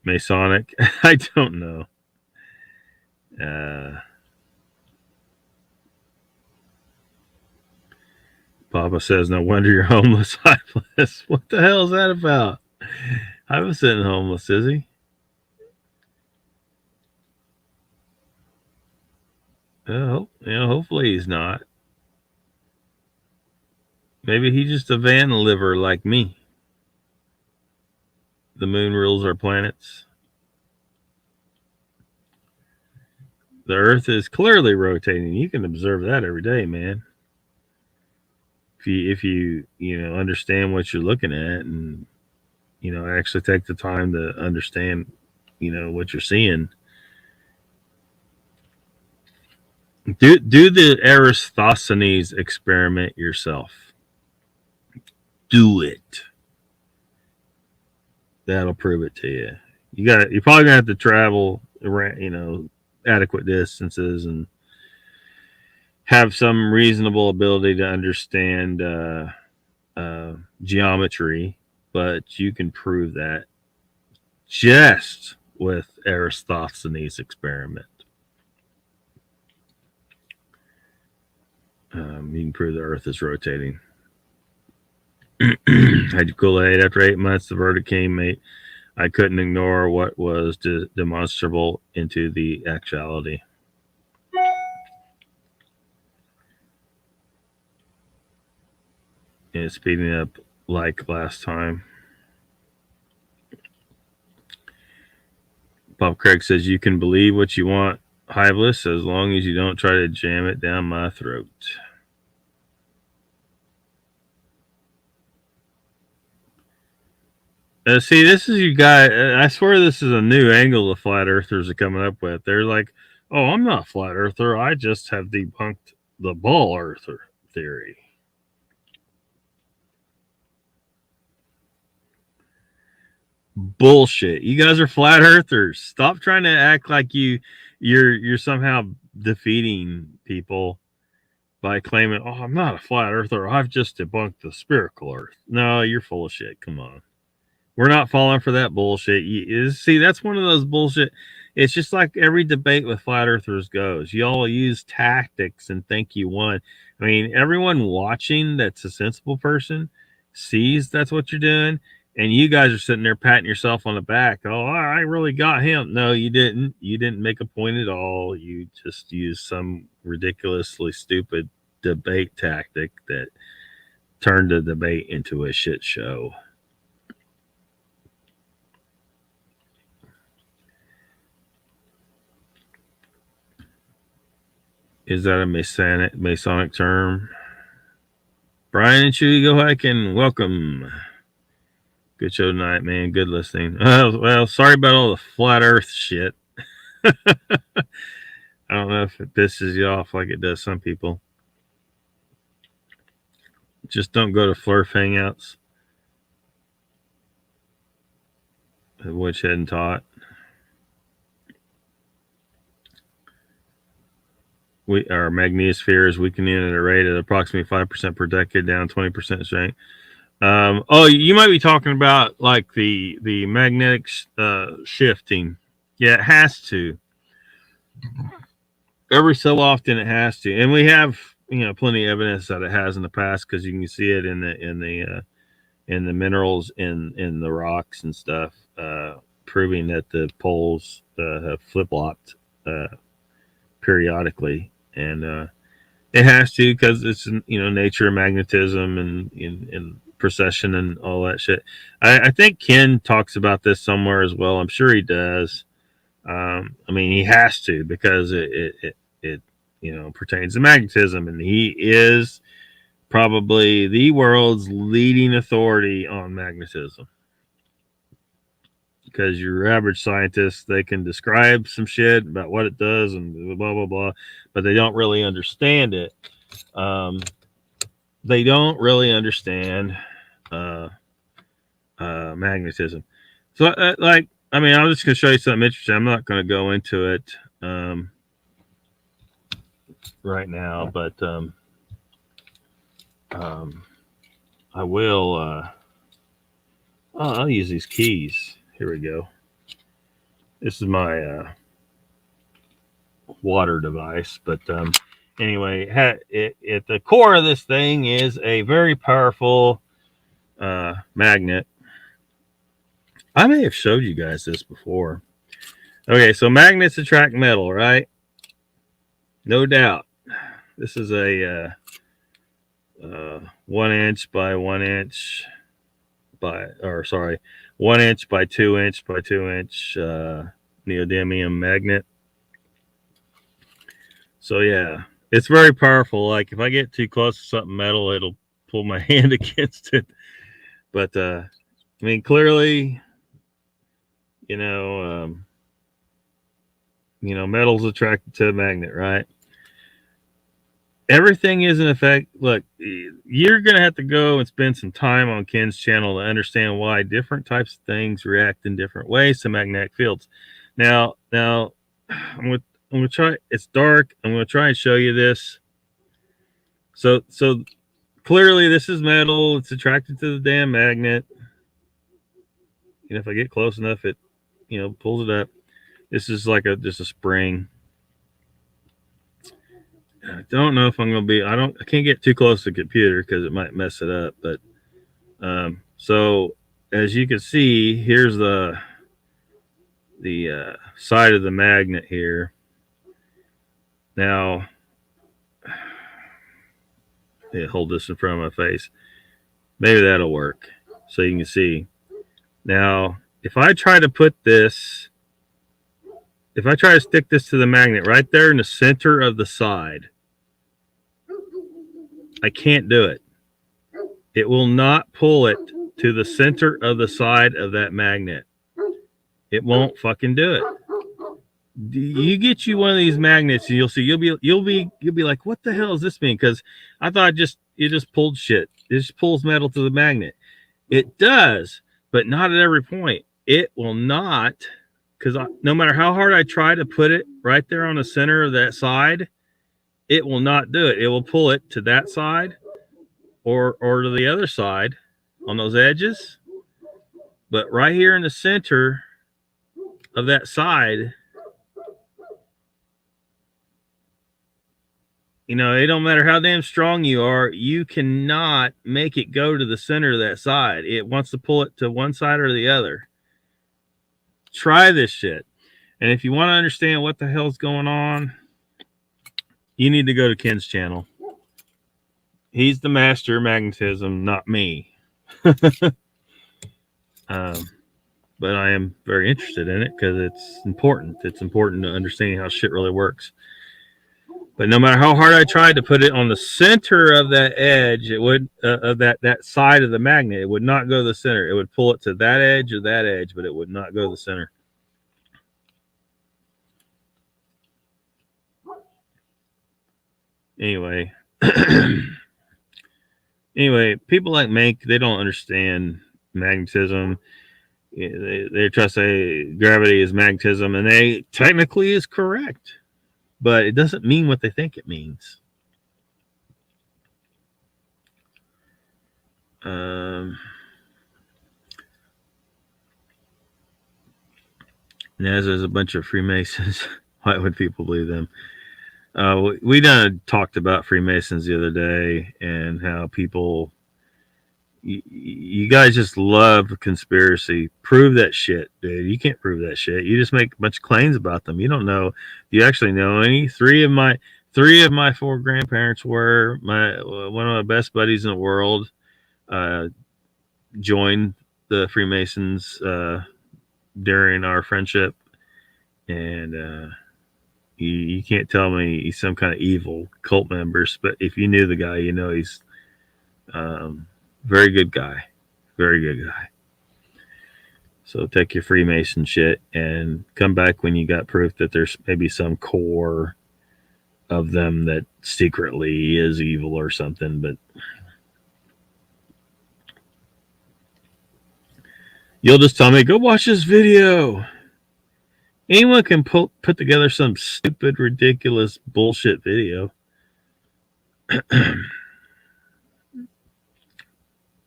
Masonic? I don't know. Papa says, no wonder you're homeless, Hyveless. What the hell is that about? Hyveless isn't homeless, is he? Hopefully he's not. Maybe he's just a van liver like me. The moon rules our planets. The Earth is clearly rotating. You can observe that every day, man. If you understand what you're looking at, and actually take the time to understand what you're seeing. Do the Eratosthenes experiment yourself. Do it. That'll prove it to you. You're probably gonna have to travel around, adequate distances and have some reasonable ability to understand geometry, but you can prove that just with Eratosthenes experiment. You can prove the Earth is rotating. Had you Kool-Aid after 8 months, the verdict came, mate. I couldn't ignore what was demonstrable into the actuality. And it's speeding up like last time. Bob Craig says, you can believe what you want, Hyveless, as long as you don't try to jam it down my throat. See, this is you guys. I swear this is a new angle the flat earthers are coming up with. They're like, oh, I'm not a flat earther. I just have debunked the ball earther theory. Bullshit. You guys are flat earthers. Stop trying to act like you're somehow defeating people by claiming, oh, I'm not a flat earther. I've just debunked the spherical earth. No, you're full of shit. Come on. We're not falling for that bullshit. See, that's one of those bullshit. It's just like every debate with flat earthers goes. You all use tactics and think you won. I mean, everyone watching that's a sensible person sees that's what you're doing. And you guys are sitting there patting yourself on the back. Oh, I really got him. No, you didn't. You didn't make a point at all. You just used some ridiculously stupid debate tactic that turned the debate into a shit show. Is that a Masonic term? Brian and Chewy, go hiking. Welcome. Good show tonight, man. Good listening. Well, sorry about all the flat earth shit. I don't know if it pisses you off like it does some people. Just don't go to Flurf hangouts. Which hadn't taught. Our magnetosphere is weakening at a rate at approximately 5% per decade, down 20% strength. You might be talking about like the magnetic shifting. Yeah, it has to. Every so often it has to, and we have plenty of evidence that it has in the past, because you can see it in the minerals in the rocks and stuff, proving that the poles have flip-flopped periodically. And it has to, because it's nature of magnetism and precession and all that shit. I think Ken talks about this somewhere as well. I'm sure he does. I mean, he has to, because it pertains to magnetism, and he is probably the world's leading authority on magnetism. Because your average scientist, they can describe some shit about what it does and blah blah blah, but they don't really understand it. They don't really understand magnetism. So, I'm just going to show you something interesting. I'm not going to go into it right now, but I will. I'll use these keys. Here we go. This is my water device, but anyway, at the core of this thing is a very powerful magnet. I may have showed you guys this before. Okay, so magnets attract metal, right? No doubt. This is a 1 inch by 1 inch by, or sorry, 1 inch by 2 inch by 2 inch neodymium magnet. So yeah, it's very powerful. Like if I get too close to something metal, it'll pull my hand against it. But I mean, clearly, metal's attracted to a magnet, right? Everything is in effect. Look, you're going to have to go and spend some time on Ken's channel to understand why different types of things react in different ways to magnetic fields. Now, I'm going to try. It's dark. I'm going to try and show you this. So clearly, this is metal. It's attracted to the damn magnet. And if I get close enough, it, pulls it up. This is like just a spring. I don't know if I'm going to be, I can't get too close to the computer because it might mess it up. But, so as you can see, here's the side of the magnet here. Now, hold this in front of my face. Maybe that'll work so you can see. Now, if I try to put this, if I try to stick this to the magnet right there in the center of the side, I can't do it. It will not pull it to the center of the side of that magnet. It won't fucking do it. You get you one of these magnets and you'll see, you'll be like, what the hell does this mean? Because I thought it just pulled shit. It just pulls metal to the magnet. It does, but not at every point. It will not, because no matter how hard I try to put it right there on the center of that side, it will not do it. It will pull it to that side or to the other side on those edges. But right here in the center of that side, it don't matter how damn strong you are, you cannot make it go to the center of that side. It wants to pull it to one side or the other. Try this shit. And if you want to understand what the hell's going on, you need to go to Ken's channel. He's the master of magnetism, not me. But I am very interested in it because it's important. It's important to understanding how shit really works. But no matter how hard I tried to put it on the center of that edge, it would of that side of the magnet, it would not go to the center. It would pull it to that edge or that edge, but it would not go to the center. Anyway, people like Mank, they don't understand magnetism. They try to say gravity is magnetism, and they technically is correct, but it doesn't mean what they think it means. As there's a bunch of Freemasons, why would people believe them? We done talked about Freemasons the other day and how people, you guys just love conspiracy. Prove that shit, dude. You can't prove that shit. You just make a bunch of claims about them. You don't know. Do you actually know any? Three of my 4 grandparents were one of my best buddies in the world. Joined the Freemasons during our friendship, and you can't tell me he's some kind of evil cult member. But if you knew the guy, he's very good guy. Very good guy. So take your Freemason shit and come back when you got proof that there's maybe some core of them that secretly is evil or something. But you'll just tell me, go watch this video. Anyone can put together some stupid, ridiculous bullshit video.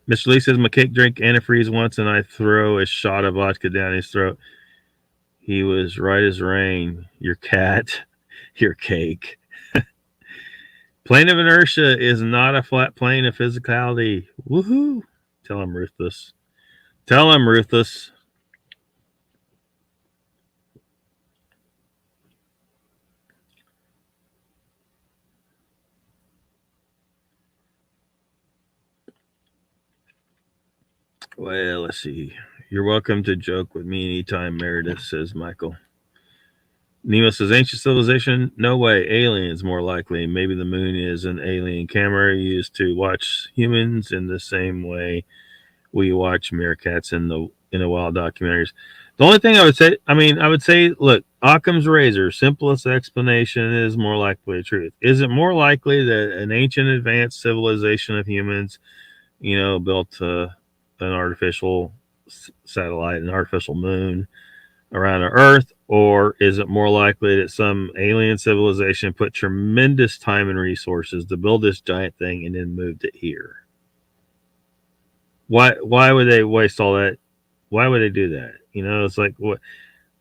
Mr. Lee says, my cake drank antifreeze once and I throw a shot of vodka down his throat. He was right as rain. Your cat, your cake. Plane of inertia is not a flat plane of physicality. Woohoo! Tell him, Ruthless. Tell him, Ruthless. Well, let's see. You're welcome to joke with me anytime, Meredith, says Michael. Nemo says, ancient civilization? No way. Aliens, more likely. Maybe the moon is an alien camera used to watch humans in the same way we watch meerkats in the wild documentaries. The only thing I would say, look, Occam's razor, simplest explanation is more likely the truth. Is it more likely that an ancient advanced civilization of humans, built an artificial satellite, an artificial moon around the Earth, or is it more likely that some alien civilization put tremendous time and resources to build this giant thing and then moved it here? Why would they waste all that? Why would they do that? It's like, what?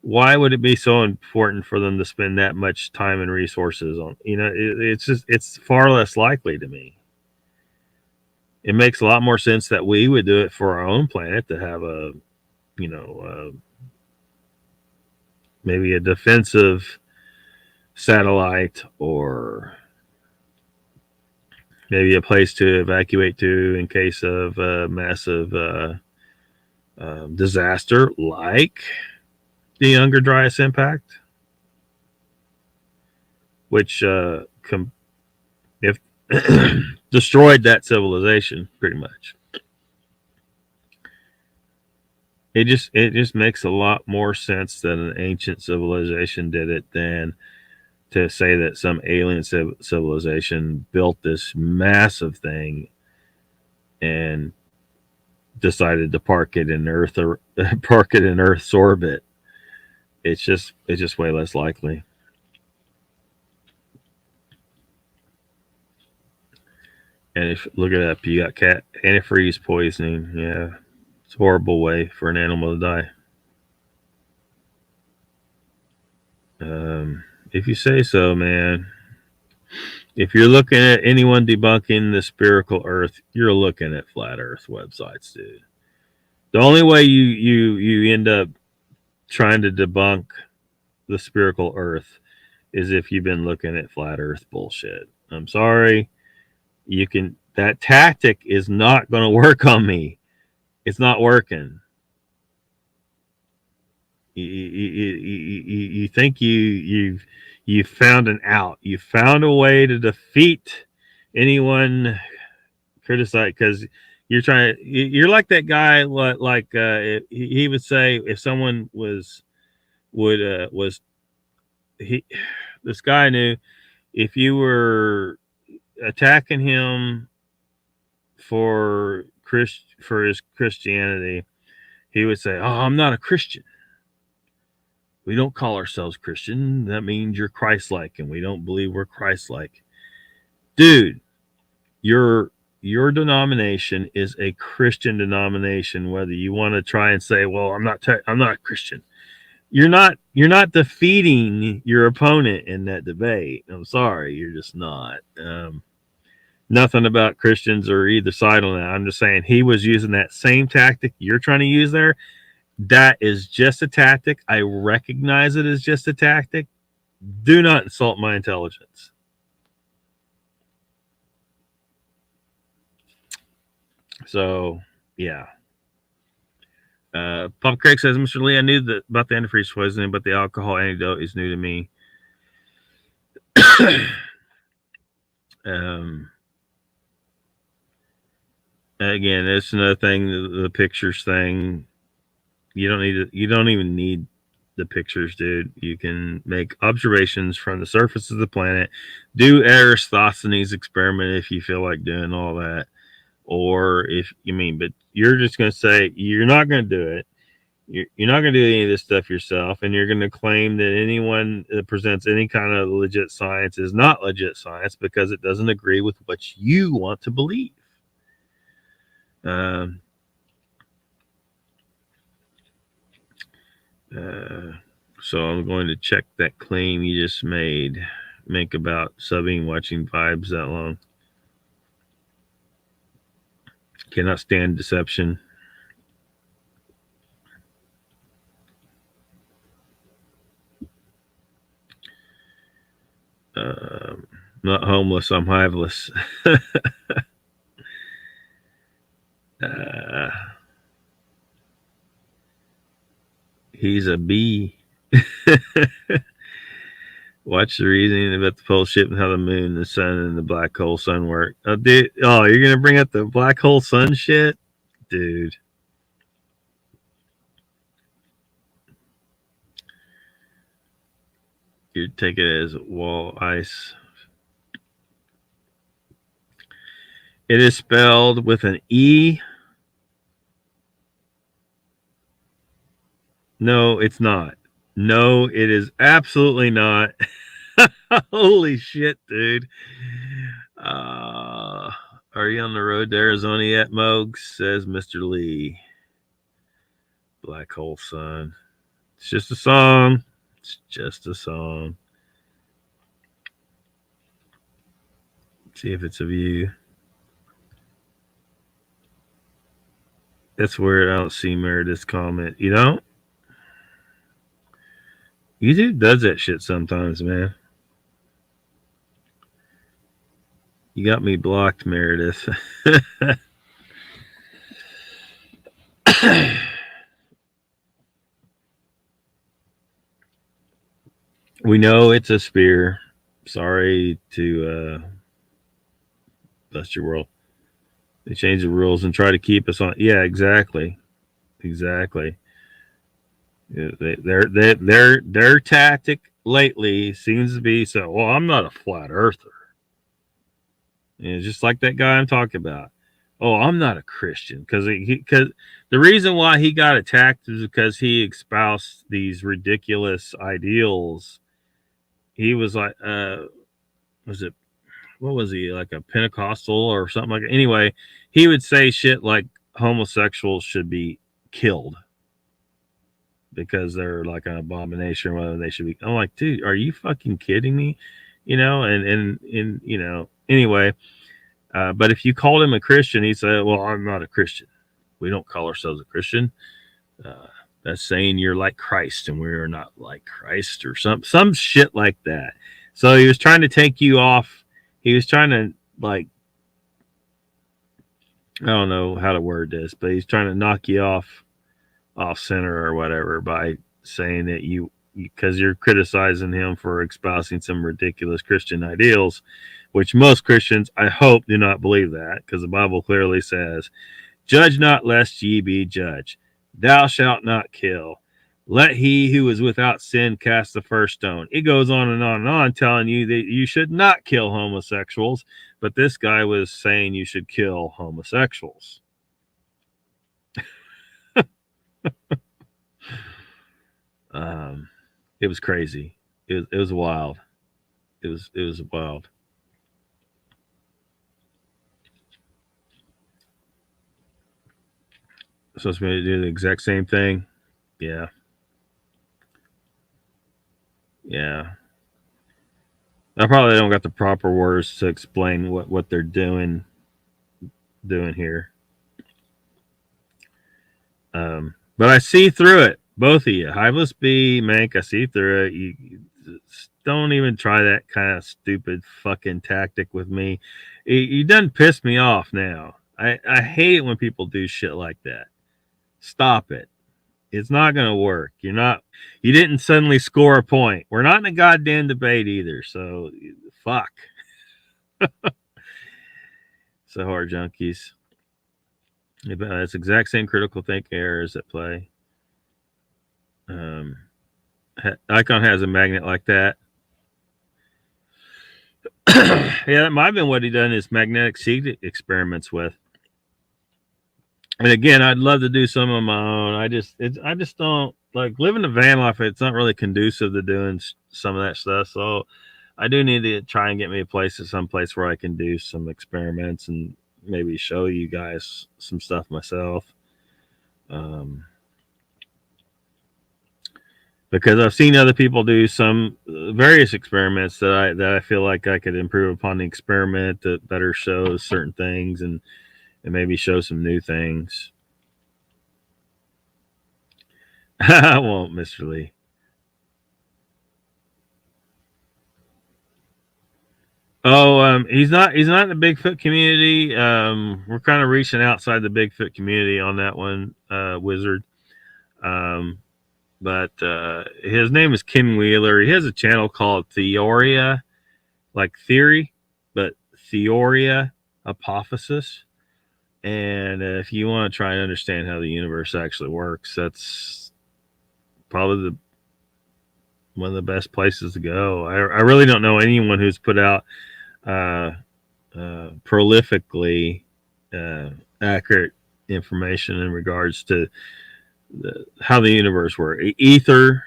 Why would it be so important for them to spend that much time and resources on? It's far less likely to me. It makes a lot more sense that we would do it for our own planet, to have maybe a defensive satellite, or maybe a place to evacuate to in case of a massive disaster like the Younger Dryas impact, which if destroyed that civilization pretty much. It just makes a lot more sense that an ancient civilization did it than to say that some alien civilization built this massive thing and decided to park it in Earth's orbit. It's just way less likely. And if look it up, you got cat antifreeze poisoning. Yeah, it's a horrible way for an animal to die. If you say so, man. If you're looking at anyone debunking the spherical Earth, you're looking at flat Earth websites, dude. The only way you end up trying to debunk the spherical Earth is if you've been looking at flat Earth bullshit. I'm sorry. That tactic is not going to work on me. It's not working. You think you've found an out. You found a way to defeat anyone criticize, because you're like that guy, like he would say, if someone this guy knew, if you were attacking him for his Christianity, he would say, "Oh, I'm not a Christian. We don't call ourselves Christian. That means you're Christ-like, and we don't believe we're Christ-like." Dude, your denomination is a Christian denomination. Whether you want to try and say, "Well, I'm not a Christian," you're not defeating your opponent in that debate. I'm sorry, you're just not. Nothing about Christians or either side on that. I'm just saying he was using that same tactic you're trying to use there. That is just a tactic. I recognize it as just a tactic. Do not insult my intelligence. So, yeah. Pop Craig says, Mr. Lee, I knew about the antifreeze poisoning, but the alcohol antidote is new to me. Again, it's another thing. The pictures thing. You don't even need the pictures, dude. You can make observations from the surface of the planet. Do Eratosthenes experiment if you feel like doing all that, or but you're just going to say you're not going to do it. You're not going to do any of this stuff yourself, and you're going to claim that anyone that presents any kind of legit science is not legit science because it doesn't agree with what you want to believe. So I'm going to check that claim you just made. Mink, about subbing, watching vibes that long. Cannot stand deception. Not homeless, I'm hiveless. He's a bee. Watch the reasoning about the pole ship and how the moon, the sun, and the black hole sun work. Oh, dude. Oh, you're gonna bring up the black hole sun shit, dude. You take it as wall ice. It is spelled with an E. No, it's not. No, it is absolutely not. Holy shit, dude. Are you on the road to Arizona yet, Mogs? Says Mr. Lee. Black hole sun. It's just a song. It's just a song. Let's see if it's of you. That's weird. I don't see Meredith's comment. You don't? YouTube does that shit sometimes, man. You got me blocked, Meredith. We know it's a spear. Sorry to bust your world. They change the rules and try to keep us on. Yeah, exactly. Exactly. Their tactic lately seems to be so. Well, I'm not a flat earther. And just like that guy I'm talking about. Oh, I'm not a Christian because the reason why he got attacked is because he espoused these ridiculous ideals. He was like, was it, what was he, like a Pentecostal or something like that? Anyway, he would say shit like homosexuals should be killed because they're like an abomination or whether they should be. I'm like, dude, are you fucking kidding me? You know, and you know, anyway. But if you called him a Christian, he'd say, well, I'm not a Christian. We don't call ourselves a Christian. That's saying you're like Christ and we're not like Christ or some shit like that. So he was trying to take you off. He was trying to, like, I don't know how to word this, but he's trying to knock you off center or whatever by saying that because you're criticizing him for espousing some ridiculous Christian ideals, which most Christians, I hope, do not believe that, because the Bible clearly says, judge not lest ye be judged. Thou shalt not kill. Let he who is without sin cast the first stone. It goes on and on and on, telling you that you should not kill homosexuals, but this guy was saying you should kill homosexuals. It was crazy. It was wild. It was wild. So it's going to do the exact same thing. Yeah. Yeah. I probably don't got the proper words to explain what they're doing here. But I see through it. Both of you, Hiveless B, Mank, I see through it. You don't even try that kind of stupid fucking tactic with me. You done piss me off now. I hate it when people do shit like that. Stop it. It's not going to work. You didn't suddenly score a point. We're not in a goddamn debate either. So fuck. So hard junkies. It's exact same critical thinking errors at play. Icon has a magnet like that. Yeah, that might have been what he done his magnetic seed experiments with. And again, I'd love to do some of my own. I just don't like living a van life. It's not really conducive to doing some of that stuff. So I do need to try and get me someplace where I can do some experiments and maybe show you guys some stuff myself. But because I've seen other people do some various experiments that I feel like I could improve upon the experiment that better shows certain things and maybe show some new things. I won't, Mr. Lee. Oh, he's not in the Bigfoot community. We're kind of reaching outside the Bigfoot community on that one, Wizard. Um, but his name is Ken Wheeler. He has a channel called Theoria, like theory, but Theoria Apophysis. And if you want to try and understand how the universe actually works, that's probably one of the best places to go. I really don't know anyone who's put out prolifically accurate information in regards to how the universe works. Ether,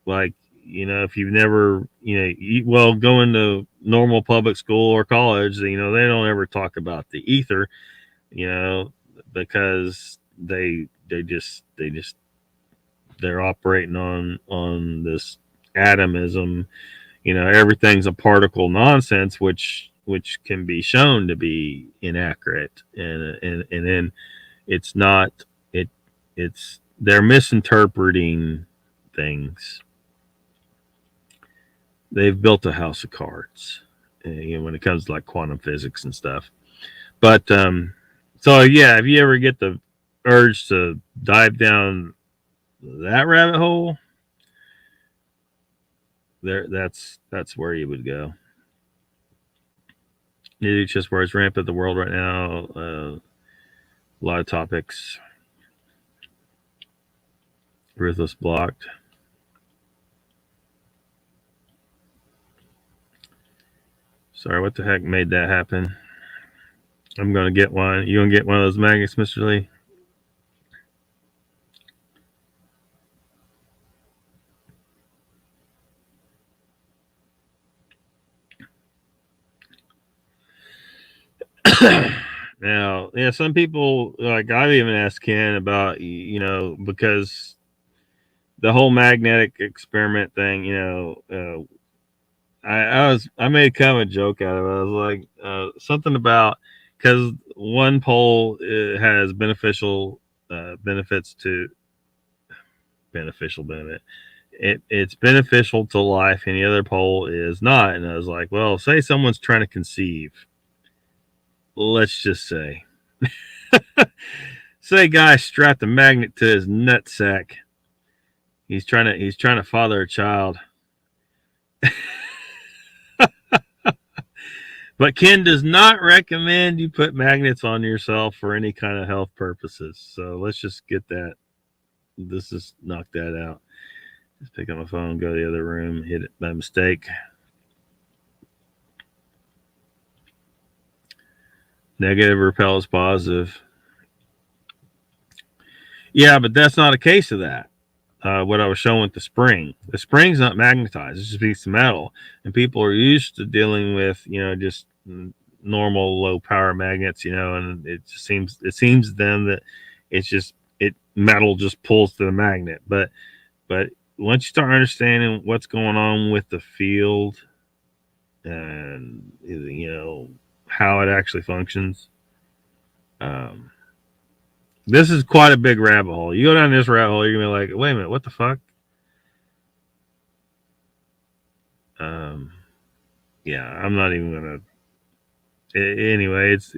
like, if you've never, going to normal public school or college, they don't ever talk about the ether, because they're operating on this atomism. Everything's a particle nonsense, which can be shown to be inaccurate, and then it's not. It's they're misinterpreting things. They've built a house of cards, when it comes to like quantum physics and stuff. But so yeah, if you ever get the urge to dive down that rabbit hole, that's where you would go. It's just where it's rampant the world right now. A lot of topics. Ruthless blocked. Sorry, what the heck made that happen? I'm gonna get one. You gonna get one of those magnets, Mr. Lee? Now, yeah, some people, like, I've even asked Ken about, because the whole magnetic experiment thing, I made kind of a joke out of it. I was like, something about, because one pole has beneficial benefits to beneficial benefit. It's beneficial to life, and the other pole is not. And I was like, well, say someone's trying to conceive. Let's just say, say a guy strapped a magnet to his nutsack. He's trying to father a child. But Ken does not recommend you put magnets on yourself for any kind of health purposes. So let's just get that. Let's just knock that out. Just pick up my phone, go to the other room, hit it by mistake. Negative repels positive. Yeah, but that's not a case of that. What I was showing with the spring's not magnetized. It's just a piece of metal, and people are used to dealing with just normal low power magnets, and it seems to them that metal just pulls to the magnet. But once you start understanding what's going on with the field and how it actually functions, this is quite a big rabbit hole. You go down this rabbit hole, you're gonna be like, wait a minute, what the fuck? Yeah, I'm not even gonna. Anyway, it's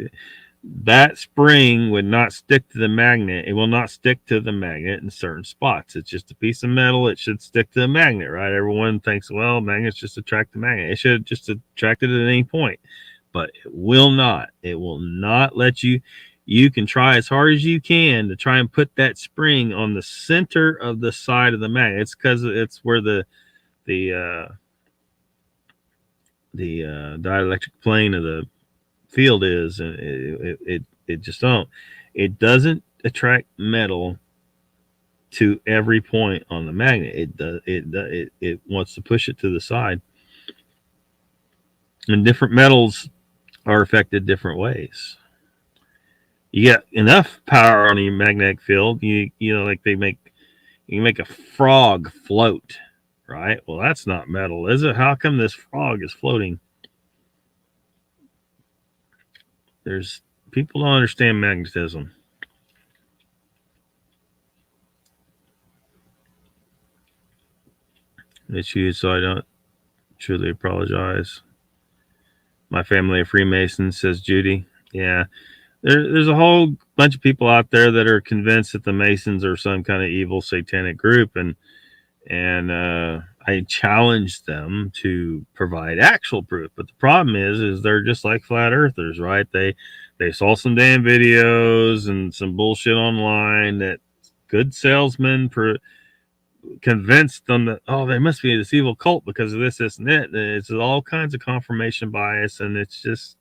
that spring would not stick to the magnet. It will not stick to the magnet in certain spots. It's just a piece of metal. It should stick to the magnet, right? Everyone thinks, well, magnets just attract the magnet. It should just attract it at any point, but it will not. It will not let you. You can try as hard as you can to try and put that spring on the center of the side of the magnet. It's because it's where the dielectric plane of the field is, and it just don't. It doesn't attract metal to every point on the magnet. It wants to push it to the side, and different metals are affected different ways. You get enough power on your magnetic field, like you can make a frog float right? Well, that's not metal, is it? How come this frog is floating? There's people don't understand magnetism. It's you, so I don't truly apologize. My family of Freemasons, says Judy. Yeah, there's a whole bunch of people out there that are convinced that the Masons are some kind of evil satanic group, and I challenge them to provide actual proof. But the problem is they're just like flat earthers, right? They saw some damn videos and some bullshit online that good salesmen convinced them that, oh, they must be this evil cult because of this and that. It's all kinds of confirmation bias, and it's just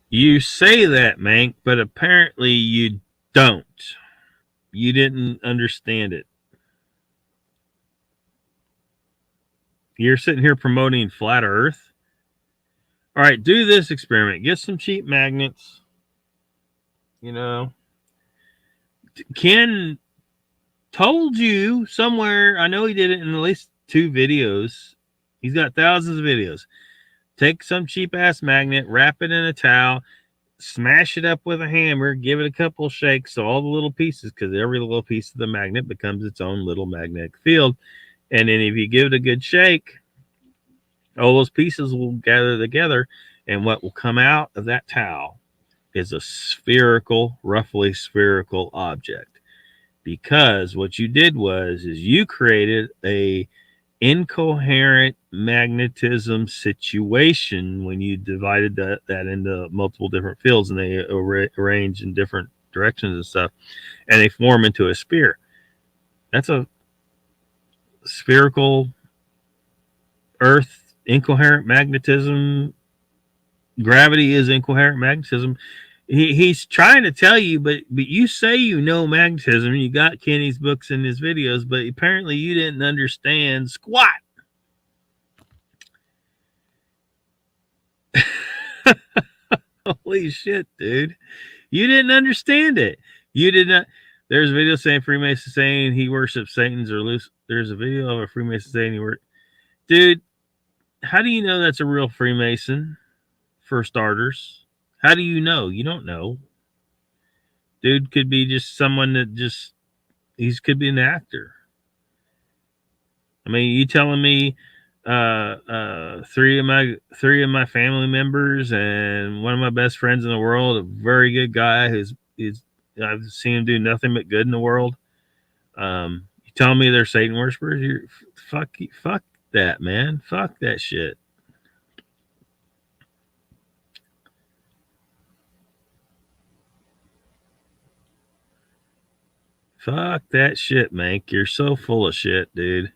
you say that, Mank, but apparently you don't. You didn't understand it. You're sitting here promoting flat earth. All right, do this experiment. Get some cheap magnets. You know, Ken told you somewhere. I know he did it in at least 2 videos. He's got thousands of videos. Take some cheap ass magnet, wrap it in a towel, smash it up with a hammer, give it a couple shakes so all the little pieces, because every little piece of the magnet becomes its own little magnetic field. And then if you give it a good shake, all those pieces will gather together, and what will come out of that towel is a spherical, roughly spherical object. Because what you did is you created a incoherent magnetism situation when you divided that into multiple different fields, and they arrange in different directions and stuff, and they form into a sphere. That's a spherical earth incoherent magnetism. Gravity is incoherent magnetism. He's trying to tell you, but you say you know magnetism. You got Kenny's books and his videos, but apparently you didn't understand squat. Holy shit, dude. You didn't understand it. You did not. There's a video saying Freemason saying he worships Satan's or loose. There's a video of a Freemason saying he worships. Dude, how do you know that's a real Freemason? For starters, how do you know? You don't know. Dude could be just someone that could be an actor. I mean, you telling me three of my family members and one of my best friends in the world, a very good guy who's I've seen him do nothing but good in the world. You telling me they're Satan worshipers? You're fuck that, man. Fuck that shit. Fuck that shit, Mank. You're so full of shit, dude.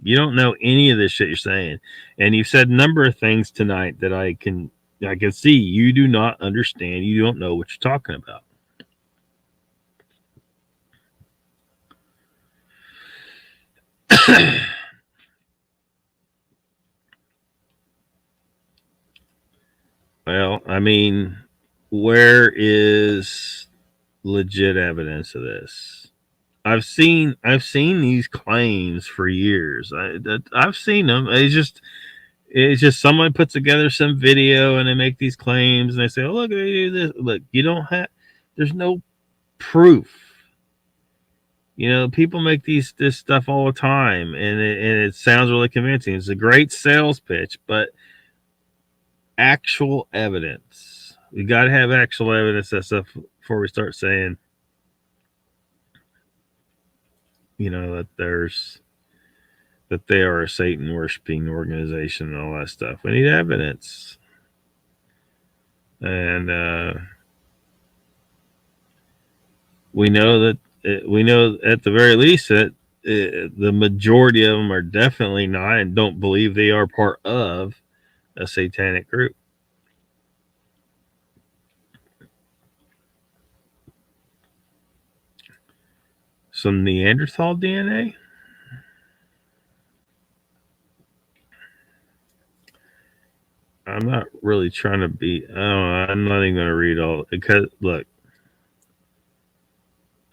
You don't know any of this shit you're saying. And you've said a number of things tonight that I can see you do not understand. You don't know what you're talking about. Well, I mean, where is legit evidence of this? I've seen these claims for years. I've seen them. It's just someone puts together some video and they make these claims and they say, "Oh, look, they do this." Look, you don't have. There's no proof. You know, people make this stuff all the time, and it sounds really convincing. It's a great sales pitch, but actual evidence. We got to have actual evidence of stuff before we start saying, you know, that they are a Satan worshiping organization and all that stuff. We need evidence, and we know at the very least that the majority of them are definitely not and don't believe they are part of a satanic group. Some Neanderthal DNA? I'm not really trying to be. I don't know, I'm not even going to read all because look,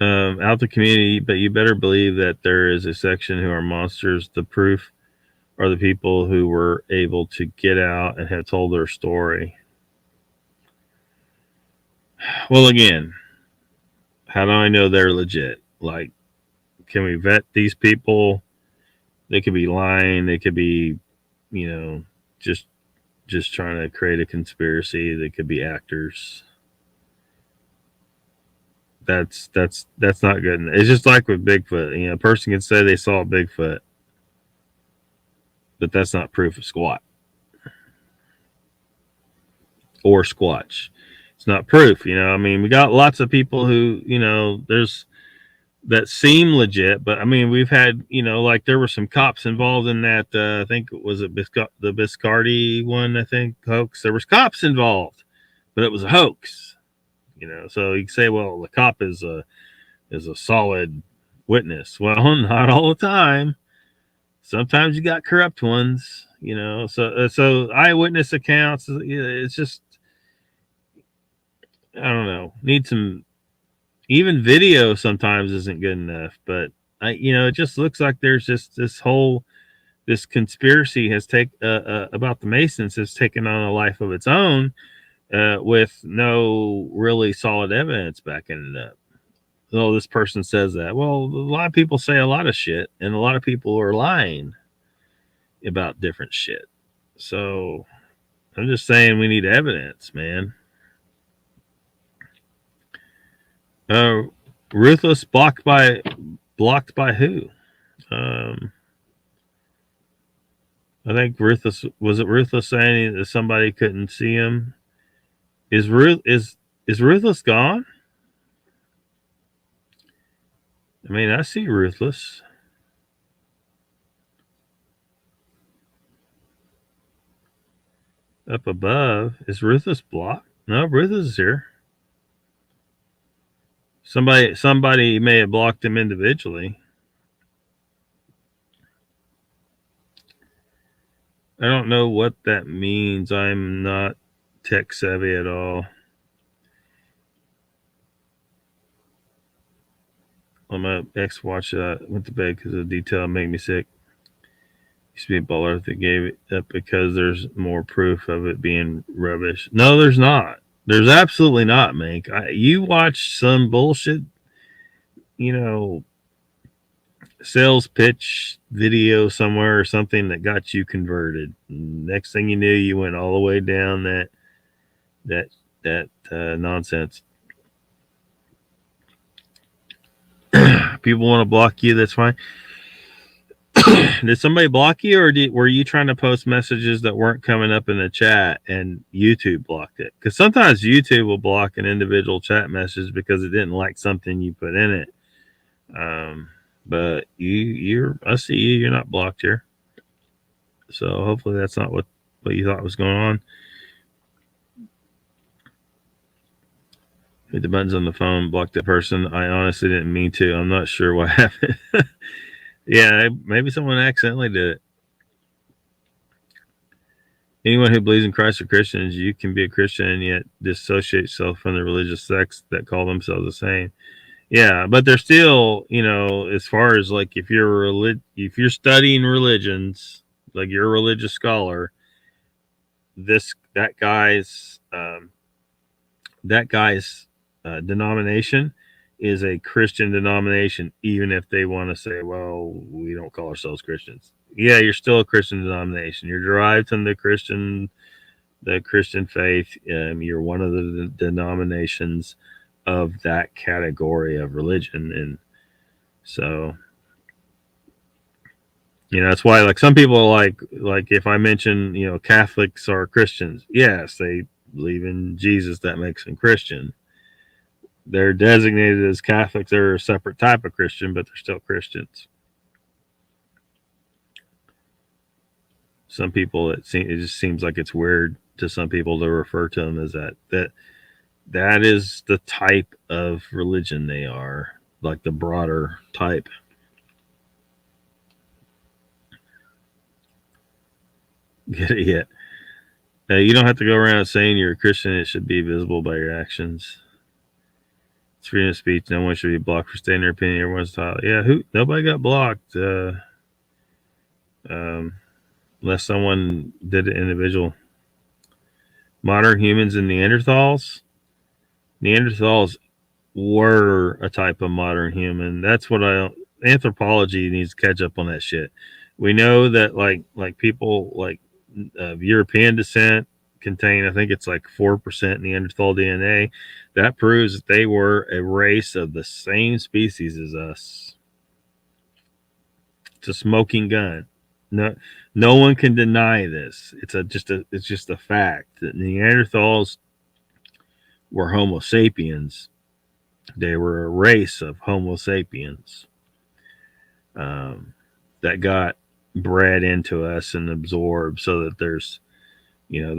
out the community, but you better believe that there is a section who are monsters. The proof are the people who were able to get out and have told their story. Well, again, how do I know they're legit? Like, can we vet these people? They could be lying. They could be, just trying to create a conspiracy. They could be actors. That's not good. It's just like with Bigfoot. A person can say they saw Bigfoot, but that's not proof of squat or squatch. It's not proof. I mean, we got lots of people who, there's that seem legit, but I mean, we've had, like there were some cops involved in that. I think it was the Biscardi one. I think hoax. There was cops involved, but it was a hoax. So you can say, well, the cop is a solid witness. Well, not all the time. Sometimes you got corrupt ones. So eyewitness accounts. It's just, I don't know. Need some. Even video sometimes isn't good enough, but it just looks like there's just this conspiracy has about the Masons has taken on a life of its own, with no really solid evidence backing it up. Oh, this person says that. Well, a lot of people say a lot of shit, and a lot of people are lying about different shit. So I'm just saying we need evidence, man. Ruthless blocked by who? I think Ruthless saying that somebody couldn't see him. Is Ruthless gone? I mean, I see Ruthless. Up above. Is Ruthless blocked? No, Ruthless is here. Somebody may have blocked him individually. I don't know what that means. I'm not tech savvy at all. On my X watch, I went to bed because the detail made me sick. Used to be a baller that gave it up because there's more proof of it being rubbish. No, there's not. There's absolutely not, Mink. You watch some bullshit, sales pitch video somewhere or something that got you converted. Next thing you knew, you went all the way down that nonsense. People want to block you, that's fine. Did somebody block you, or were you trying to post messages that weren't coming up in the chat and YouTube blocked it? Because sometimes YouTube will block an individual chat message because it didn't like something you put in it. But I see you're not blocked here. So hopefully that's not what you thought was going on. Hit the buttons on the phone, block that person. I honestly didn't mean to. I'm not sure what happened. Yeah, maybe someone accidentally did it. Anyone who believes in Christ are Christians. You can be a Christian and yet dissociate yourself from the religious sects that call themselves the same. Yeah, but they're still, as far as like if you're studying religions, like you're a religious scholar, that guy's denomination is a Christian denomination, even if they want to say, well, we don't call ourselves Christians. Yeah, you're still a Christian denomination. You're derived from the Christian faith. You're one of the denominations of that category of religion. And so, that's why, like, some people like if I mention, Catholics are Christians. Yes, they believe in Jesus. That makes them Christian. They're designated as Catholics. They're a separate type of Christian, but they're still Christians. Some people, it just seems like it's weird to some people to refer to them as that is the type of religion they are, like the broader type. Get it yet? You don't have to go around saying you're a Christian. It should be visible by your actions. It's freedom of speech. No one should be blocked for stating their opinion. Everyone's taught. Yeah, nobody got blocked. Unless someone did it individual. Modern humans and Neanderthals. Neanderthals were a type of modern human. That's what anthropology needs to catch up on that shit. We know that like people like of European descent contain, I think it's like 4% Neanderthal DNA. That proves that they were a race of the same species as us. It's a smoking gun. No one can deny this. It's just a fact that Neanderthals were Homo sapiens. They were a race of Homo sapiens that got bred into us and absorbed, so that they're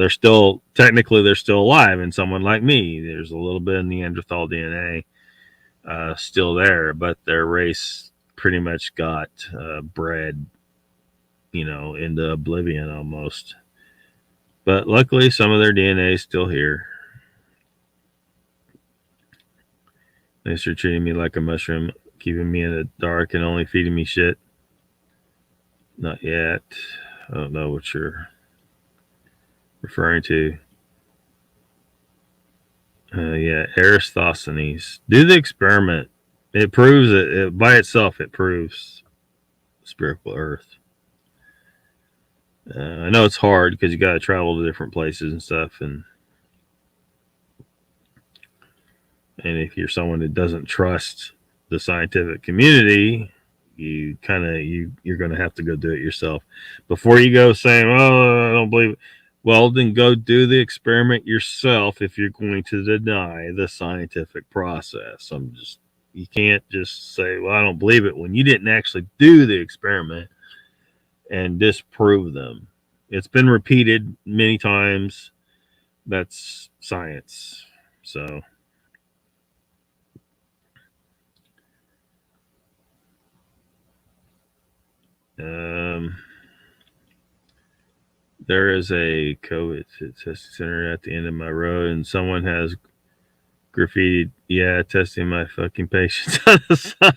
still alive in someone like me. There's a little bit of Neanderthal DNA still there, but their race pretty much got bred, into oblivion almost. But luckily, some of their DNA is still here. Thanks for treating me like a mushroom, keeping me in the dark and only feeding me shit. Not yet. I don't know what you're referring to. Yeah, Eratosthenes. Do the experiment. It proves it by itself. It proves spherical Earth. I know it's hard because you got to travel to different places and stuff, and if you're someone that doesn't trust the scientific community, you're going to have to go do it yourself before you go saying, "Oh, I don't believe it." Well, then go do the experiment yourself if you're going to deny the scientific process. You can't just say, "Well, I don't believe it," when you didn't actually do the experiment and disprove them. It's been repeated many times. That's science. So there is a COVID testing center at the end of my road, and someone has graffitied, "Yeah, testing my fucking patience" on the side.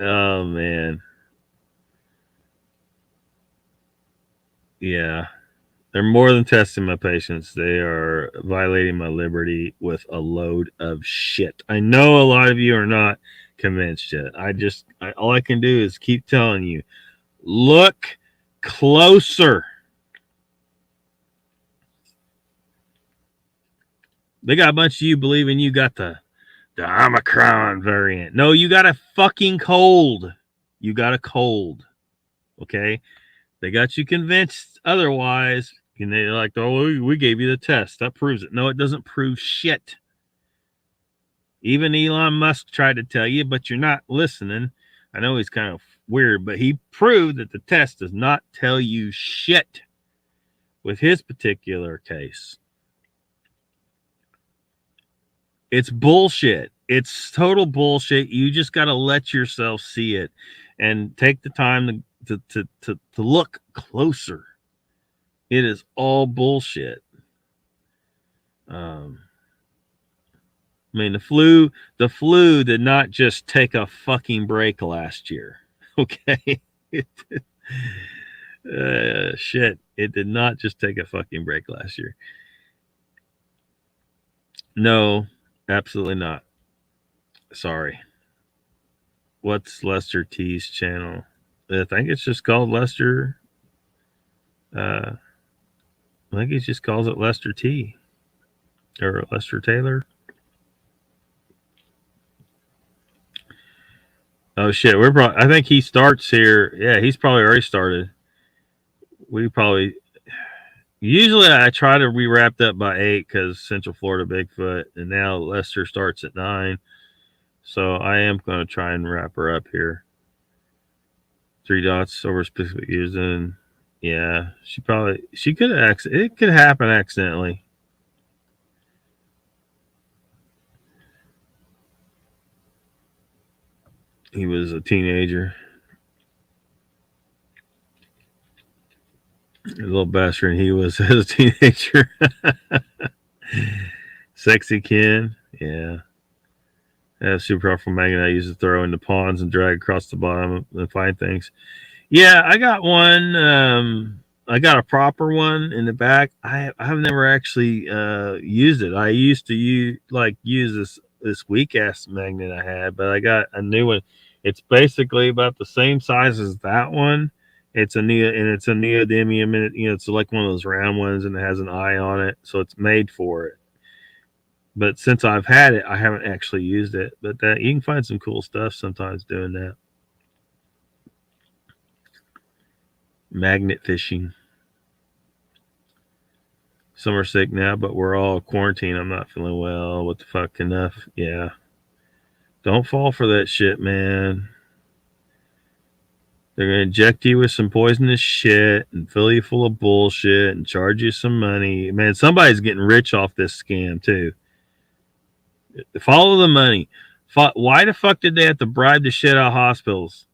Oh man. Yeah. They're more than testing my patience. They are violating my liberty with a load of shit. I know a lot of you are not convinced yet. All I can do is keep telling you, look closer. They got a bunch of you believing you got the Omicron variant. No, you got a fucking cold. You got a cold. Okay? They got you convinced otherwise. And they're like, "Oh, we gave you the test. That proves it." No, it doesn't prove shit. Even Elon Musk tried to tell you, but you're not listening. I know he's kind of weird, but he proved that the test does not tell you shit with his particular case. It's bullshit. It's total bullshit. You just got to let yourself see it and take the time to look closer. It is all bullshit. I mean, the flu did not just take a fucking break last year. Okay. Shit. It did not just take a fucking break last year. No, absolutely not. Sorry. What's Lester T's channel? I think it's just called Lester. I think he just calls it Lester T or Lester Taylor. Oh shit, I think he starts here. Yeah, he's probably already started. Usually I try to be wrapped up by 8 because Central Florida Bigfoot, and now Lester starts at 9. So I am going to try and wrap her up here. 3 dots over specific using. Yeah, she could have, it could happen accidentally. He was a teenager. little bastard he was as a teenager. Sexy Ken. Yeah. Yeah, super powerful magnet I used to throw into ponds and drag across the bottom and find things. Yeah, I got one. I got a proper one in the back. I've never actually used it. I used to use this weak ass magnet I had, but I got a new one. It's basically about the same size as that one. It's a neodymium, and it's like one of those round ones, and it has an eye on it, so it's made for it. But since I've had it, I haven't actually used it. But that you can find some cool stuff sometimes doing that. Magnet fishing. Some are sick now, but we're all quarantined. I'm not feeling well. What the fuck? Enough. Yeah. Don't fall for that shit, man. They're going to inject you with some poisonous shit and fill you full of bullshit and charge you some money. Man, somebody's getting rich off this scam, too. Follow the money. Why the fuck did they have to bribe the shit out of hospitals?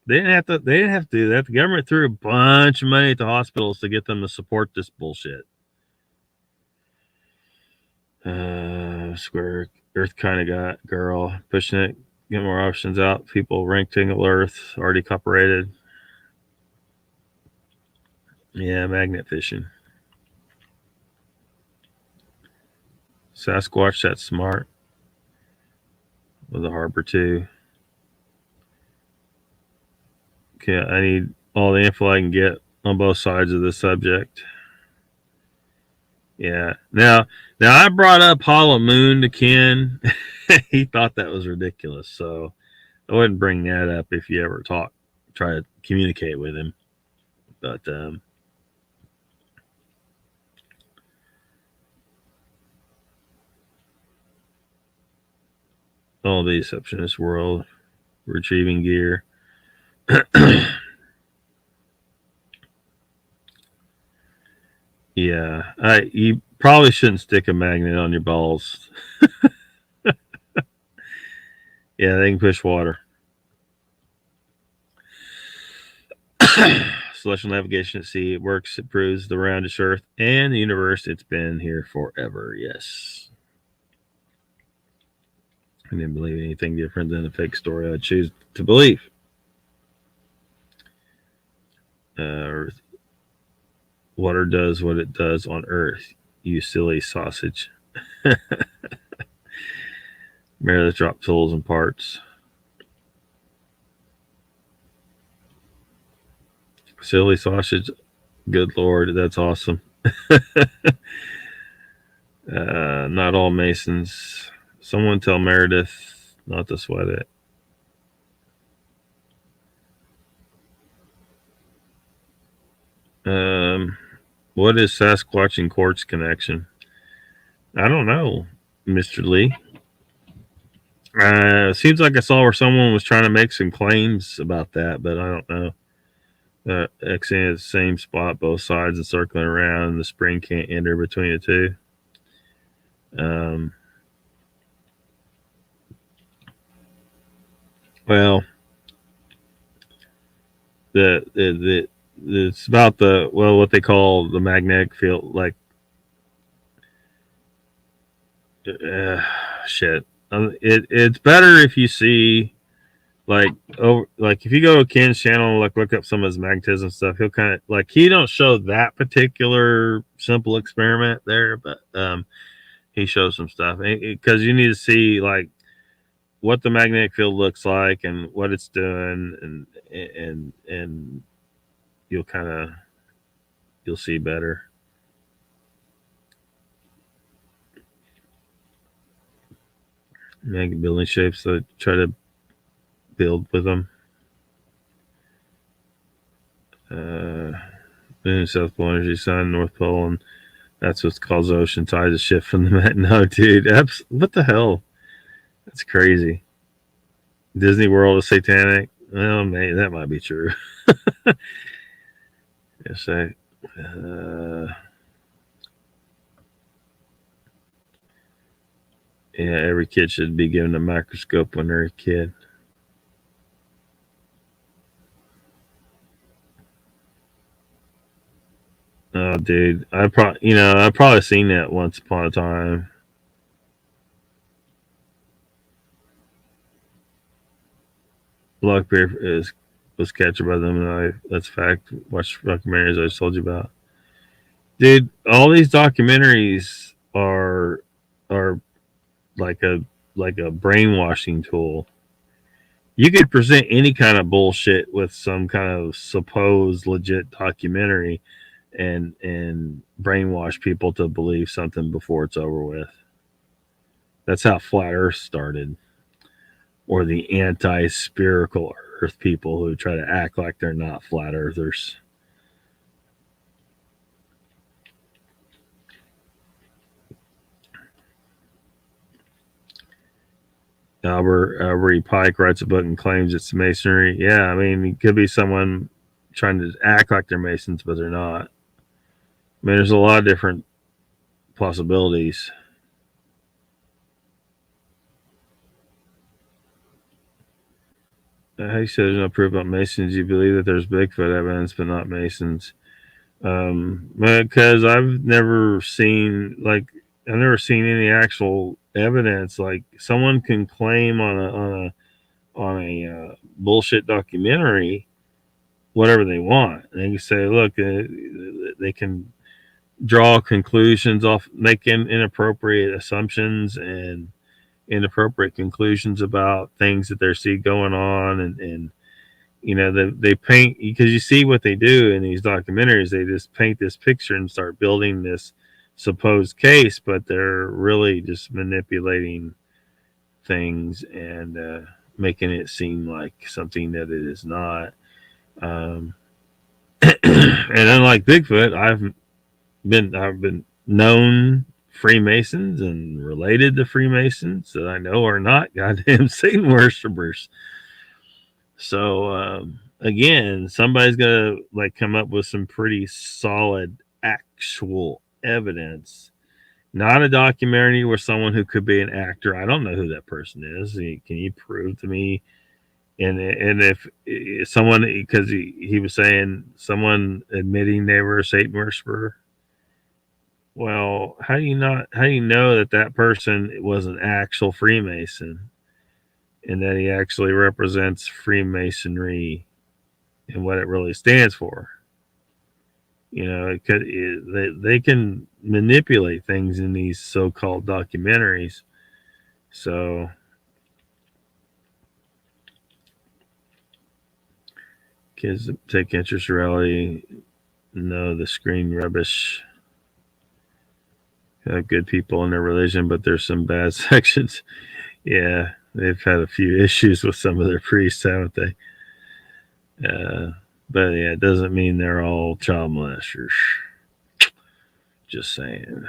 They didn't have to do that. The government threw a bunch of money at the hospitals to get them to support this bullshit. Square Earth kind of got girl pushing it. Get more options out. People ranking Earth already cooperated. Yeah, magnet fishing. Sasquatch, that's smart. With the harbor too. Okay, I need all the info I can get on both sides of the subject. Yeah. Now I brought up Hollow Moon to Ken. He thought that was ridiculous, so I wouldn't bring that up if you ever try to communicate with him. But all the Deceptionist World, retrieving gear. Yeah, you probably shouldn't stick a magnet on your balls. Yeah, they can push water. Celestial navigation at sea. It works. It proves the roundish Earth and the universe. It's been here forever. Yes. I didn't believe anything different than a fake story I choose to believe. Water does what it does on Earth. You silly sausage. Meredith dropped tools and parts. Silly sausage. Good Lord, that's awesome. Not all Masons. Someone tell Meredith not to sweat it. What is Sasquatch and Quartz connection? I don't know, Mr. Lee. Seems like I saw where someone was trying to make some claims about that, but I don't know. Xing is the same spot, both sides, and circling around, and the spring can't enter between the two. Well, it's about what they call the magnetic field, like shit. It's better if you see like if you go to Ken's channel and look up some of his magnetism stuff, he'll kind of he don't show that particular simple experiment there, but he shows some stuff because you need to see what the magnetic field looks like and what it's doing, and you'll see better. Make building shapes that try to build with them. South Pole energy sun, North Pole, and that's what's caused ocean tides to shift from the mat. No, dude, what the hell? That's crazy. Disney World is satanic. Well, maybe that might be true. Yes, yeah, every kid should be given a microscope when they're a kid. Oh, dude, I probably seen that once upon a time. Lockbeard was captured by them, and that's fact. Watch documentaries I just told you about, dude. All these documentaries are like a brainwashing tool. You could present any kind of bullshit with some kind of supposed legit documentary and brainwash people to believe something before it's over with. That's how flat earth started, or the anti-spherical earth people who try to act like they're not flat earthers. Albert E. Pike writes a book and claims it's masonry. Yeah, I mean, it could be someone trying to act like they're masons, but they're not. I mean, there's a lot of different possibilities. How you said there's no proof about masons. You believe that there's Bigfoot evidence, but not masons. Because I've never seen any actual evidence. Like someone can claim on a bullshit documentary whatever they want. They can say, look, they can draw conclusions off, making inappropriate assumptions and inappropriate conclusions about things that they see going on, and they paint, because you see what they do in these documentaries. They just paint this picture and start building this supposed case, but they're really just manipulating things and making it seem like something that it is not. um, and unlike Bigfoot, I've been known Freemasons and related to Freemasons that I know are not goddamn Satan worshippers. So again, somebody's gonna like come up with some pretty solid actual evidence, not a documentary where someone who could be an actor. I don't know who that person is. Can you prove to me? And if someone, because he was saying someone admitting they were a Satan worshiper. Well, how do you know that that person was an actual Freemason and that he actually represents Freemasonry and what it really stands for? They can manipulate things in these so-called documentaries. So kids that take interest in reality know the screen rubbish. Have good people in their religion, but there's some bad sections. Yeah, they've had a few issues with some of their priests, haven't they? But yeah, it doesn't mean they're all child molesters. Just saying.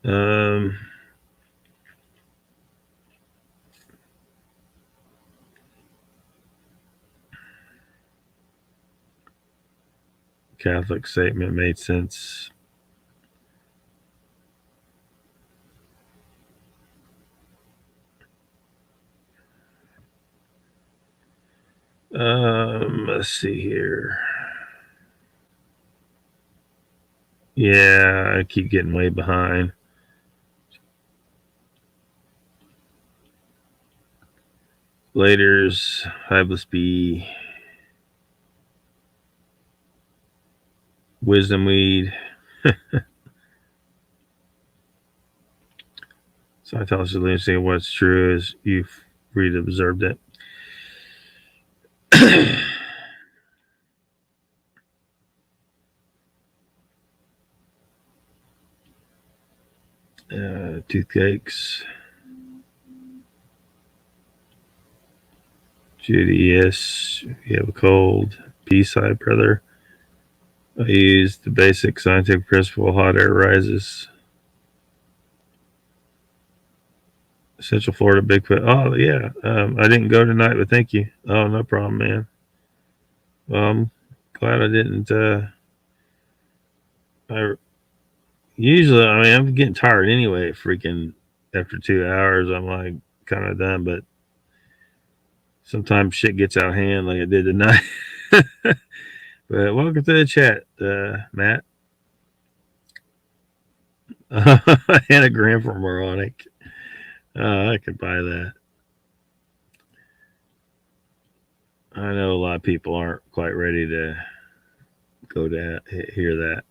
Um, Catholic statement made sense. Let's see here. Yeah, I keep getting way behind. Later's Hiblis B. Wisdom weed. So I tell us to say what's true as you've read observed it. Toothcakes. Judy, yes, you have a cold. P-side, brother. I use the basic scientific principle: hot air rises. Central Florida Bigfoot. Oh yeah, I didn't go tonight, but thank you. Oh, no problem, man. Well, I'm glad I didn't. I usually, I mean, I'm getting tired anyway. Freaking after 2 hours, I'm like kind of done. But Sometimes shit gets out of hand like it did tonight. But welcome to the chat, Matt. Anagram for moronic. I could buy that. I know a lot of people aren't quite ready to go to hear that.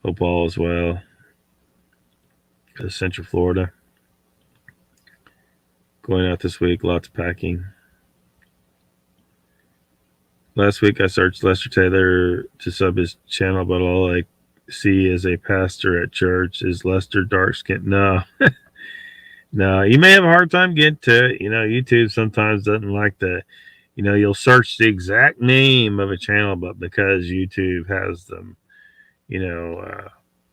Hope all is well. Central Florida. Going out this week, lots of packing. Last week I searched Lester Taylor to sub his channel, but all I see is a pastor at church. Is Lester dark skinned? No. No, you may have a hard time getting to it. YouTube sometimes doesn't like the, you'll search the exact name of a channel, but because YouTube has them,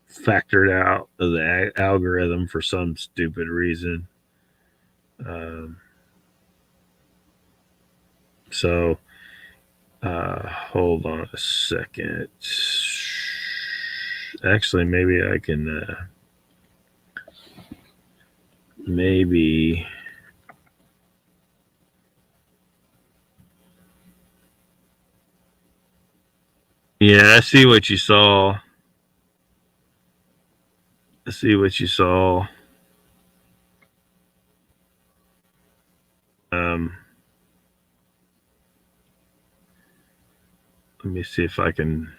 factored out of the algorithm for some stupid reason. So hold on a second. Actually, maybe I can maybe yeah, I see what you saw. I see what you saw. Let me see if I can.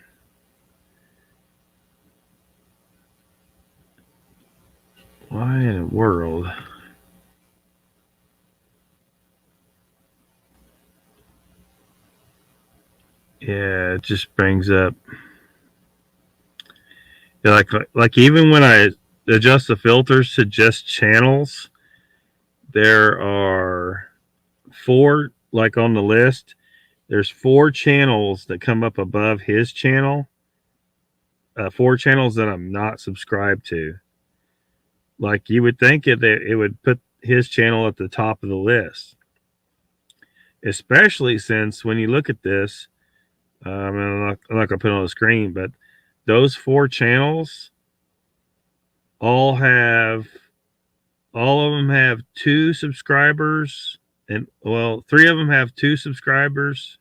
Why in the world? Yeah, it just brings up. Like even when I adjust the filters to just channels, there are 4, like on the list, there's 4 channels that come up above his channel. 4 channels that I'm not subscribed to. Like you would think it would put his channel at the top of the list, especially since when you look at this, I'm not going to put it on the screen, but those 4 channels all of them have 2 subscribers, and 3 of them have 2 subscribers.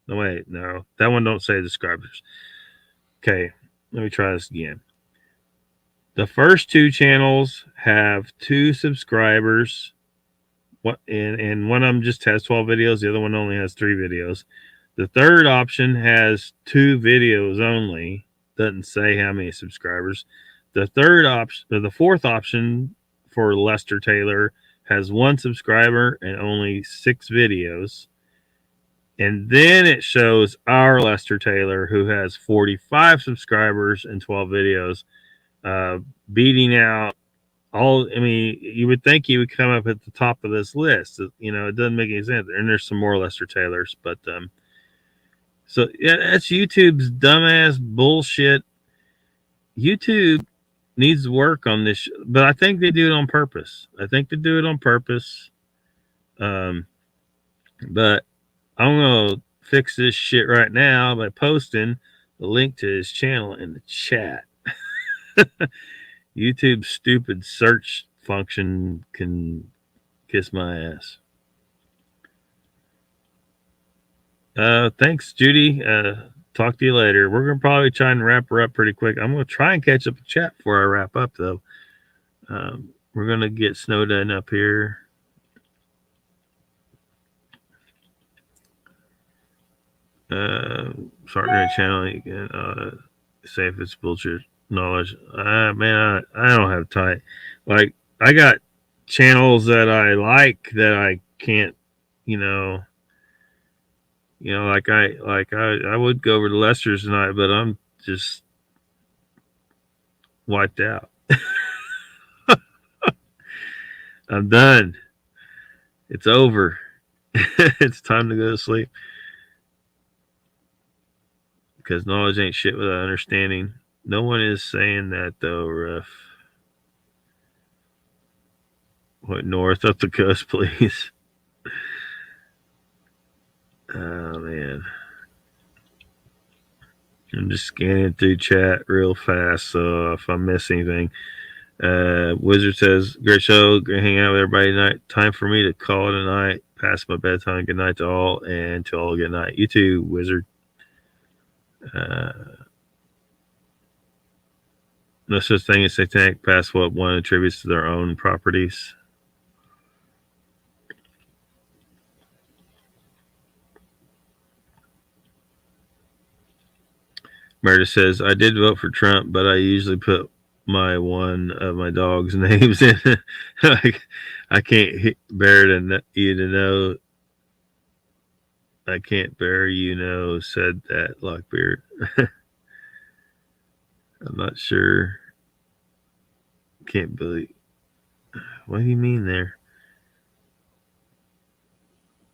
No, wait, no, that one don't say subscribers. Okay, let me try this again. The first 2 channels have 2 subscribers. And one of them just has 12 videos. The other one only has 3 videos. The third option has 2 videos only. Doesn't say how many subscribers. The fourth option for Lester Taylor has 1 subscriber and only 6 videos. And then it shows our Lester Taylor, who has 45 subscribers and 12 videos, beating out all. I mean, you would think he would come up at the top of this list. It doesn't make any sense. And there's some more Lester Taylors, but so yeah, that's YouTube's dumbass bullshit. YouTube needs work on this, but I think they do it on purpose. But I'm gonna fix this shit right now by posting the link to his channel in the chat. YouTube's stupid search function can kiss my ass. Thanks, Judy. Talk to you later. We're gonna probably try and wrap her up pretty quick. I'm gonna try and catch up the chat before I wrap up, though. We're gonna get Snowden up here. Start your channel. You can say if it's bullshit knowledge. Man, I don't have time. Like, I got channels that I like that I can't, like I would go over to Lester's tonight, but I'm just wiped out. I'm done. It's over. It's time to go to sleep. Because knowledge ain't shit without understanding. No one is saying that, though, Ruff. What, north up the coast, please? Oh, man. I'm just scanning through chat real fast, so if I miss anything. Wizard says, great show, great hanging out with everybody tonight. Time for me to call it a night. Past my bedtime. Good night to all, and to all, good night. You too, Wizard. No such thing as satanic past what one attributes to their own properties. Meredith says, I did vote for Trump, but I usually put one of my dog's names in. I can't bear you to know. I can't bear you know, said that Lockbeard. I'm not sure. Can't believe. What do you mean there?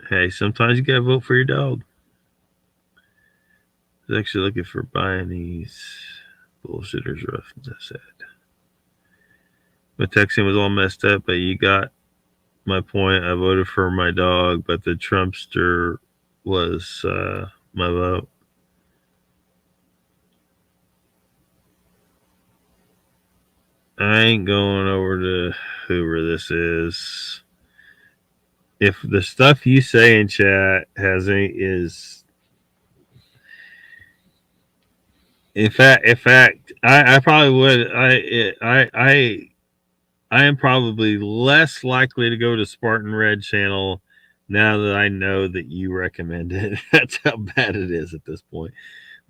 Hey, sometimes you gotta vote for your dog. I was actually looking for buying these bullshitters rough, as I said. My texting was all messed up, but you got my point. I voted for my dog, but the Trumpster was my vote. I ain't going over to whoever this is. If the stuff you say in chat has any is, in fact, I probably would. I am probably less likely to go to Spartan Red channel now that I know that you recommend it. That's how bad it is at this point.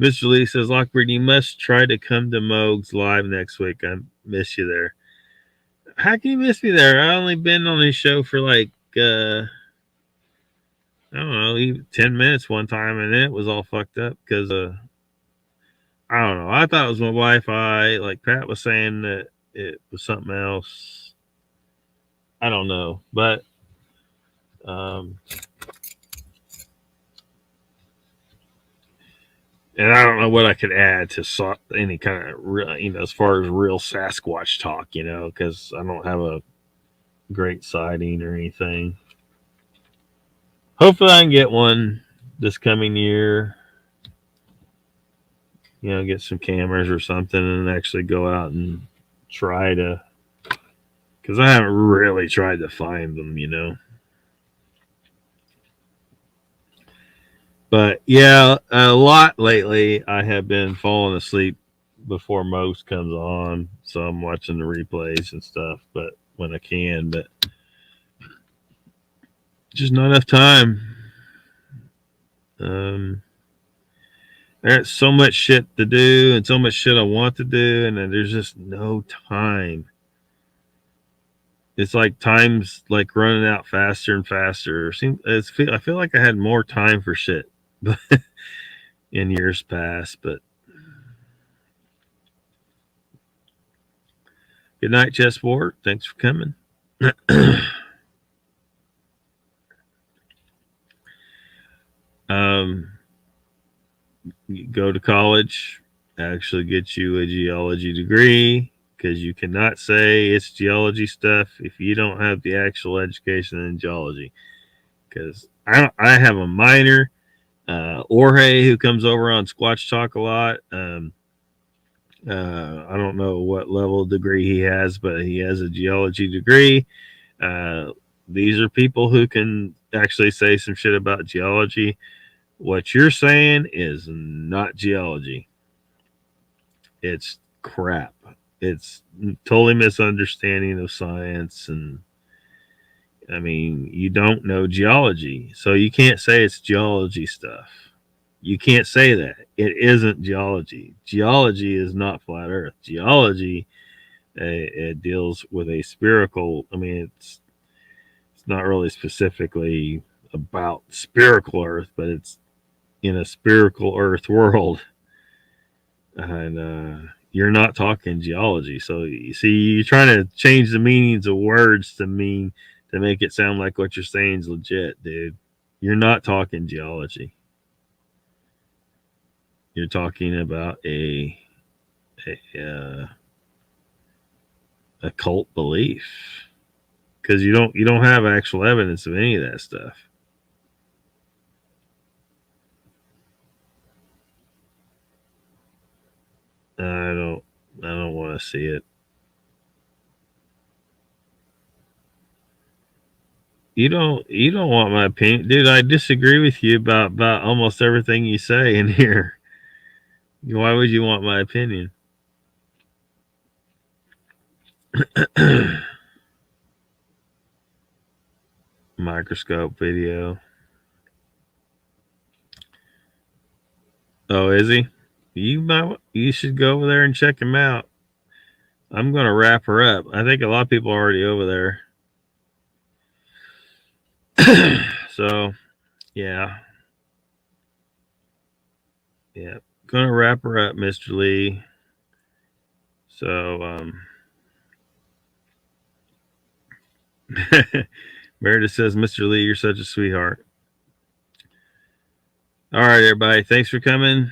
Mr. Lee says, Lockbeard, you must try to come to Moog's live next week. I miss you there. How can you miss me there? I only been on his show for like I don't know, even 10 minutes one time, and then it was all fucked up because I don't know. I thought it was my Wi-Fi. Like Pat was saying that it was something else. I don't know, but and I don't know what I could add to any kind of real, as far as real Sasquatch talk, because I don't have a great sighting or anything. Hopefully, I can get one this coming year. Get some cameras or something and actually go out and try to, because I haven't really tried to find them. But yeah, a lot lately I have been falling asleep before most comes on, so I'm watching the replays and stuff, but when I can, but just not enough time. There's so much shit to do and so much shit I want to do, and then there's just no time. It's like time's like running out faster and faster. I feel like I had more time for shit in years past, but good night, Chessboard. Thanks for coming. Go to college, actually get you a geology degree, because you cannot say it's geology stuff if you don't have the actual education in geology. Because I have a minor, Jorge, who comes over on Squatch Talk a lot. I don't know what level of degree he has, but he has a geology degree. These are people who can actually say some shit about geology. What you're saying is not geology. It's crap. It's totally misunderstanding of science, and I mean, you don't know geology, so you can't say it's geology stuff. You can't say that. It isn't geology. Geology is not flat Earth. Geology it deals with a spherical. I mean, it's not really specifically about spherical Earth, but it's in a spherical Earth world, and you're not talking geology. So you see, you're trying to change the meanings of words to make it sound like what you're saying is legit, dude. You're not talking geology. You're talking about a cult belief, because you don't have actual evidence of any of that stuff. I don't want to see it. You don't want my opinion, dude. I disagree with you about almost everything you say in here. Why would you want my opinion? Microscope video. Oh, is he? You should go over there and check him out. I'm gonna wrap her up. I think a lot of people are already over there. So yeah. Yeah. Gonna wrap her up, Mr. Lee. So Meredith says, Mr. Lee, you're such a sweetheart. All right, everybody. Thanks for coming.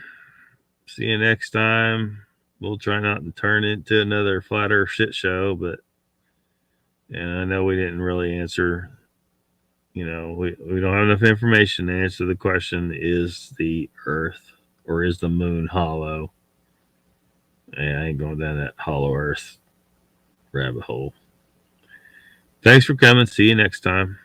See you next time. We'll try not to turn it into another flat earth shit show, but and I know we didn't really answer, we don't have enough information to answer the question, is the earth or is the moon hollow? Yeah, I ain't going down that hollow earth rabbit hole. Thanks for coming. See you next time.